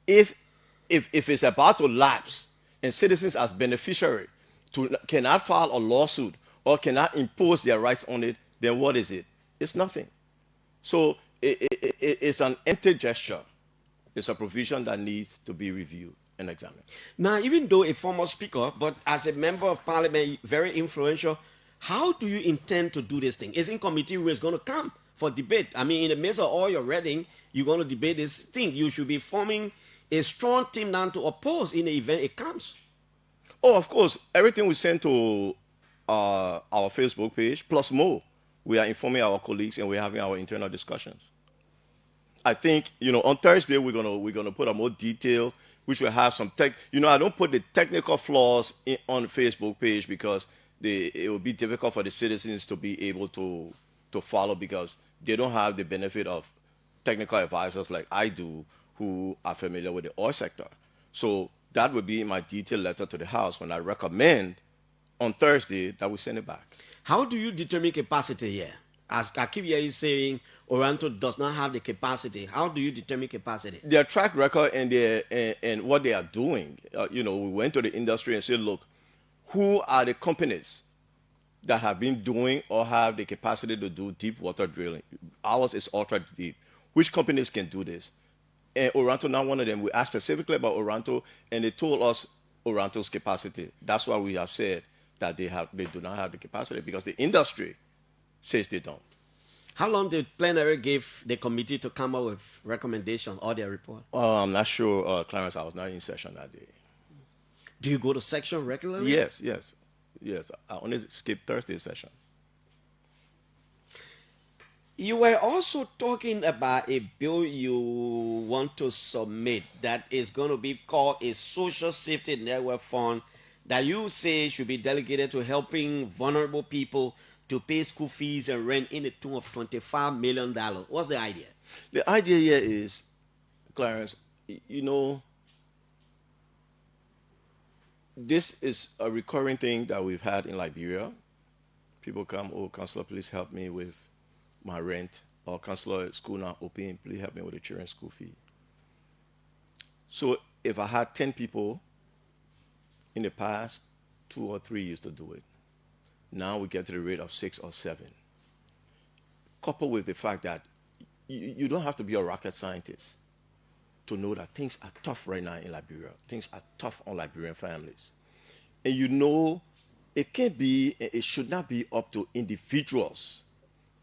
If it's about to lapse and citizens as beneficiary cannot file a lawsuit or cannot impose their rights on it, then what is it? It's nothing. So it's an empty gesture. It's a provision that needs to be reviewed and examined. Now, even though a former speaker, but as a member of parliament, very influential, how do you intend to do this thing? Isn't committee where it's going to come for debate? I mean, in the midst of all your reading, you're going to debate this thing. You should be forming a strong team now to oppose in the event it comes. Oh, of course. Everything we send to our Facebook page, plus more. We are informing our colleagues and we're having our internal discussions. I think, on Thursday, we're gonna put a more detail, which will have some I don't put the technical flaws on the Facebook page because it will be difficult for the citizens to be able to follow because they don't have the benefit of technical advisors like I do who are familiar with the oil sector. So that would be my detailed letter to the House when I recommend on Thursday that we send it back. How do you determine capacity here? As I keep hearing you saying, Oranto does not have the capacity. How do you determine capacity? Their track record and what they are doing. We went to the industry and said, look, who are the companies that have been doing or have the capacity to do deep water drilling? Ours is ultra deep. Which companies can do this? And Oranto, not one of them. We asked specifically about Oranto, and they told us Oranto's capacity. That's why we have said that they do not have the capacity because the industry says they don't. How long did plenary give the committee to come up with recommendations or their report? I'm not sure, Clarence. I was not in session that day. Do you go to section regularly? Yes. I only skip Thursday session. You were also talking about a bill you want to submit that is going to be called a social safety network fund that you say should be delegated to helping vulnerable people to pay school fees and rent in the tune of $25 million. What's the idea? The idea here is, Clarence, you know, this is a recurring thing that we've had in Liberia. People come, oh, counselor, please help me with my rent, or counselor, school not open, please help me with the children's school fee. So if I had 10 people in the past, 2 or 3 used to do it. Now we get to the rate of 6 or 7. Coupled with the fact that you don't have to be a rocket scientist to know that things are tough right now in Liberia. Things are tough on Liberian families. And you know, it can't be, it should not be up to individuals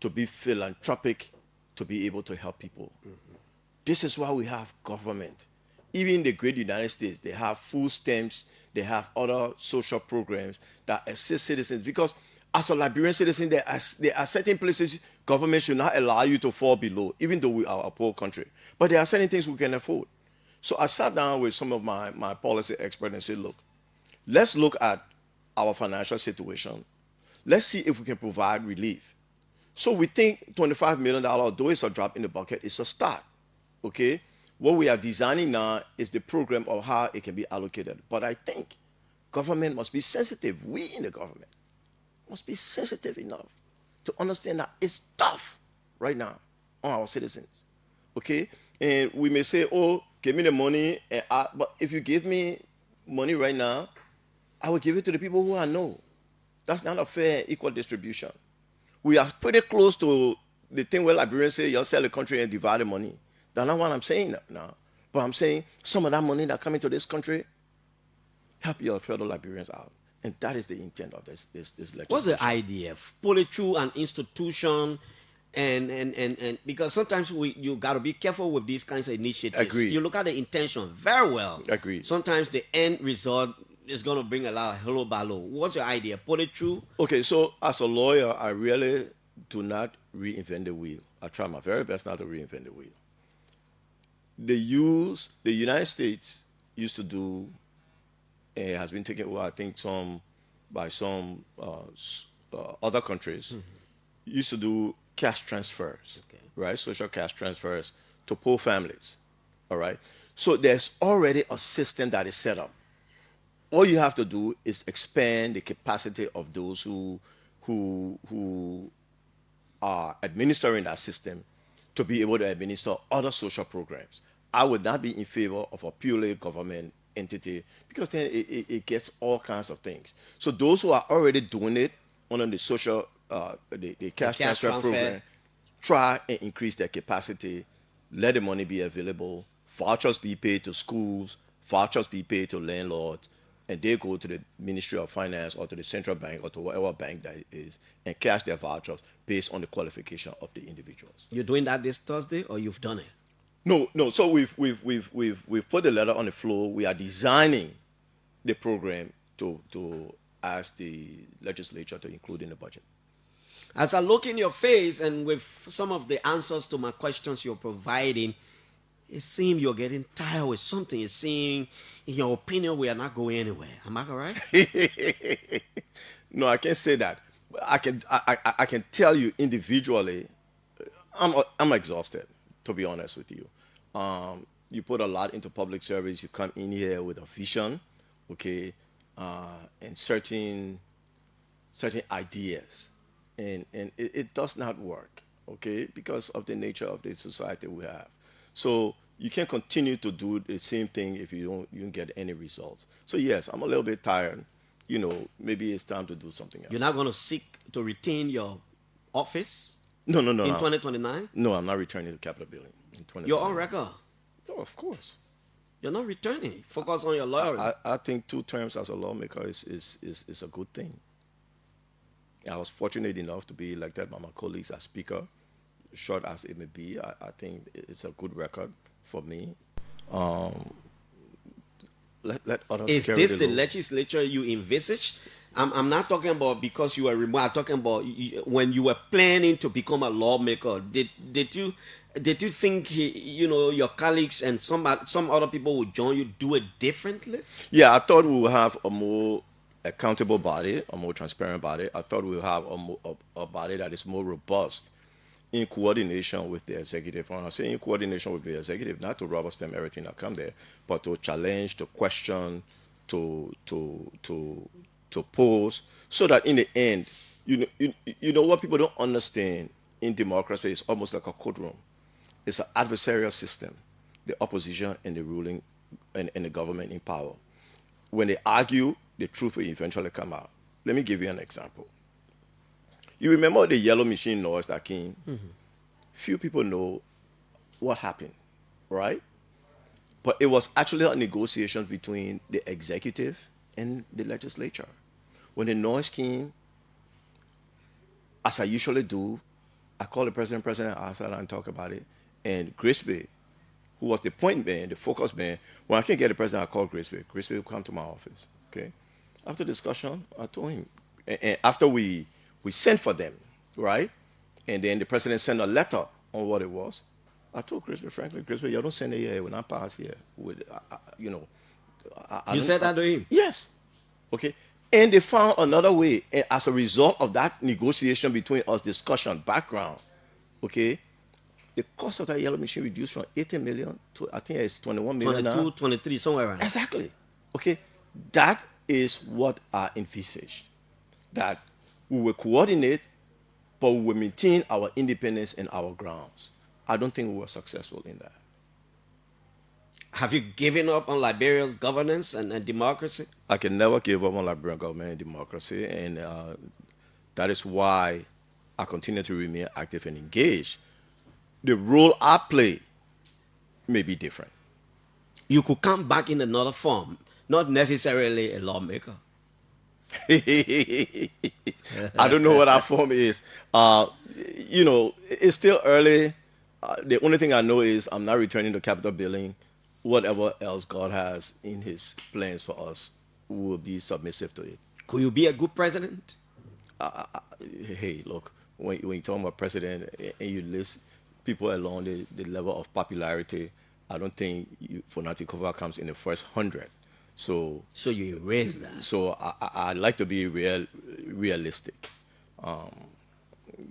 to be philanthropic to be able to help people. Mm-hmm. This is why we have government. Even in the great United States, they have food stamps, they have other social programs that assist citizens. Because as a Liberian citizen, there are certain places government should not allow you to fall below, even though we are a poor country. But there are certain things we can afford. So I sat down with some of my policy experts and said, look, let's look at our financial situation. Let's see if we can provide relief. So we think $25 million, though it's a drop in the bucket, it's a start, okay? What we are designing now is the program of how it can be allocated. But I think government must be sensitive. We in the government must be sensitive enough to understand that it's tough right now on our citizens, okay? And we may say, oh, give me the money, but if you give me money right now, I will give it to the people who I know. That's not a fair, equal distribution. We are pretty close to the thing where Liberians say, you'll sell the country and divide the money. That's not what I'm saying now. But I'm saying some of that money that come into this country, help your fellow Liberians out. And that is the intent of this legislation. What's the idea? Pull it through an institution and because sometimes you got to be careful with these kinds of initiatives. Agreed. You look at the intention very well. Agreed. Sometimes the end result is going to bring a lot of hello ballo. What's your idea? Pull it through? Okay, so as a lawyer, I really do not reinvent the wheel. I try my very best not to reinvent the wheel. The United States used to do, and it has been taken over, I think, by some other countries, used to do cash transfers, right? Social cash transfers to poor families, all right? So there's already a system that is set up. All you have to do is expand the capacity of those who are administering that system to be able to administer other social programs. I would not be in favor of a purely government entity because then it gets all kinds of things. So those who are already doing it under the social, the cash transfer program, try and increase their capacity, let the money be available, vouchers be paid to schools, vouchers be paid to landlords, and they go to the Ministry of Finance or to the central bank or to whatever bank that it is and cash their vouchers based on the qualification of the individuals. You're doing that this Thursday, or you've done it? No. So we've put the letter on the floor. We are designing the program to ask the legislature to include in the budget. As I look in your face and with some of the answers to my questions you're providing, it seems you're getting tired with something. It seems, in your opinion, we are not going anywhere. Am I correct? No, I can't say that. I can tell you individually, I'm exhausted, to be honest with you. You put a lot into public service. You come in here with a vision, okay, and certain ideas, and it does not work, okay, because of the nature of the society we have. So you can't continue to do the same thing if you don't get any results. So yes, I'm a little bit tired. You know, maybe it's time to do something else. You're not going to seek to retain your office? No. In 2029? No, I'm not returning to Capitol Building in 2029. You're on record? No, of course. You're not returning. Focus on your lawyer. I think 2 terms as a lawmaker is a good thing. I was fortunate enough to be elected by my colleagues as Speaker, short as it may be. I think it's a good record for me. Let others Is this the legislature you envisage I'm not talking about because you were removed. I'm talking about when you were planning to become a lawmaker. Did you think your colleagues and some other people would join you do it differently? Yeah, I thought we would have a more accountable body, a more transparent body. I thought we would have a body that is more robust in coordination with the executive. When I say in coordination with the executive, not to rubber stamp everything that come there, but to challenge, to question, to pose, so that in the end, you know what people don't understand in democracy is almost like a courtroom. It's an adversarial system, the opposition and the ruling and the government in power. When they argue, the truth will eventually come out. Let me give you an example. You remember the yellow machine noise that came? Mm-hmm. Few people know what happened, right? But it was actually a negotiation between the executive and the legislature. When the noise came, as I usually do, I called the president, I sat and talk about it. And Grisby, who was the point man, the focus man, when I can't get the president, I call Grisby. Grisby will come to my office, okay? After discussion, I told him, and after we sent for them, right? And then the president sent a letter on what it was. I told Grisby, frankly, Grisby, you don't send it here when I pass here. With, you said that to him? Yes. Okay. And they found another way. And as a result of that negotiation between us, discussion, background, okay, the cost of that yellow machine reduced from 80 million to, I think it's 21 million 22, now. 23, somewhere around. Exactly. Okay. That is what I envisaged. That we will coordinate, but we will maintain our independence and our grounds. I don't think we were successful in that. Have you given up on Liberia's governance and democracy? I can never give up on Liberian government and democracy, and that is why I continue to remain active and engaged. The role I play may be different. You could come back in another form, not necessarily a lawmaker. I don't know what that form is. It's still early. The only thing I know is I'm not returning to Capitol building. Whatever else God has in his plans for us, we will be submissive to it. Could you be a good president? Hey, look, when you talk about president and you list people along the level of popularity, I don't think Fonatikova comes in the first 100. So you erase that. So I like to be realistic.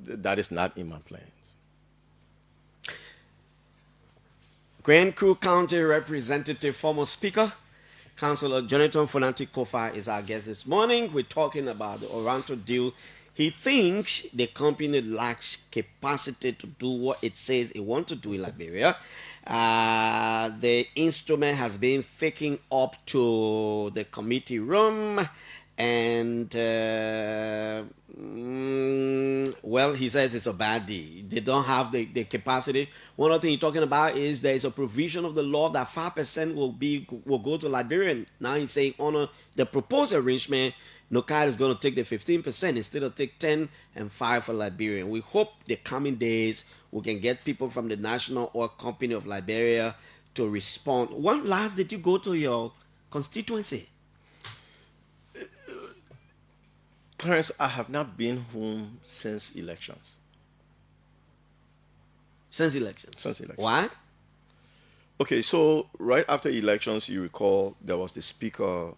That is not in my plans. Grand Crew County Representative, former Speaker, Councillor Jonathan Fonati Kofa is our guest this morning. We're talking about the Oranto deal. He thinks the company lacks capacity to do what it says it wants to do in Liberia. The instrument has been faking up to the committee room, and he says it's a bad deal. They don't have the capacity. One other thing he's talking about is there is a provision of the law that 5% will go to Liberian. Now he's saying on the proposed arrangement, Nokai is going to take the 15% instead of take 10 and 5 for Liberian. We hope the coming days we can get people from the National Oil Company of Liberia to respond. When last did you go to your constituency? Clarence, I have not been home since elections. Since elections? Since elections. Why? Okay, so right after elections, you recall there was the speaker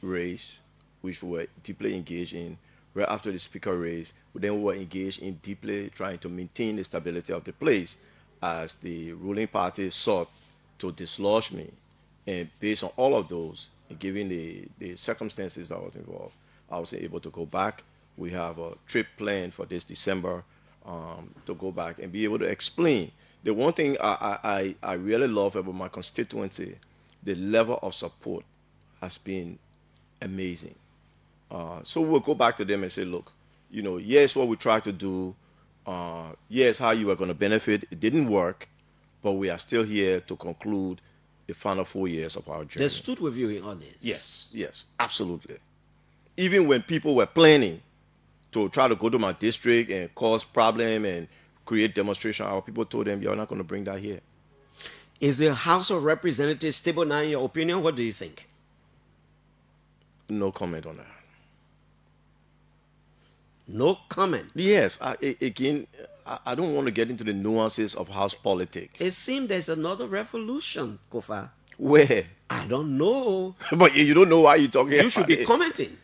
race, which we were deeply engaged in. Right after the speaker race, we were engaged in deeply trying to maintain the stability of the place as the ruling party sought to dislodge me. And based on all of those, and given the circumstances that was involved, I was able to go back. We have a trip planned for this December to go back and be able to explain. The one thing I really love about my constituency, the level of support has been amazing. So we'll go back to them and say, look, yes, what we tried to do, yes, how you are going to benefit. It didn't work, but we are still here to conclude the final 4 years of our journey. They stood with you in all this? Yes, absolutely. Even when people were planning to try to go to my district and cause problem and create demonstration, our people told them, you're not going to bring that here. Is the House of Representatives stable now in your opinion? What do you think? No comment on that. No comment. Yes. Again, I don't want to get into the nuances of house politics. It seems there's another revolution, Kofa. Where? I don't know. But you don't know why you're talking about You should be commenting.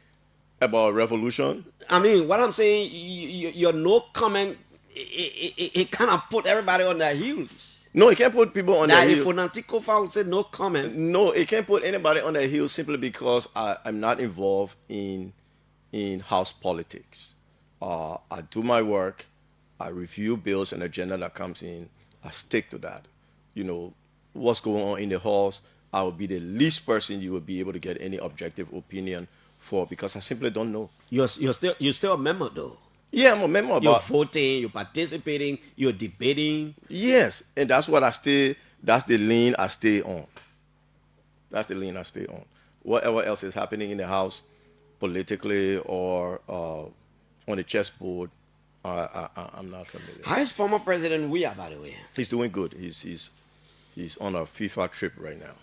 About revolution? I mean, what I'm saying, your no comment, it kind of put everybody on their heels. No, it can't put people on their heels. If Fonanti Kofa would say no comment. No, it can't put anybody on their heels simply because I'm not involved in house politics. I do my work. I review bills and agenda that comes in. I stick to that. You know, what's going on in the halls, I will be the least person you will be able to get any objective opinion for because I simply don't know. You're still a member though. Yeah, I'm a member. You're voting, you're participating, you're debating. Yes, and that's what that's the lane I stay on. That's the lane I stay on. Whatever else is happening in the house, politically or on the chessboard, I'm not familiar. How is former President Weah, by the way? He's doing good. He's on a FIFA trip right now.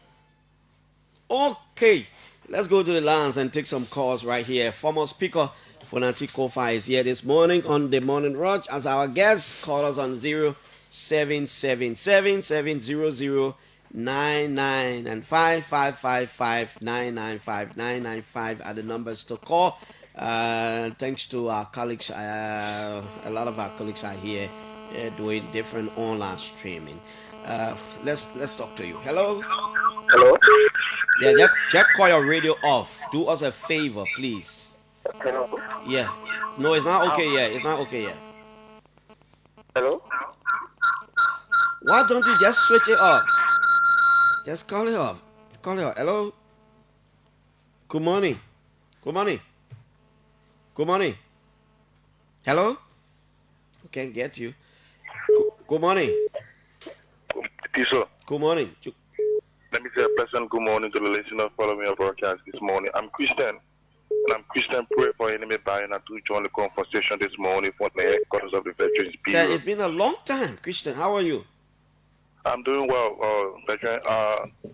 Okay, let's go to the lines and take some calls right here. Former Speaker Fonanti Kofa is here this morning on the Morning Rush as our guest. Call us on 0777-700-99 and 555-995-995 are the numbers to call. Thanks to our colleagues, a lot of our colleagues are here doing different online streaming. Let's talk to you. Hello. Hello. Yeah, just call your radio off. Do us a favor, please. Hello. Yeah. No, it's not okay yet. It's not okay yet. Hello. Why don't you just switch it off? Just call it off. Call it off. Hello. Good morning. Good morning. Good morning. Hello? We can't get you. Good morning. Tiso. Good morning. Let me say a pleasant good morning to the listeners following our broadcast this morning. I'm Christian. And I'm Christian. Pray for enemy by and I do join the conversation this morning for the headquarters of the Veterans Bureau. It's been a long time, Christian. How are you? I'm doing well, veteran.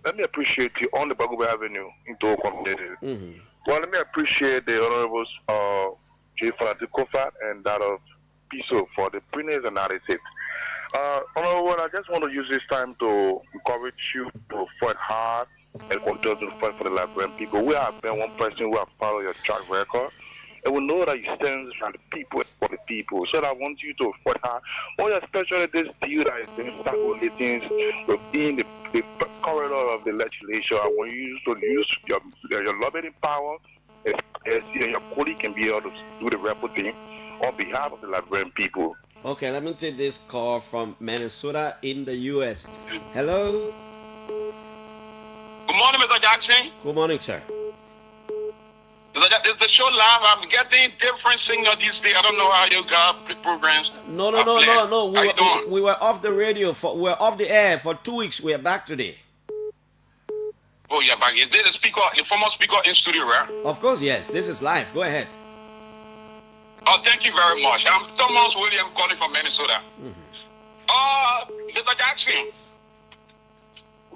Let me appreciate you on the Baguba Avenue in Toho community. Mm-hmm. Well, let me appreciate the Honorables J. Fonanti Kofa and that of Piso for the brilliant analysis. Honorable, I just want to use this time to encourage you to fight hard and continue to fight for the Liberian people. We have been one person who have followed your track record. And we know that you stand from the people for the people. So I want you to fight hard. More especially this deal that is being started things within the corridor of the legislature. I want you to use your lobbying power as your colleague can be able to do the reporting on behalf of the Liberian people. Okay, let me take this call from Minnesota in the U.S. Hello. Good morning, Mr. Jackson. Good morning, sir. Is the show live? I'm getting different signals these days. I don't know how you got the programs. No. We were off the radio we were off the air for 2 weeks. We are back today. Oh yeah, back. Is this the former speaker in studio, right? Of course, yes. This is live. Go ahead. Oh, thank you very much. I'm Thomas William calling from Minnesota. Mm-hmm. Mr. Jackson,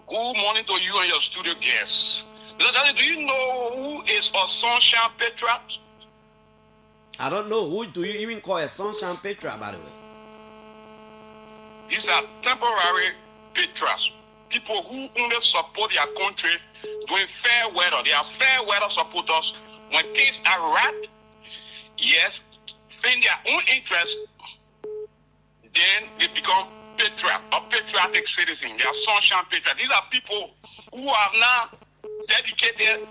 good morning to you and your studio guests. Mr. Jackson, do you know who is a Sunshine Patriot? I don't know. Who do you even call a Sunshine Patriot, by the way? These are temporary patriots. People who only support their country during fair weather. They are fair weather supporters. When things are right, yes, in their own interest, then they become patriot or patriotic citizens. They are Sunshine Patriots. These are people who have now dedicated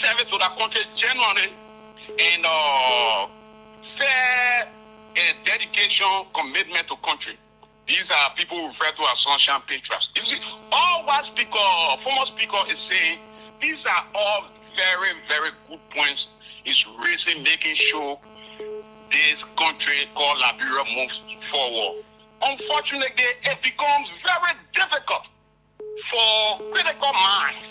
service to their country genuinely and fair and dedication, commitment to country. These are people who refer to as Sunshine Patriots. You see, all what former speaker is saying, these are all very, very good points. He's raising, making sure this country called Liberia moves forward. Unfortunately, it becomes very difficult for critical minds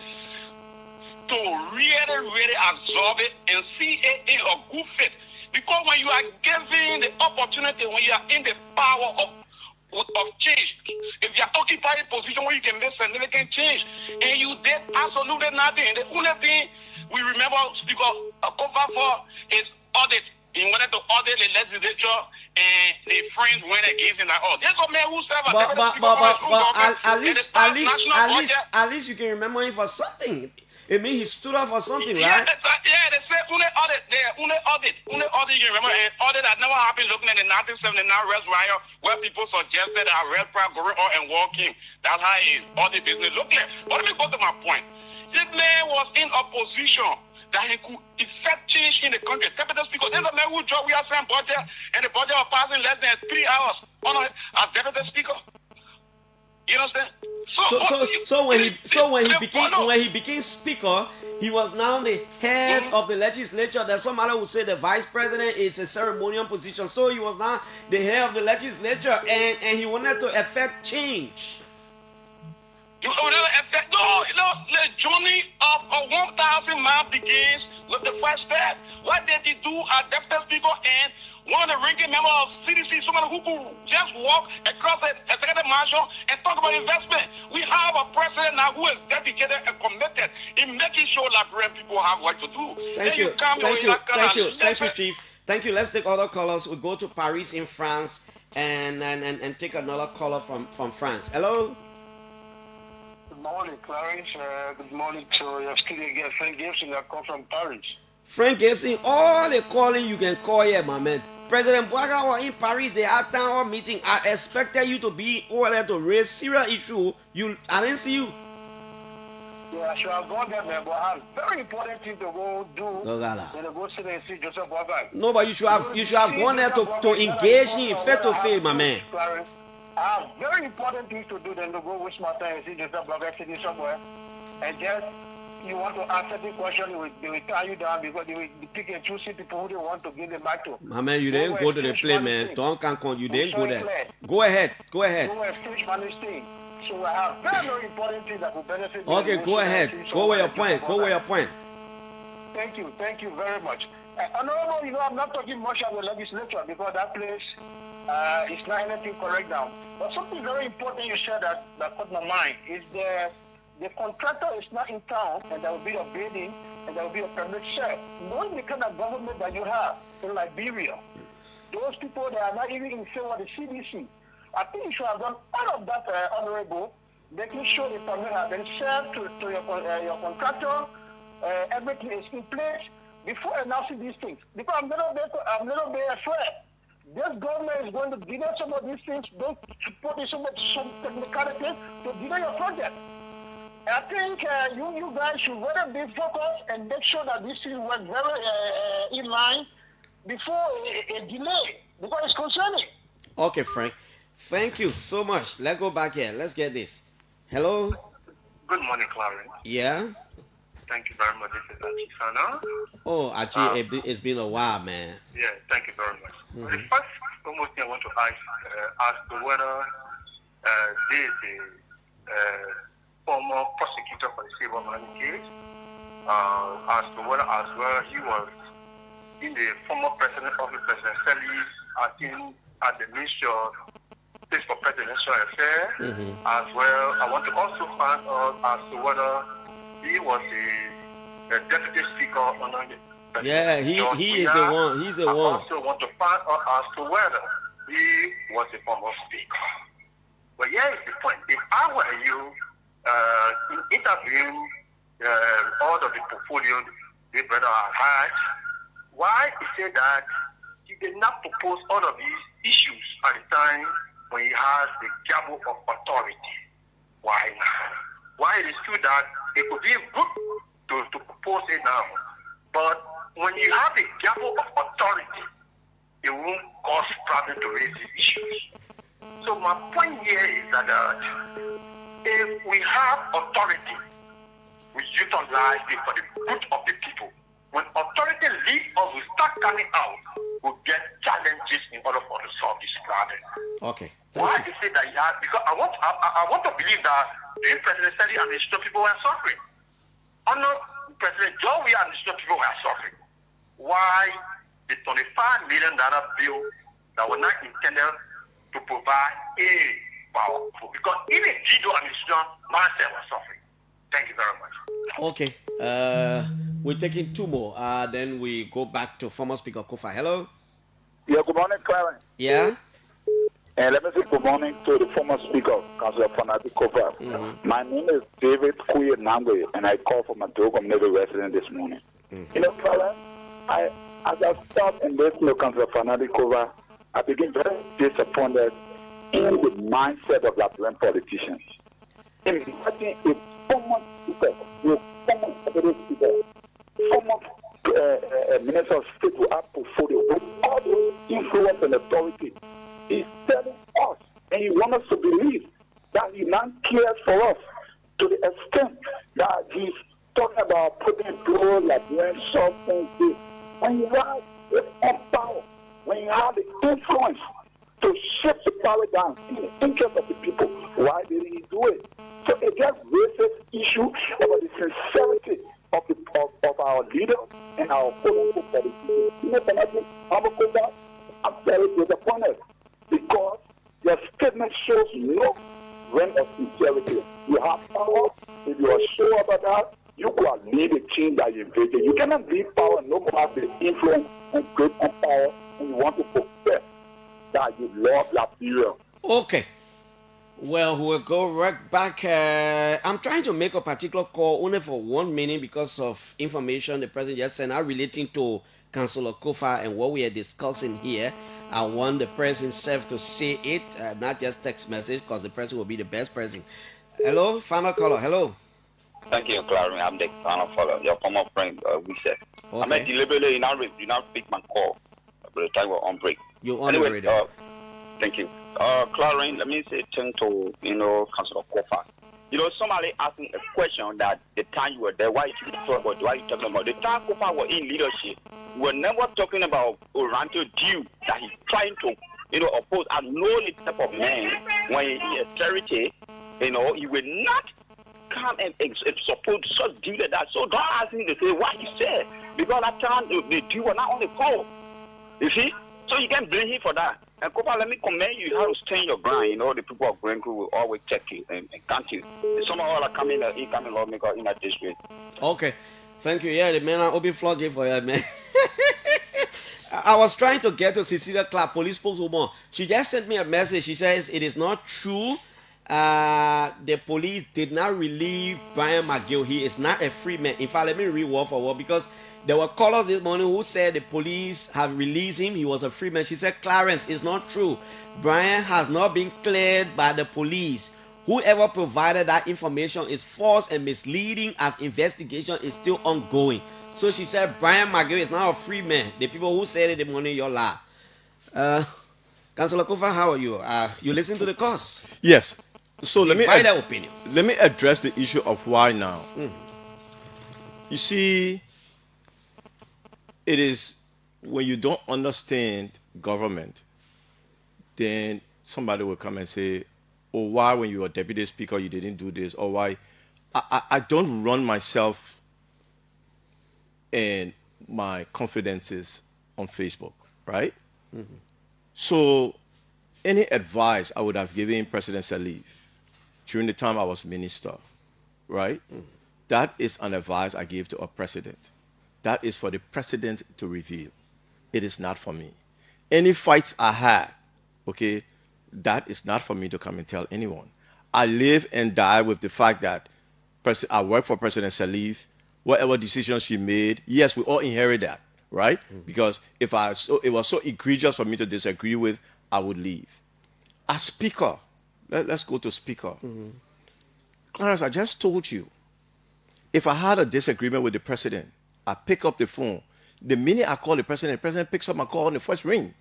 to really absorb it and see it in a good fit. Because when you are given the opportunity, when you are in the power of change, if you are occupying a position where you can make significant change, and you did absolutely nothing, the only thing we remember Speaker Kofa for is audit. he wanted to audit the legislature, and the friends went against him. Like, oh, there's a man who served at least you can remember him for something. It means he stood up for something, yeah, right? They said audit. You remember, and audit that never happened looking at the 1979 arrest riot where people suggested that arrest price going on and walking. That's how his audit business looked like. But let me go to my point. This man was in opposition that he could effect change in the country. Deputy Speaker, there's a man who job we are saying budget, and the budget was passing less than 3 hours on as Deputy Speaker. You understand? So when he became speaker, he was now the head of the legislature. That somebody would say the vice president is a ceremonial position. So he was now the head of the legislature, and he wanted to effect change. The journey of a 1,000 mile begins with the first step. What did he do as deputy speaker and one of the ranking members of CDC, someone who could just walk across the executive marshal and talk about investment? We have a president now who is dedicated and committed in making sure Liberian people have what to do. Thank you, Chief. Thank you. Let's take other callers. We'll go to Paris in France and take another caller from France. Hello. Good morning, Clarence. Good morning to your studio again, Frank Gibson. I call from Paris. Frank Gibson, all the calling you can call here, my man. President Bouaga was in Paris. They had town hall meeting. I expected you to be over there to raise serious issue. I didn't see you. Yeah, I should have gone there, man, but I have very important thing to go do. Then to go sit and see Joseph Bouaga. No, but you should have gone there to engage him face to face, my man. Clarence, I have very important things to do than to go waste my time and see Joseph Bouaga sitting somewhere and just. You want to answer the question, they will tie you down because they will pick and choose people who they want to give the mic to. My man, you didn't go to the play, man. You didn't go there. Go ahead. Go stage manage thing. So I have very, very important things that will benefit. Okay, go ahead. Go with your point. Thank you very much. Honorable, I'm not talking much about the legislature because that place is not anything correct now. But something very important you said that caught my mind is the contractor is not in town, and there will be a bidding, and there will be a permit check. Knowing the kind of government that you have in Liberia, those people that are not even in favor of the CDC, I think you should have done all of that, Honorable, making sure the permit has been served to your contractor, everything is in place before announcing these things. Because I'm a little bit afraid. This government is going to delay some of these things, don't put in some technicalities to delay your project. I think you guys should rather be focused and make sure that this thing works very in line before a delay, because it's concerning. Okay, Frank. Thank you so much. Let's go back here. Let's get this. Hello? Good morning, Clarence. Yeah? Thank you very much. This is Achifana. Oh, Achi, it's been a while, man. Yeah, thank you very much. The first almost thing I want to ask whether the former prosecutor for the Silver Money case, as to whether as well he was in the former president of the President Selly's acting at the Ministry of State for Presidential Affairs. As well, I want to also find out as to whether he was the deputy speaker under the president. Yeah, he is the one. He's the one. I also want to find out as to whether he was the former speaker. But here is the point. If I were you, in interviewing all of the portfolio the brother had, why he said that he did not propose all of these issues at the time when he has the gavel of authority? Why not? Why it is true that it could be good to propose it now, but when you have the gavel of authority, it won't cause problem to raise these issues. So my point here is that if we have authority, we utilize it for the good of the people. When authority leaves us, we start coming out, we'll get challenges in order for us to solve this problem. Okay. Why do you say that? Yeah, because I want to believe that during President Sally and the people were suffering. Under President John, we and the people were suffering. Why the $25 million bill that was not intended to provide aid? Because even Gido and his son, myself was suffering. Thank you very much. Okay. We're taking two more. Then we go back to former Speaker Kofa. Hello. Yeah, good morning, Clarence. Yeah. And let me say good morning to the former Speaker, Councillor Fanati Kofa. My name is David Kuye Nangwe, and I call from a Dogom Navy resident this morning. You know, Clarence, as I start in this Councillor Fanati Kofa, I begin very disappointed in the mindset of the Black politicians. Imagine if former Speaker, former Minister of State will have portfolio with all the influence and authority. He's telling us, and he wants us to believe that he now cares for us to the extent that he's talking about putting gold like when something is. When you have the power, when you have the influence to shift the power down in the interest of the people, why didn't he do it? So it just raises issue about the sincerity of our leaders and our political politicians. You know, I'm very disappointed because your statement shows no ring of sincerity. You have power. If you are sure about that, you could lead a team that you invented. You cannot lead power and no more have the influence and great power, and you want to protect that you love Liberia. Okay. Well, we'll go right back. I'm trying to make a particular call only for 1 minute because of information the president just sent out relating to Councillor Kofa and what we are discussing here. I want the president himself to say it, not just text message, because the president will be the best president. Hello, final caller. Hello. Thank you, Clary. I'm the final caller. Your former friend, we said. Okay. I meant deliberately, you now pick my call. By the time we're on break. You're on the radio. Thank you. Clarence, let me say thank to, Councillor Kofa. Somebody asking a question that the time you were there, why you talking about? The time Kofa was in leadership, we were never talking about Oranto Dew that he's trying to, oppose. I know the type of man, when he has charity, he will not come and support such deal like that. So don't ask him to say what he said, because that time the deal was not on the call. You see? So you can blame him for that. And Kopa, let me commend you how to stand your ground. The people of Green Crew will always check you and count you. Some of all are coming, incoming lawmaker in that district. Okay. Thank you. Yeah, the man are open floodgate for you, man. I was trying to get to Cecilia Clark, police spokeswoman. She just sent me a message. She says it is not true. The police did not relieve Brian McGill. He is not a free man. In fact, let me read word for word, because there were callers this morning who said the police have released him. He was a free man. She said, Clarence, it's not true. Brian has not been cleared by the police. Whoever provided that information is false and misleading, as investigation is still ongoing. So she said, Brian McGill is not a free man. The people who said it this morning, you're lie. Councillor Kofa, how are you? You listen to the cause? Yes. So let me address the issue of why now. You see, it is when you don't understand government, then somebody will come and say, oh, why when you were deputy speaker you didn't do this, or why. I don't run myself and my confidences on Facebook, right? So any advice I would have given President Salif during the time I was minister, right? That is an advice I gave to a president. That is for the president to reveal. It is not for me. Any fights I had, okay, that is not for me to come and tell anyone. I live and die with the fact that I work for President Salif. Whatever decision she made, yes, we all inherit that, right? Because if it was so egregious for me to disagree with, I would leave. As speaker, let's go to speaker. Clarence, I just told you, if I had a disagreement with the president, I pick up the phone. The minute I call the president picks up my call on the first ring.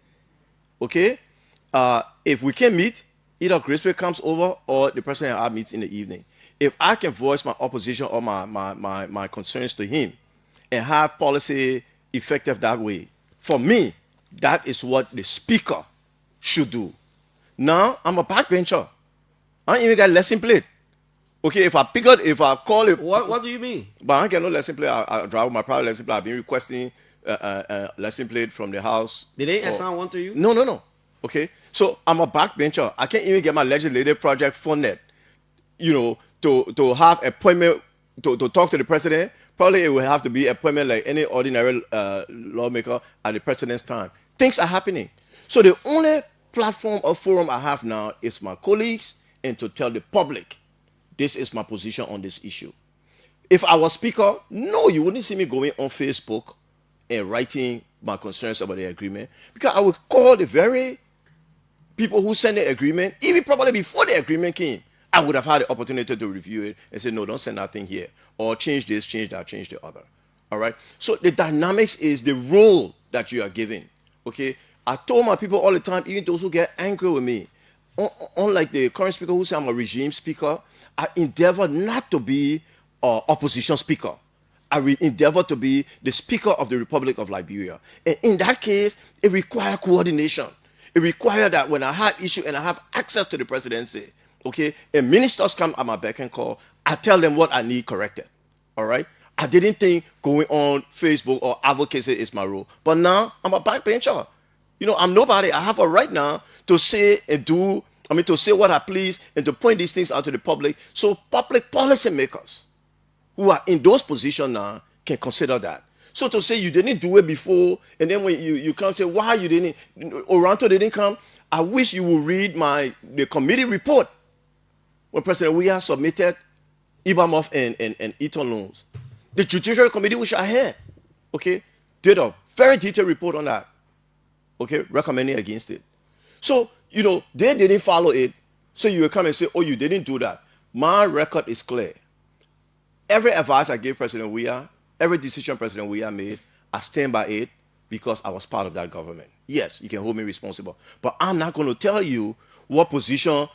Okay? If we can meet, either Graceway comes over or the president and I meet in the evening. If I can voice my opposition or my concerns to him and have policy effective that way, for me, that is what the speaker should do. Now, I'm a backbencher. I ain't even got lesson plate. Okay, if I call it. What do you mean? But I get no lesson plate. I drive my private lesson plate. I've been requesting lesson plate from the house. Did they assign one to you? No. Okay, so I'm a backbencher. I can't even get my legislative project funded, to have appointment to talk to the president, probably it will have to be appointment like any ordinary lawmaker at the president's time. Things are happening. So the only platform or forum I have now is my colleagues and to tell the public, this is my position on this issue. If I was speaker, no, you wouldn't see me going on Facebook and writing my concerns about the agreement, because I would call the very people who sent the agreement, even probably before the agreement came. I would have had the opportunity to review it and say, no, don't send that thing here, or change this, change that, change the other. All right? So the dynamics is the role that you are giving. Okay? I told my people all the time, even those who get angry with me, unlike the current speaker who say I'm a regime speaker, I endeavor not to be an opposition speaker. I endeavor to be the Speaker of the Republic of Liberia. And in that case, it requires coordination. It requires that when I have issue and I have access to the presidency, okay, and ministers come at my beck and call, I tell them what I need corrected. All right? I didn't think going on Facebook or advocacy is my role. But now I'm a backbencher. You know, I'm nobody. I have a right now to say and do, to say what I please and to point these things out to the public. So public policy makers who are in those positions now can consider that. So to say you didn't do it before, and then when you come say why you didn't, Oranto didn't come, I wish you would read the committee report when President Weah submitted Ibamoff and Eton loans. The Judiciary Committee, which I had, okay, did a very detailed report on that, okay, recommending against it. So, you know, they didn't follow it, so you will come and say, oh, you didn't do that. My record is clear. Every advice I gave President Weah, every decision President Weah made, I stand by it because I was part of that government. Yes, you can hold me responsible. But I'm not going to tell you what position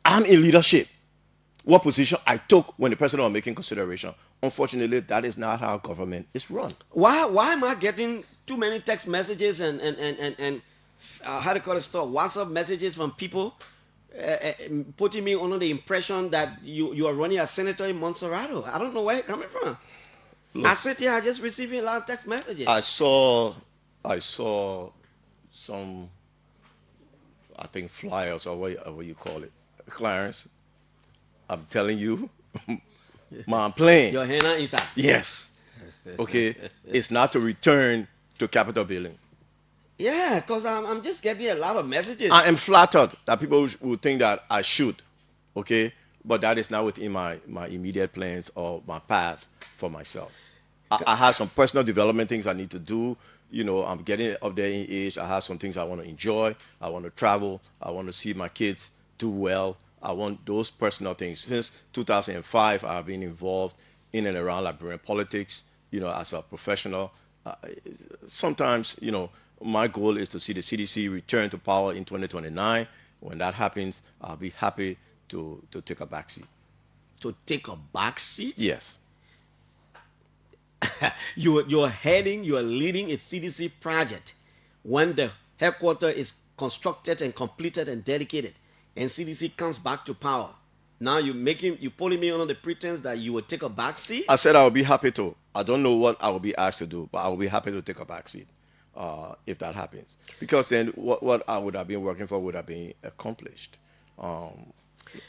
I'm in leadership, what position I took when the president was making consideration. Unfortunately, that is not how government is run. Why am I getting too many text messages and how to call it stuff, WhatsApp messages from people putting me under the impression that you are running as senator in Montserrat? I don't know where it's coming from. Look, I sit here, I just receiving a lot of text messages. I saw some, I think, flyers or what you call it. Clarence, I'm telling you, my plan. Your hand inside. Yes. Okay. It's not to return to Capitol building. Yeah, because I'm just getting a lot of messages. I am flattered that people would think that I should. Okay. But that is not within my immediate plans or my path for myself. I have some personal development things I need to do. You know, I'm getting up there in age. I have some things I want to enjoy. I want to travel. I want to see my kids do well. I want those personal things. Since 2005, I've been involved in and around Liberian politics, you know, as a professional. Sometimes, you know, my goal is to see the CDC return to power in 2029. When that happens, I'll be happy to take a backseat. To take a backseat? Yes. you're leading a CDC project when the headquarters is constructed and completed and dedicated, and CDC comes back to power. Now you're pulling me under the pretense that you will take a backseat? I said I will be happy to. I don't know what I will be asked to do, but I will be happy to take a backseat if that happens. Because then what I would have been working for would have been accomplished.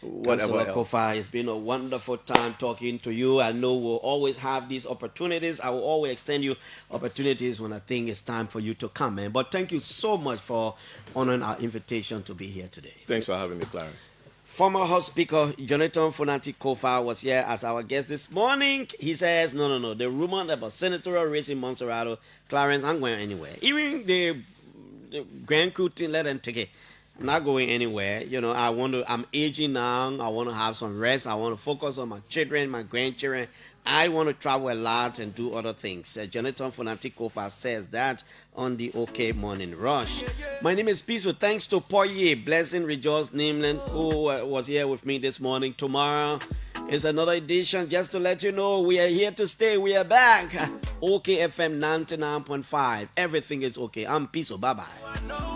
Councillor Kofa, it's been a wonderful time talking to you. I know we'll always have these opportunities. I will always extend you opportunities when I think it's time for you to come, man. But thank you so much for honoring our invitation to be here today. Thanks for having me, Clarence. Former House Speaker Jonathan Fonati Kofa was here as our guest this morning. He says, no. The rumor about senatorial race in Montserrat, Clarence, I'm going anywhere. Even the Grand Crew team, let them take it. I'm not going anywhere. You know, I'm aging now. I want to have some rest. I want to focus on my children, my grandchildren. I want to travel a lot and do other things. Jonathan Fonati Kofa says that on the OK Morning Rush. My name is Piso. Thanks to Poye, Blessing Rejoice Nameland, who was here with me this morning. Tomorrow is another edition. Just to let you know, we are here to stay. We are back. OK FM 99.5. Everything is okay. I'm Piso. Bye-bye.